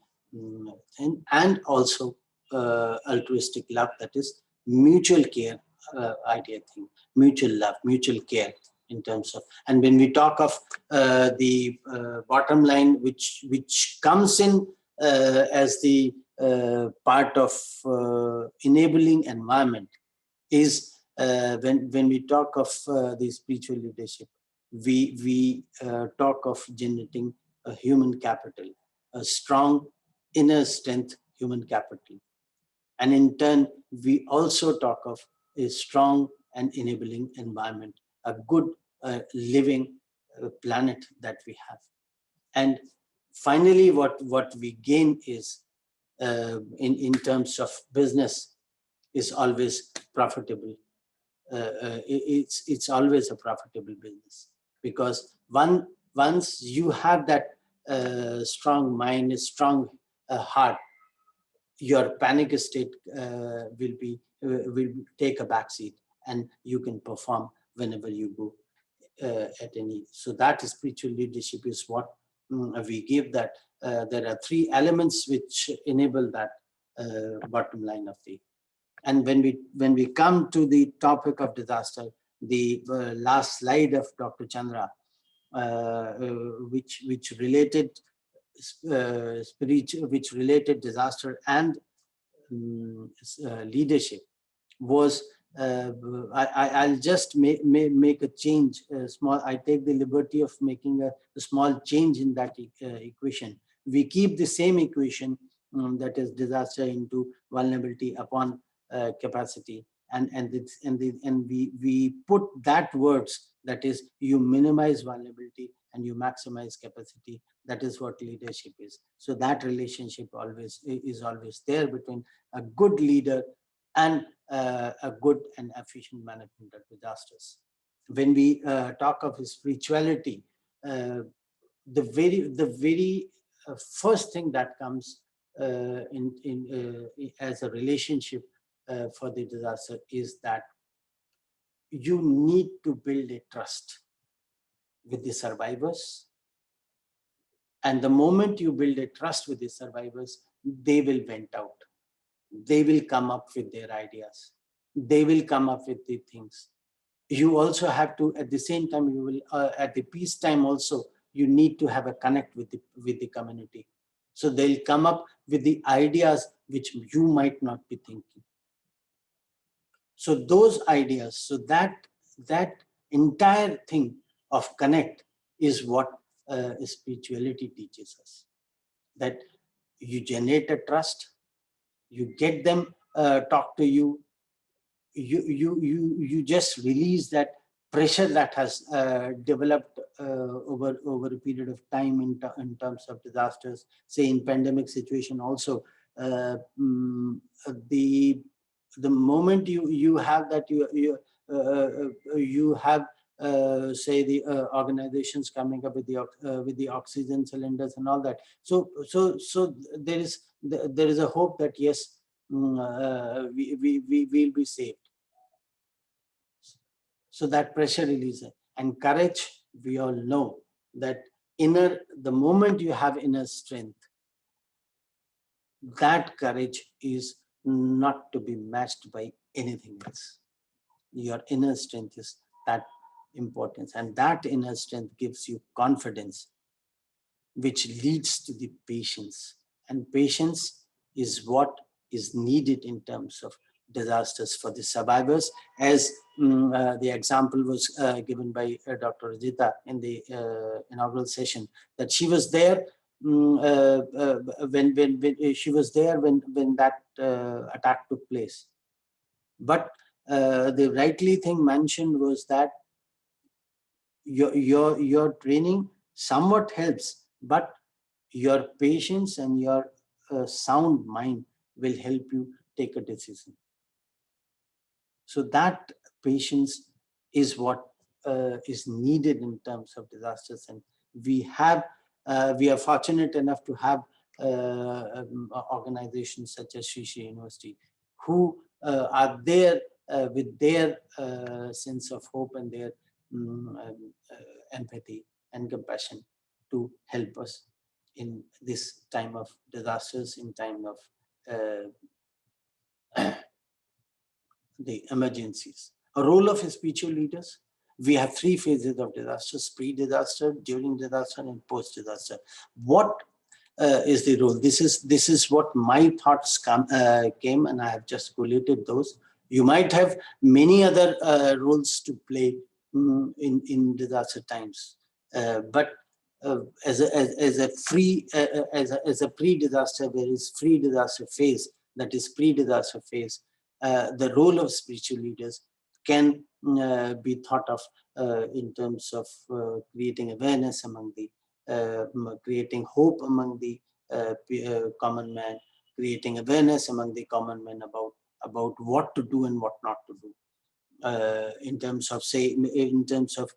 and also altruistic love, that is mutual care idea thing, mutual love, mutual care in terms of. And when we talk of the bottom line, which comes in as the part of enabling environment, is when we talk of the spiritual leadership, we talk of generating a human capital, a strong inner strength human capital. And in turn, we also talk of a strong and enabling environment, a good living planet that we have. And finally, what we gain is, in terms of business, is always profitable. It's always a profitable business, because once you have that strong mind, a strong heart, your panic state will take a backseat, and you can perform whenever you go at any. So that spiritual leadership is what we give, that there are 3 elements which enable that bottom line of the. And when we come to the topic of disaster, the last slide of Dr. Chandra, which related which related disaster and leadership was I'll just make a change, small. I take the liberty of making a small change in that equation. We keep the same equation, that is disaster into vulnerability upon capacity, and we put that words, that is, you minimize vulnerability and you maximize capacity. That is what leadership is. So that relationship is always there between a good leader and a good and efficient management of disasters. When we talk of spirituality, the very first thing that comes as a relationship for the disaster is that you need to build a trust with the survivors. And the moment you build a trust with the survivors, they will vent out. They will come up with their ideas. They will come up with the things. You also have to, at the same time, you will, at the peacetime also, you need to have a connect with the community. So they'll come up with the ideas which you might not be thinking. So those ideas, so that entire thing of connect is what spirituality teaches us. That you generate a trust, you get them talk to you, you just release that pressure that has developed over a period of time in terms of disasters. Say in pandemic situation also, the moment you have that, you have say the organizations coming up with the oxygen cylinders and all that. So there is a hope that yes, we will be saved. So that pressure release and courage, we all know that the moment you have inner strength, that courage is not to be matched by anything else. Your inner strength is that importance, and that inner strength gives you confidence, which leads to the patience. And patience is what is needed in terms of disasters for the survivors, as the example was given by Dr. Rajita in the inaugural session, that she was there when she was there when that attack took place. But the rightly thing mentioned was that your training somewhat helps, but your patience and your sound mind will help you take a decision. So that patience is what is needed in terms of disasters, and we are fortunate enough to have organizations such as Sri Sri University who are there with their sense of hope and their empathy and compassion to help us in this time of disasters, in time of the emergencies. A role of spiritual leaders. We have 3 phases of disasters: pre-disaster, during disaster, and post-disaster. What is the role? This is what my thoughts came, and I have just collated those. You might have many other roles to play in disaster times, but as a pre-disaster, there is pre-disaster phase. That is pre-disaster phase. The role of spiritual leaders can be thought of in terms of creating awareness among the, creating hope among the common man, creating awareness among the common men about what to do and what not to do. In terms of, say, in terms of,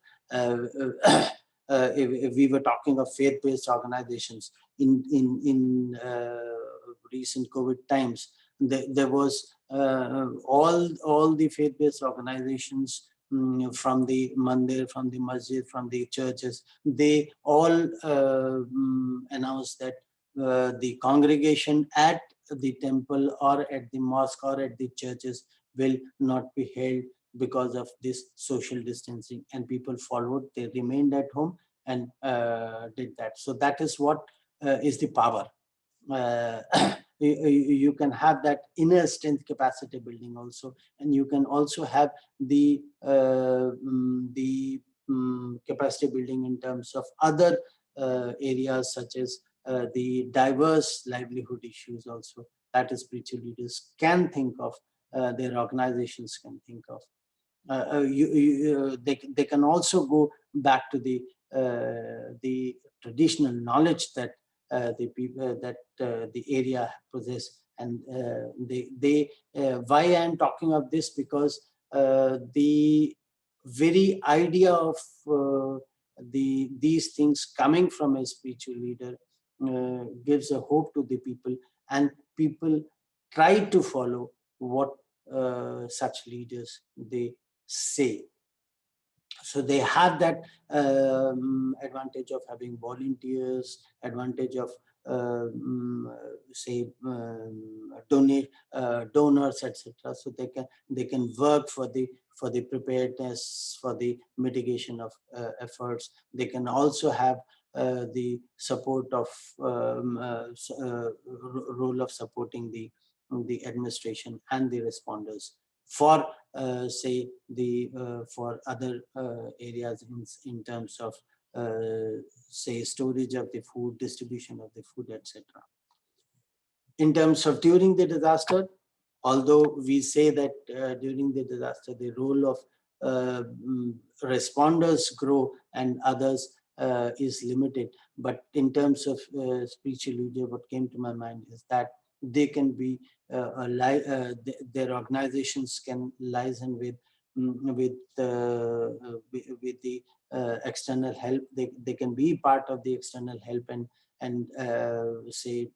if we were talking of faith-based organizations in recent COVID times, there was all the faith-based organizations from the mandir, from the masjid, from the churches, they all announced that the congregation at the temple or at the mosque or at the churches will not be held because of this social distancing, and people followed. They remained at home and did that. So that is what is the power. You can have that inner strength capacity building also, and you can also have the capacity building in terms of other areas such as the diverse livelihood issues also that spiritual leaders can think of, their organizations can think of. They can also go back to the traditional knowledge that the people that the area possess, and why I'm talking of this, because the very idea of these things coming from a spiritual leader gives a hope to the people, and people try to follow what such leaders they say. So they have that advantage of having volunteers, advantage of say donors, etc. So they can work for the preparedness, for the mitigation of efforts. They can also have the support of role of supporting the administration and the responders for say for other areas in terms of say storage of the food, distribution of the food, etc. In terms of during the disaster, although we say that during the disaster the role of responders grow and others is limited, but in terms of spiritual leader, what came to my mind is that they can be their organizations can liaison with the external help. They can be part of the external help and say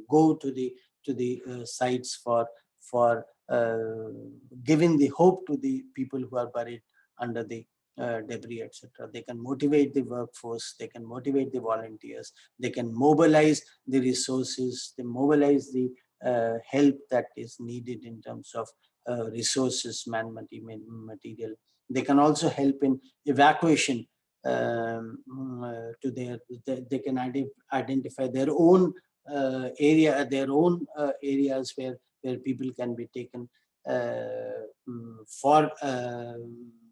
go to the sites for giving the hope to the people who are buried under the debris, etc. They can motivate the workforce, they can motivate the volunteers, they can mobilize the resources, they mobilize the help that is needed in terms of resources, material. They can also help in evacuation to they can identify their own areas where people can be taken for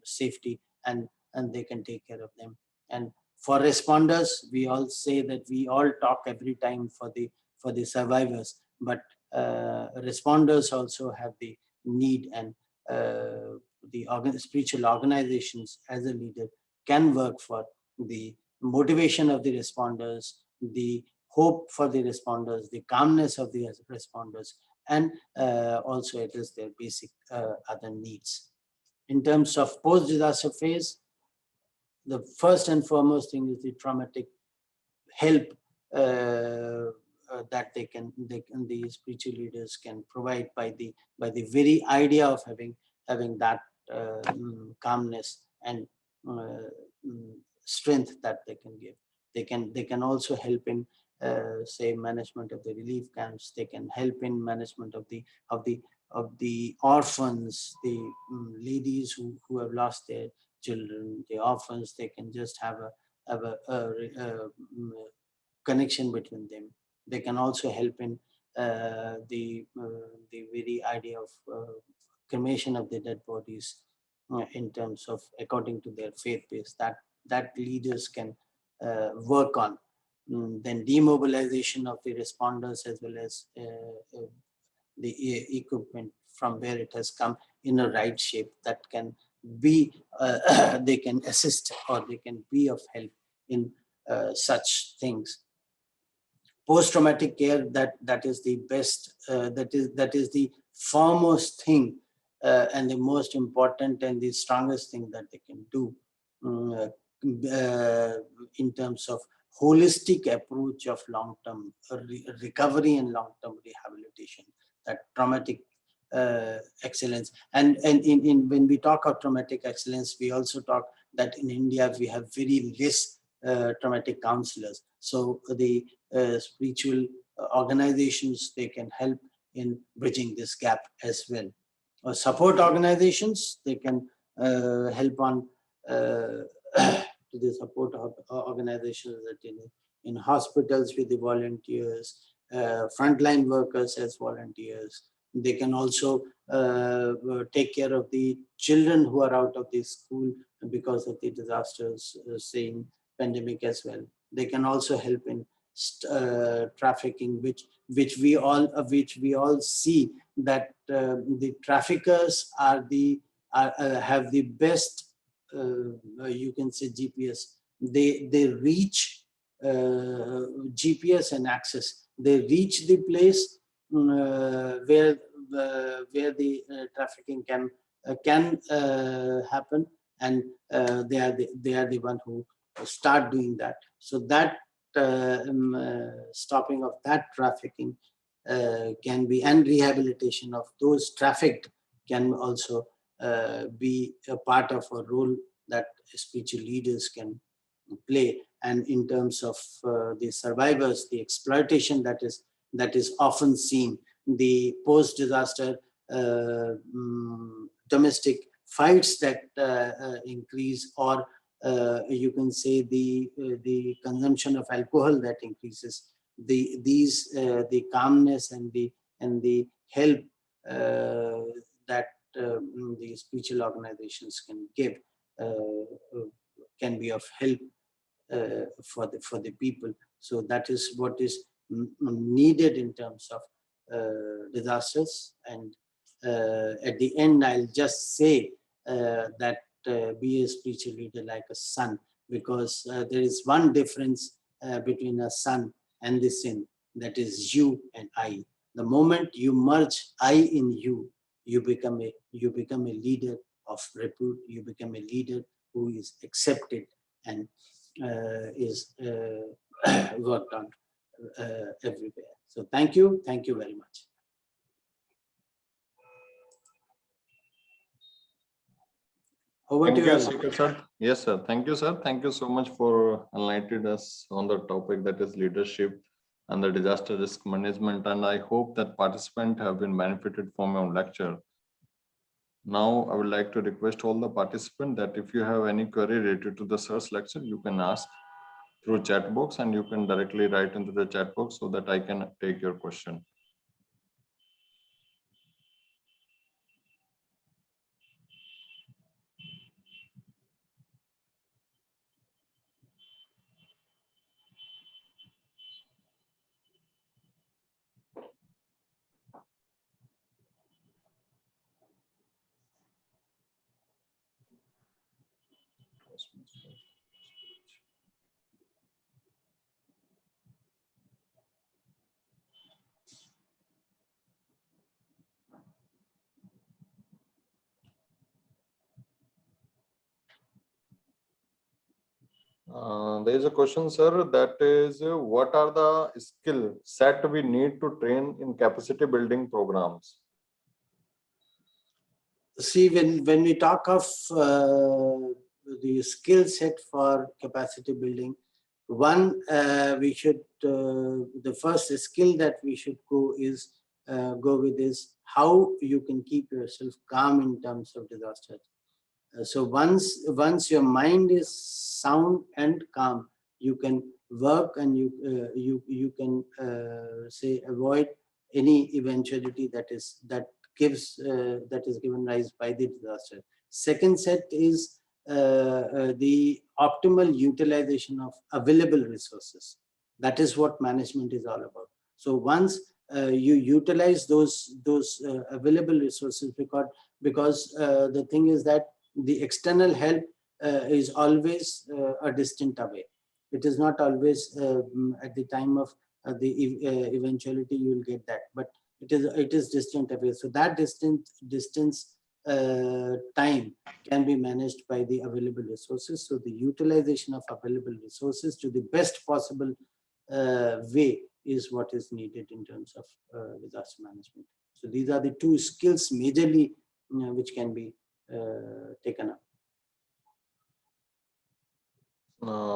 safety, and they can take care of them. And for responders, we all say that we all talk every time for the survivors, but responders also have the need, and the spiritual organizations as a leader can work for the motivation of the responders, the hope for the responders, the calmness of the responders, and also address their basic other needs. In terms of post-disaster phase, the first and foremost thing is the traumatic help that the spiritual leaders can provide by the very idea of having that calmness and strength that they can give. They can also help in say management of the relief camps. They can help in management of the orphans, the ladies who have lost their children, the orphans. They can just have a connection between them. They can also help in the very idea of cremation of the dead bodies in terms of according to their faith base that leaders can work on. Then demobilization of the responders as well as the equipment from where it has come in a right shape that can be they can assist or they can be of help in such things. Post-traumatic care, that is the best, that is the foremost thing and the most important and the strongest thing that they can do in terms of holistic approach of long-term recovery and long-term rehabilitation, that traumatic excellence. And when we talk of traumatic excellence, we also talk that in India we have very less traumatic counselors. So the spiritual organizations, they can help in bridging this gap as well. Support organizations, they can help on to the support of organizations that in hospitals with the volunteers, frontline workers as volunteers. They can also take care of the children who are out of the school because of the disasters, saying pandemic as well. They can also help in trafficking, which we all see that the traffickers are have the best, you can say, GPS. They reach GPS and access. They reach the place where the trafficking can happen, and they are the one who start doing that. So that stopping of that trafficking can be, and rehabilitation of those trafficked can also be a part of a role that spiritual leaders can play. And in terms of the survivors, the exploitation that is often seen, the post-disaster domestic fights that increase, or you can say the consumption of alcohol that increases, the calmness and the help that the spiritual organizations can give can be of help for the people. So that is what is needed in terms of disasters. And at the end, I'll just say that be a spiritual leader like a son, because there is one difference between a son and the sin, that is you and I. The moment you merge I in you, you become a leader of repute. You become a leader who is accepted and is worked on everywhere. So thank you very much. Over to you, Shekhar sir. Yes, sir. Thank you, sir. Thank you so much for enlightening us on the topic that is leadership and the disaster risk management. And I hope that participants have been benefited from your lecture. Now, I would like to request all the participants that if you have any query related to the sir's lecture, you can ask through chat box, and you can directly write into the chat box so that I can take your question. There is a question, sir, that is, what are the skill set we need to train in capacity building programs? See, when we talk of the skill set for capacity building, one, we should, the first skill that we should go with is how you can keep yourself calm in terms of disaster. So once your mind is sound and calm, you can work, and you can say avoid any eventuality that is given rise by the disaster. Second set is the optimal utilization of available resources. That is what management is all about. So once you utilize those available resources, because the thing is that the external help is always a distant away. It is not always at the time of the eventuality you will get that, but it is distant away. So that distance time can be managed by the available resources. So the utilization of available resources to the best possible way is what is needed in terms of disaster management. So these are the two skills majorly which can be taken up.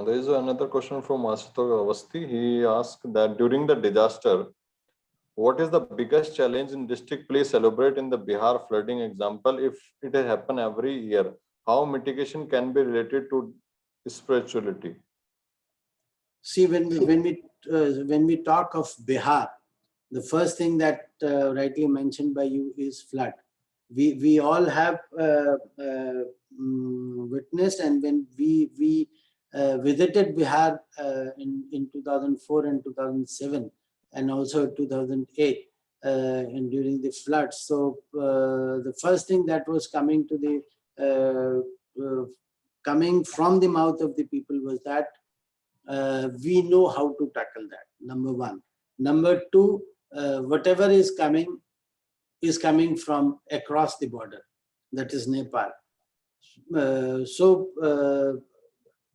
There is another question from Ashutosh Avasti. He asked that during the disaster, what is the biggest challenge in district? Please celebrate in the Bihar flooding example. If it has happened every year, how mitigation can be related to spirituality? See, when we talk of Bihar, the first thing that rightly mentioned by you is flood. We all have witnessed, and when we visited Bihar in 2004 and 2007, and also 2008, and during the floods. So the first thing that was coming to the coming from the mouth of the people was that we know how to tackle that. Number one. Number two, whatever is coming from across the border, that is Nepal.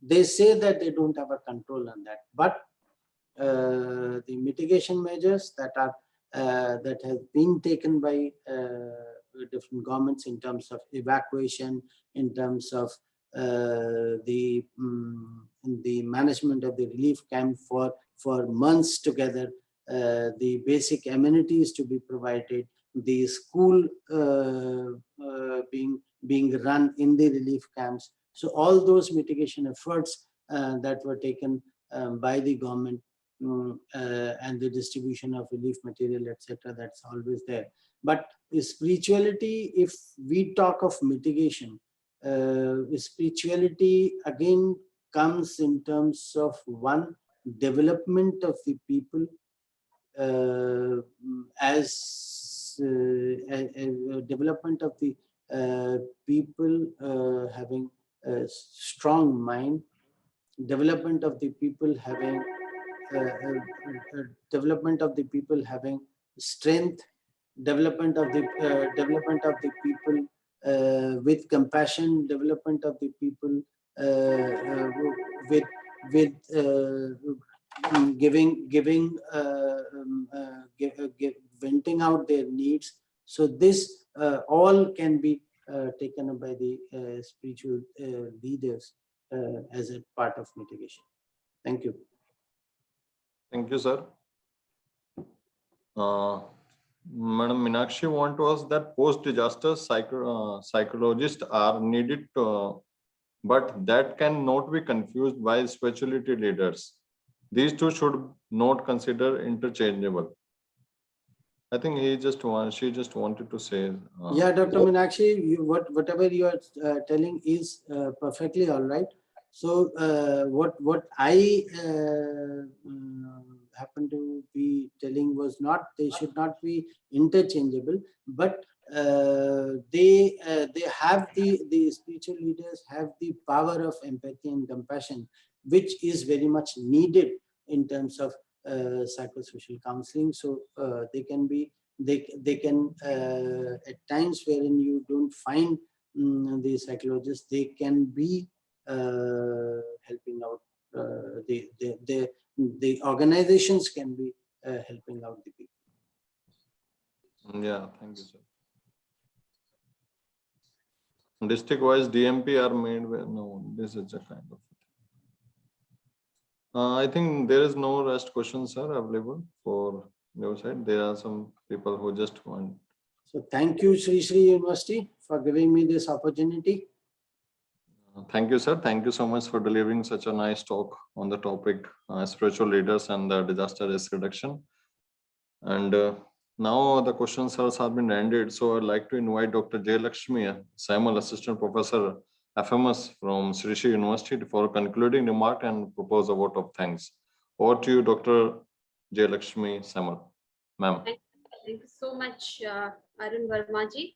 They say that they don't have a control on that, but the mitigation measures that have been taken by different governments in terms of evacuation, in terms of the management of the relief camp for months together, the basic amenities to be provided, the school being run in the relief camps. So all those mitigation efforts that were taken by the government, and the distribution of relief material, etc., that's always there. But spirituality, if we talk of mitigation, spirituality again comes in terms of one, development of the people, development of the people having a strong mind, development of the people having strength, development of the people with compassion, development of the people with venting out their needs. So this all can be taken up by the spiritual leaders as a part of mitigation. Thank you. Thank you, sir. Madam Meenakshi want to ask that post-disaster psychologists are needed, but that cannot be confused by spirituality leaders. These two should not consider interchangeable. I think she just wanted to say. Yeah, Dr. Meenakshi, whatever you are telling is perfectly all right. So what I happen to be telling was not, they should not be interchangeable, but they have the spiritual leaders have the power of empathy and compassion, which is very much needed in terms of psychosocial counseling. So they can at times wherein you don't find the psychologists, they can be helping out. The organizations can be helping out the people. Yeah, thank you, sir. District-wise DMP are made with, no, this is a kind of. I think there is no rest questions, sir, available for your side. There are some people who just want. So thank you, Sri Sri University, for giving me this opportunity. Thank you, sir. Thank you so much for delivering such a nice talk on the topic spiritual leaders and the disaster risk reduction. And now the questions have been ended. So I'd like to invite Dr. Jayalakshmi Samuel, Assistant Professor FMS from Sri Sri University, for a concluding remark and propose a vote of thanks. Over to you, Dr. Jayalakshmi Samuel. Ma'am. Thank you so much, Arun Verma-ji.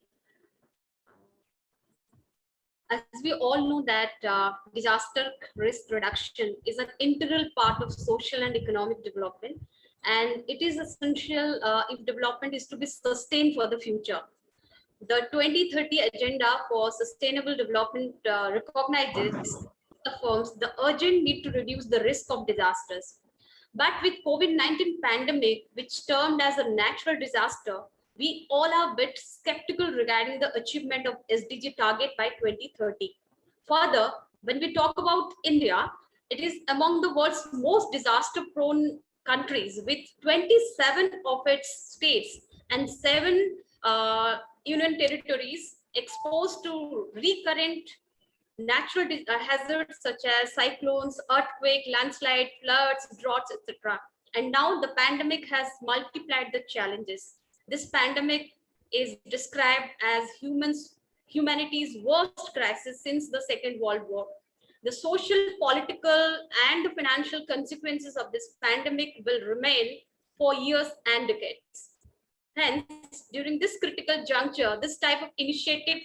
As we all know that disaster risk reduction is an integral part of social and economic development, and it is essential if development is to be sustained for the future. The 2030 Agenda for Sustainable Development recognizes affirms the urgent need to reduce the risk of disasters. But with COVID-19 pandemic, which termed as a natural disaster, we all are a bit skeptical regarding the achievement of SDG target by 2030. Further, when we talk about India, it is among the world's most disaster-prone countries, with 27 of its states and 7 union territories exposed to recurrent natural hazards such as cyclones, earthquake, landslide, floods, droughts, etc. And now the pandemic has multiplied the challenges. This pandemic is described as humanity's worst crisis since the Second World War. The social, political, and the financial consequences of this pandemic will remain for years and decades. Hence, during this critical juncture, this type of initiative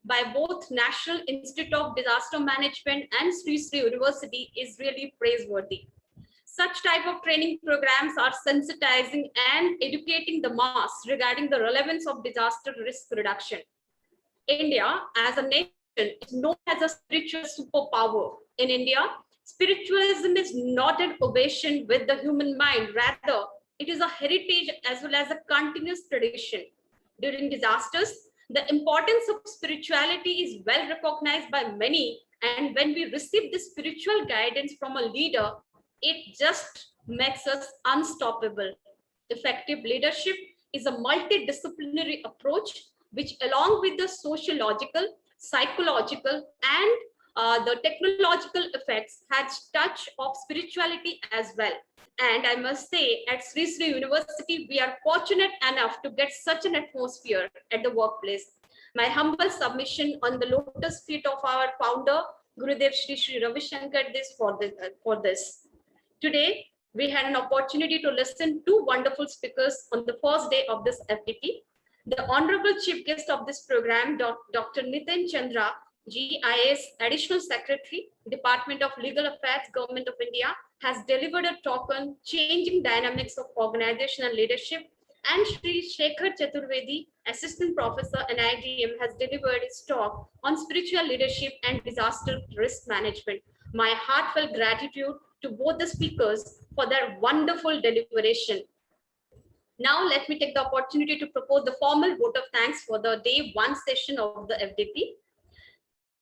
by both National Institute of Disaster Management and Sri Sri University is really praiseworthy. Such type of training programs are sensitizing and educating the mass regarding the relevance of disaster risk reduction. India as a nation is known as a spiritual superpower. In India, spiritualism is not an obsession with the human mind, rather it is a heritage as well as a continuous tradition. During disasters, the importance of spirituality is well recognized by many, and when we receive this spiritual guidance from a leader, it just makes us unstoppable. Effective leadership is a multidisciplinary approach which, along with the sociological, psychological, and the technological effects, has touch of spirituality as well. And I must say, at Sri Sri University, we are fortunate enough to get such an atmosphere at the workplace. My humble submission on the lotus feet of our founder, Gurudev Sri Sri Ravi Shankar for this. Today, we had an opportunity to listen to wonderful speakers on the first day of this FDP. The Honorable Chief Guest of this program, Dr. Nitin Chandra, GIS Additional Secretary, Department of Legal Affairs, Government of India, has delivered a talk on changing dynamics of organizational leadership, and Sri Shekhar Chaturvedi, Assistant Professor NIDM, has delivered his talk on spiritual leadership and disaster risk management. My heartfelt gratitude to both the speakers for their wonderful deliberation. Now, let me take the opportunity to propose the formal vote of thanks for the day one session of the FDP.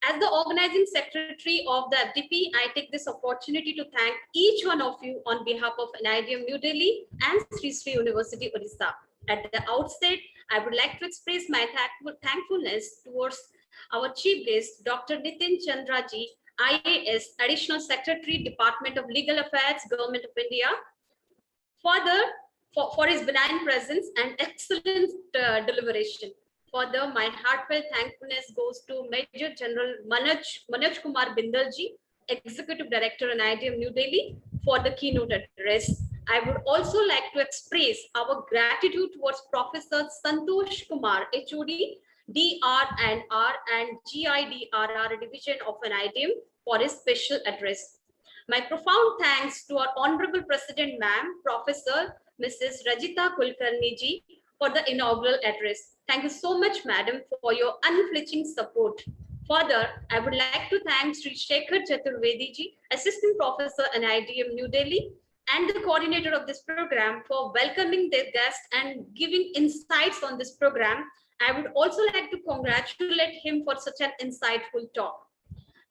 As the organizing secretary of the FDP, I take this opportunity to thank each one of you on behalf of NIDM New Delhi and Sri Sri University Odisha. At the outset, I would like to express my thankfulness towards our chief guest, Dr. Nitin Chandra ji, IAS, Additional Secretary, Department of Legal Affairs, Government of India, for his benign presence and excellent deliberation. Further, my heartfelt thankfulness goes to Major General Manoj Kumar Bindal ji, Executive Director in IDM New Delhi, for the keynote address. I would also like to express our gratitude towards Professor Santosh Kumar, HOD, DR&R and GIDRR Division of NIDM, for his special address. My profound thanks to our Honorable President, Ma'am, Professor Mrs. Rajita Kulkarni ji, for the inaugural address. Thank you so much, Madam, for your unflinching support. Further, I would like to thank Sri Shekhar Chaturvedi ji, Assistant Professor in IDM New Delhi, and the coordinator of this program for welcoming their guests and giving insights on this program. I would also like to congratulate him for such an insightful talk.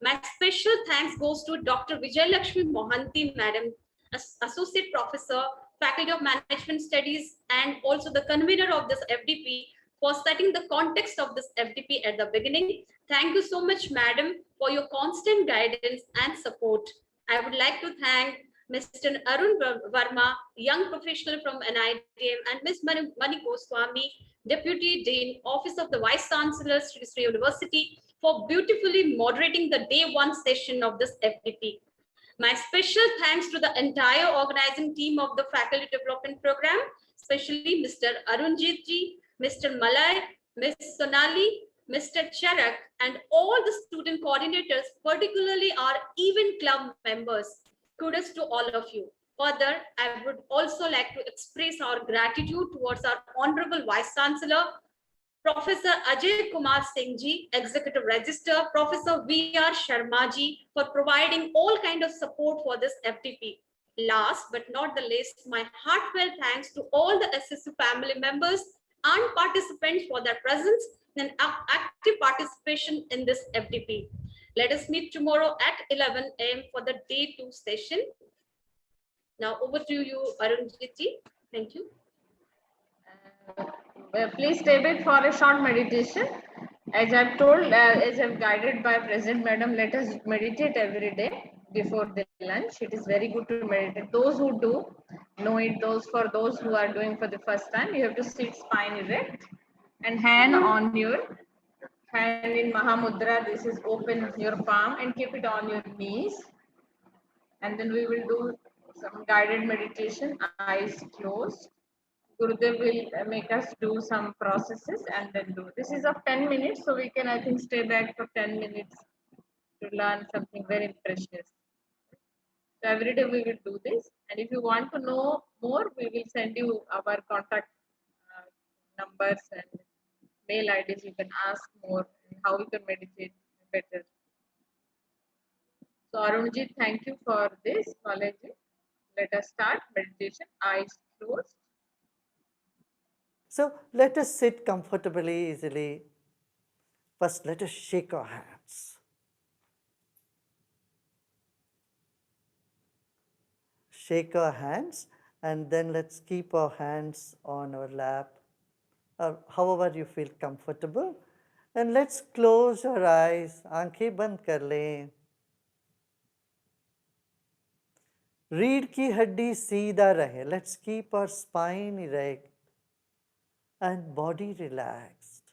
My special thanks goes to Dr. Vijay Lakshmi Mohanty, Madam, Associate Professor, Faculty of Management Studies, and also the convener of this FDP, for setting the context of this FDP at the beginning. Thank you so much, Madam, for your constant guidance and support. I would like to thank Mr. Arun Verma, young professional from NIDM, and Ms. Mani Goswami, Deputy Dean, Office of the Vice Chancellor, Sri Sri University, for beautifully moderating the day one session of this FDP. My special thanks to the entire organizing team of the Faculty Development Program, especially Mr. Arunjit ji, Mr. Malay, Ms. Sonali, Mr. Charak, and all the student coordinators, particularly our event club members. Kudos to all of you. Further, I would also like to express our gratitude towards our Honorable Vice Chancellor, Professor Ajay Kumar Singh ji, Executive Register, Professor V.R. Sharma ji, for providing all kind of support for this FDP. Last but not the least, my heartfelt thanks to all the SSU family members and participants for their presence and active participation in this FDP. Let us meet tomorrow at 11 a.m. for the day 2 session. Now over to you, Arunjit ji. Thank you. Please stay back for a short meditation. As I've told, as I'm guided by President Madam, let us meditate every day before the lunch. It is very good to meditate. Those who do know it, those who are doing for the first time, you have to sit spine erect and hand in Mahamudra. This is open your palm and keep it on your knees. And then we will do some guided meditation, eyes closed. Gurudev will make us do some processes and then do. This is of 10 minutes, so we can, I think, stay back for 10 minutes to learn something very precious. So every day we will do this. And if you want to know more, we will send you our contact numbers and mail IDs. You can ask more and how you can meditate better. So Arunji, thank you for this knowledge. Let us start meditation, eyes closed. So let us sit comfortably, easily. First, let us shake our hands. Shake our hands, and then let's keep our hands on our lap, or however you feel comfortable. And let's close our eyes. आंखें बंद कर लें. रीढ़ की हड्डी सीधा रहे. Let's keep our spine erect and body relaxed.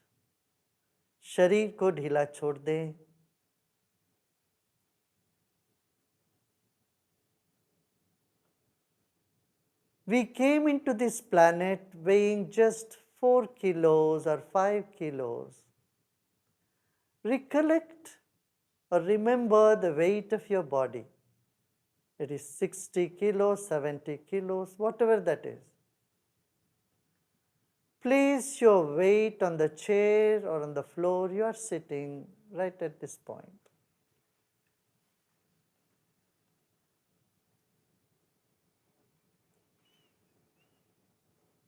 शरीर को ढीला छोड़ दें. We came into this planet weighing just 4 kilos or 5 kilos. Recollect or remember the weight of your body. It is 60 kilos, 70 kilos, whatever that is. Place your weight on the chair or on the floor you are sitting right at this point.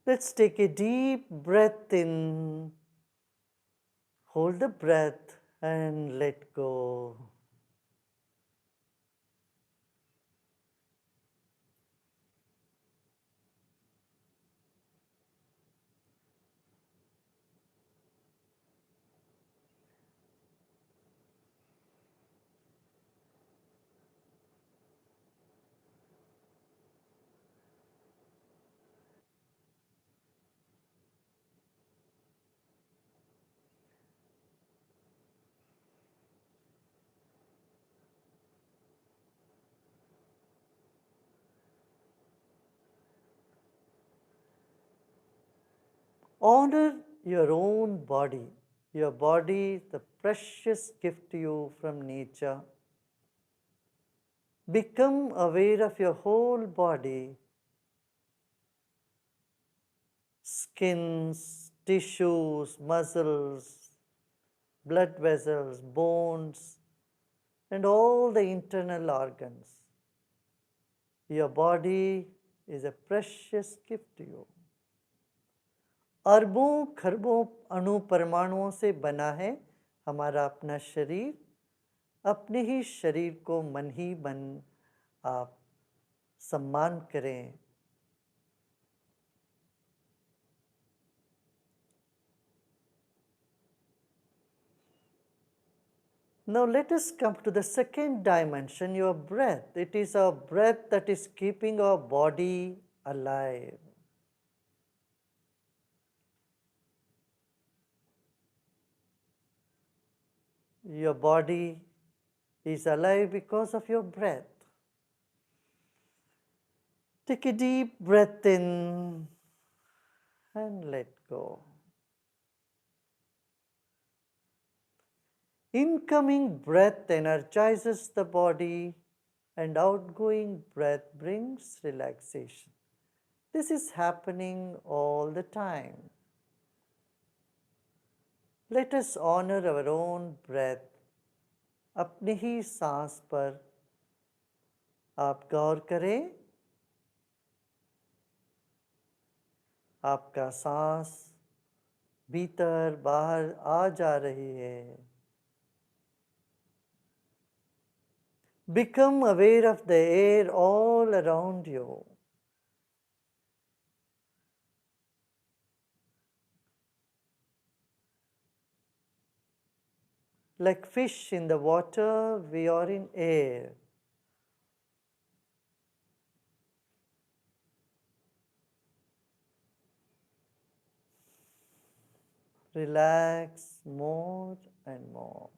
Let's take a deep breath in, hold the breath and let go. Honor your own body. Your body is the precious gift to you from nature. Become aware of your whole body. Skins, tissues, muscles, blood vessels, bones, and all the internal organs. Your body is a precious gift to you. अरबों खरबों अणु परमाणुओं से बना है हमारा अपना शरीर. अपने ही शरीर को मन ही मन आप सम्मान करें. Now let us come to the second dimension, your breath. It is our breath that is keeping our body alive. Your body is alive because of your breath. Take a deep breath in and let go. Incoming breath energizes the body and outgoing breath brings relaxation. This is happening all the time. Let us honor our own breath. अपनी ही सांस पर आप गौर करें. आपका सांस भीतर बाहर आ जा रही है. Become aware of the air all around you. Like fish in the water, we are in air. Relax more and more.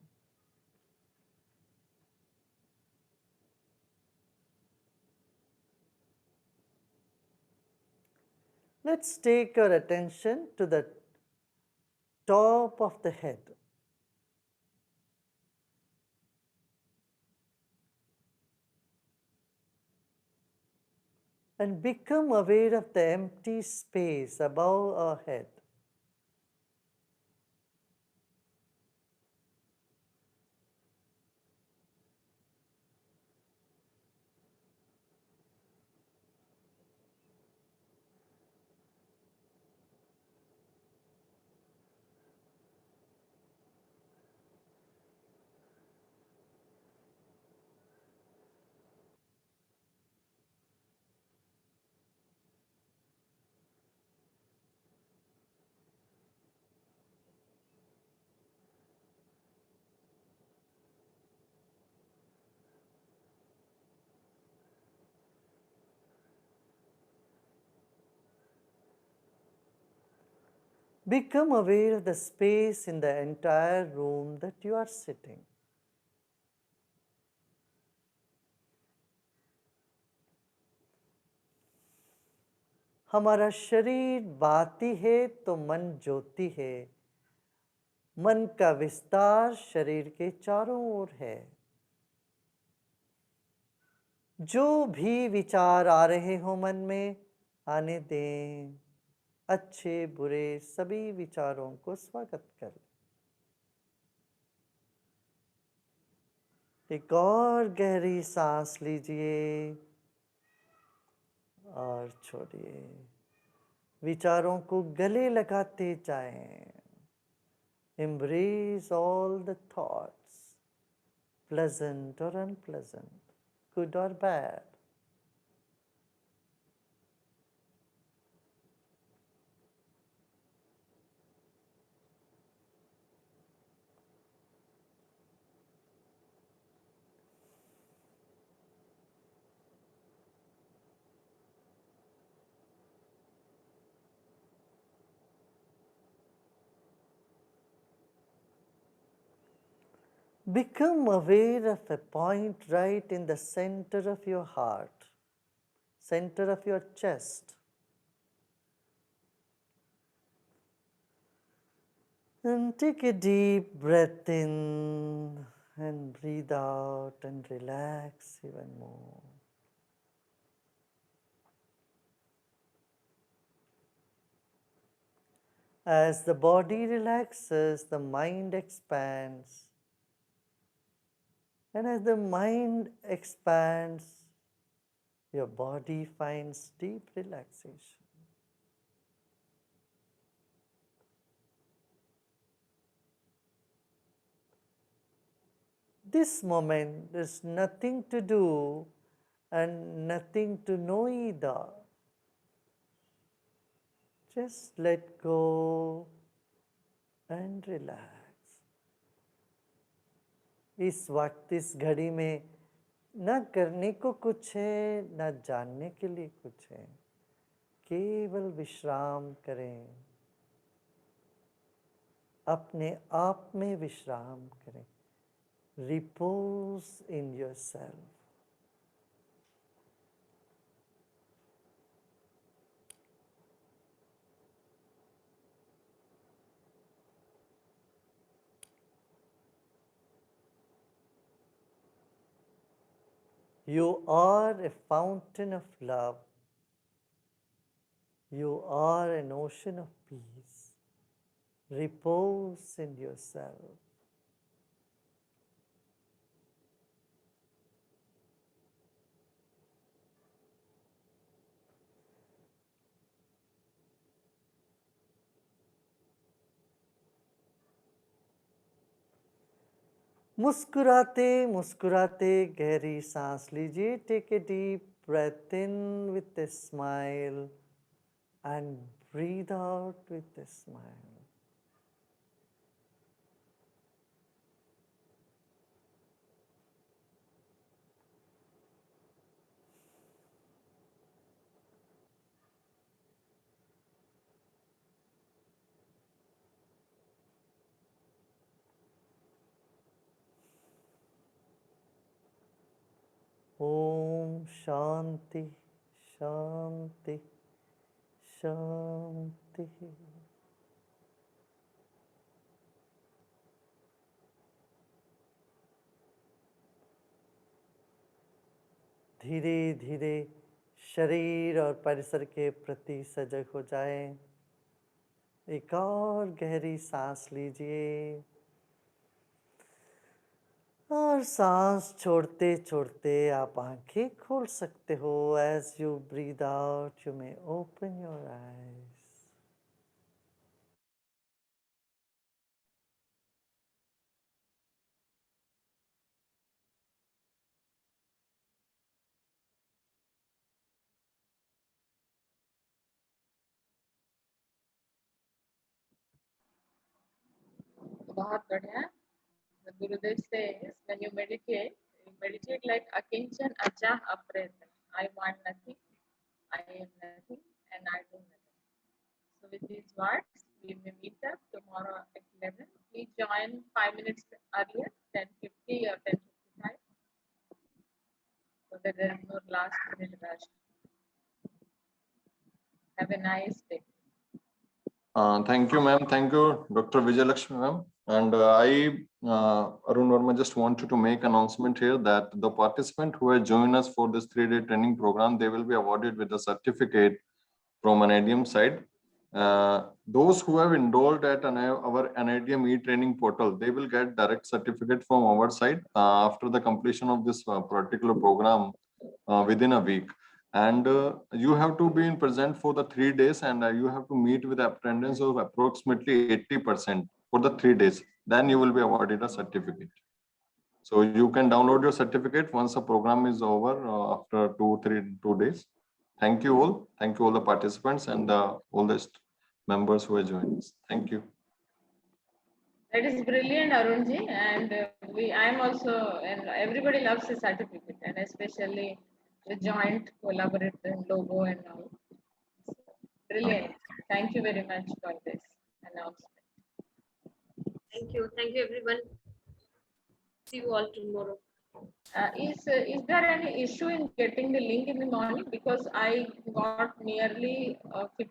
Let's take our attention to the top of the head. And become aware of the empty space above our head. Become aware of the space in the entire room that you are sitting. हमारा शरीर बाती है तो मन ज्योति है। मन का विस्तार शरीर के चारों ओर है। जो भी विचार आ रहे हो मन में, आने दें। अच्छे बुरे सभी विचारों को स्वागत करें। एक और गहरी सांस लीजिए और छोड़िए। विचारों को गले लगाते जाएं। Embrace all the thoughts, pleasant or unpleasant, good or bad. Become aware of a point right in the center of your heart, center of your chest. And take a deep breath in and breathe out and relax even more. As the body relaxes, the mind expands. And as the mind expands, your body finds deep relaxation. This moment is nothing to do and nothing to know either. Just let go and relax. इस वक्त इस घड़ी में न करने को कुछ है, न जानने के लिए कुछ है। केवल विश्राम करें, अपने आप में विश्राम करें। Repose in yourself. You are a fountain of love. You are an ocean of peace. Repose in yourself. मुस्कुराते मुस्कुराते गहरी सांस लीजिए। Take a deep breath in with a smile and breathe out with a smile. Om Shanti, Shanti, Shanti. धीरे धीरे शरीर और परिसर के प्रति सजग हो जाएं। एक और गहरी सांस लीजिए और सांस छोड़ते छोड़ते आप आंखें खोल सकते हो। As you breathe out you may open your eyes. बहुत बढ़िया. The Gurudev says, when you meditate like Akinchan Achah Apretan. I want nothing, I am nothing, and I do nothing. So with these words, we may meet up tomorrow at 11. Please join 5 minutes earlier, 10:50 or 10:55, so that there is no last minute rush. Have a nice day. Thank you, ma'am. Thank you, Dr. Vijayalakshmi, ma'am. And Arun Verma, just wanted to make announcement here that the participant who has joined us for this 3-day training program, they will be awarded with a certificate from NIDM side. Those who have enrolled at our NIDM e-training portal, they will get direct certificate from our side after the completion of this particular program within a week. And you have to be in present for the 3 days, and you have to meet with attendance of approximately 80% for the 3 days. Then you will be awarded a certificate. So you can download your certificate once the program is over after 2 days. Thank you all. Thank you all the participants and all the members who are joining us. Thank you. That is brilliant, Arunji, and I am also, and everybody loves the certificate, and especially the joint collaborative logo and all. Brilliant. Thank you very much for this announcement. Thank you everyone. See you all tomorrow. Is there any issue in getting the link in the morning? Because I got nearly 50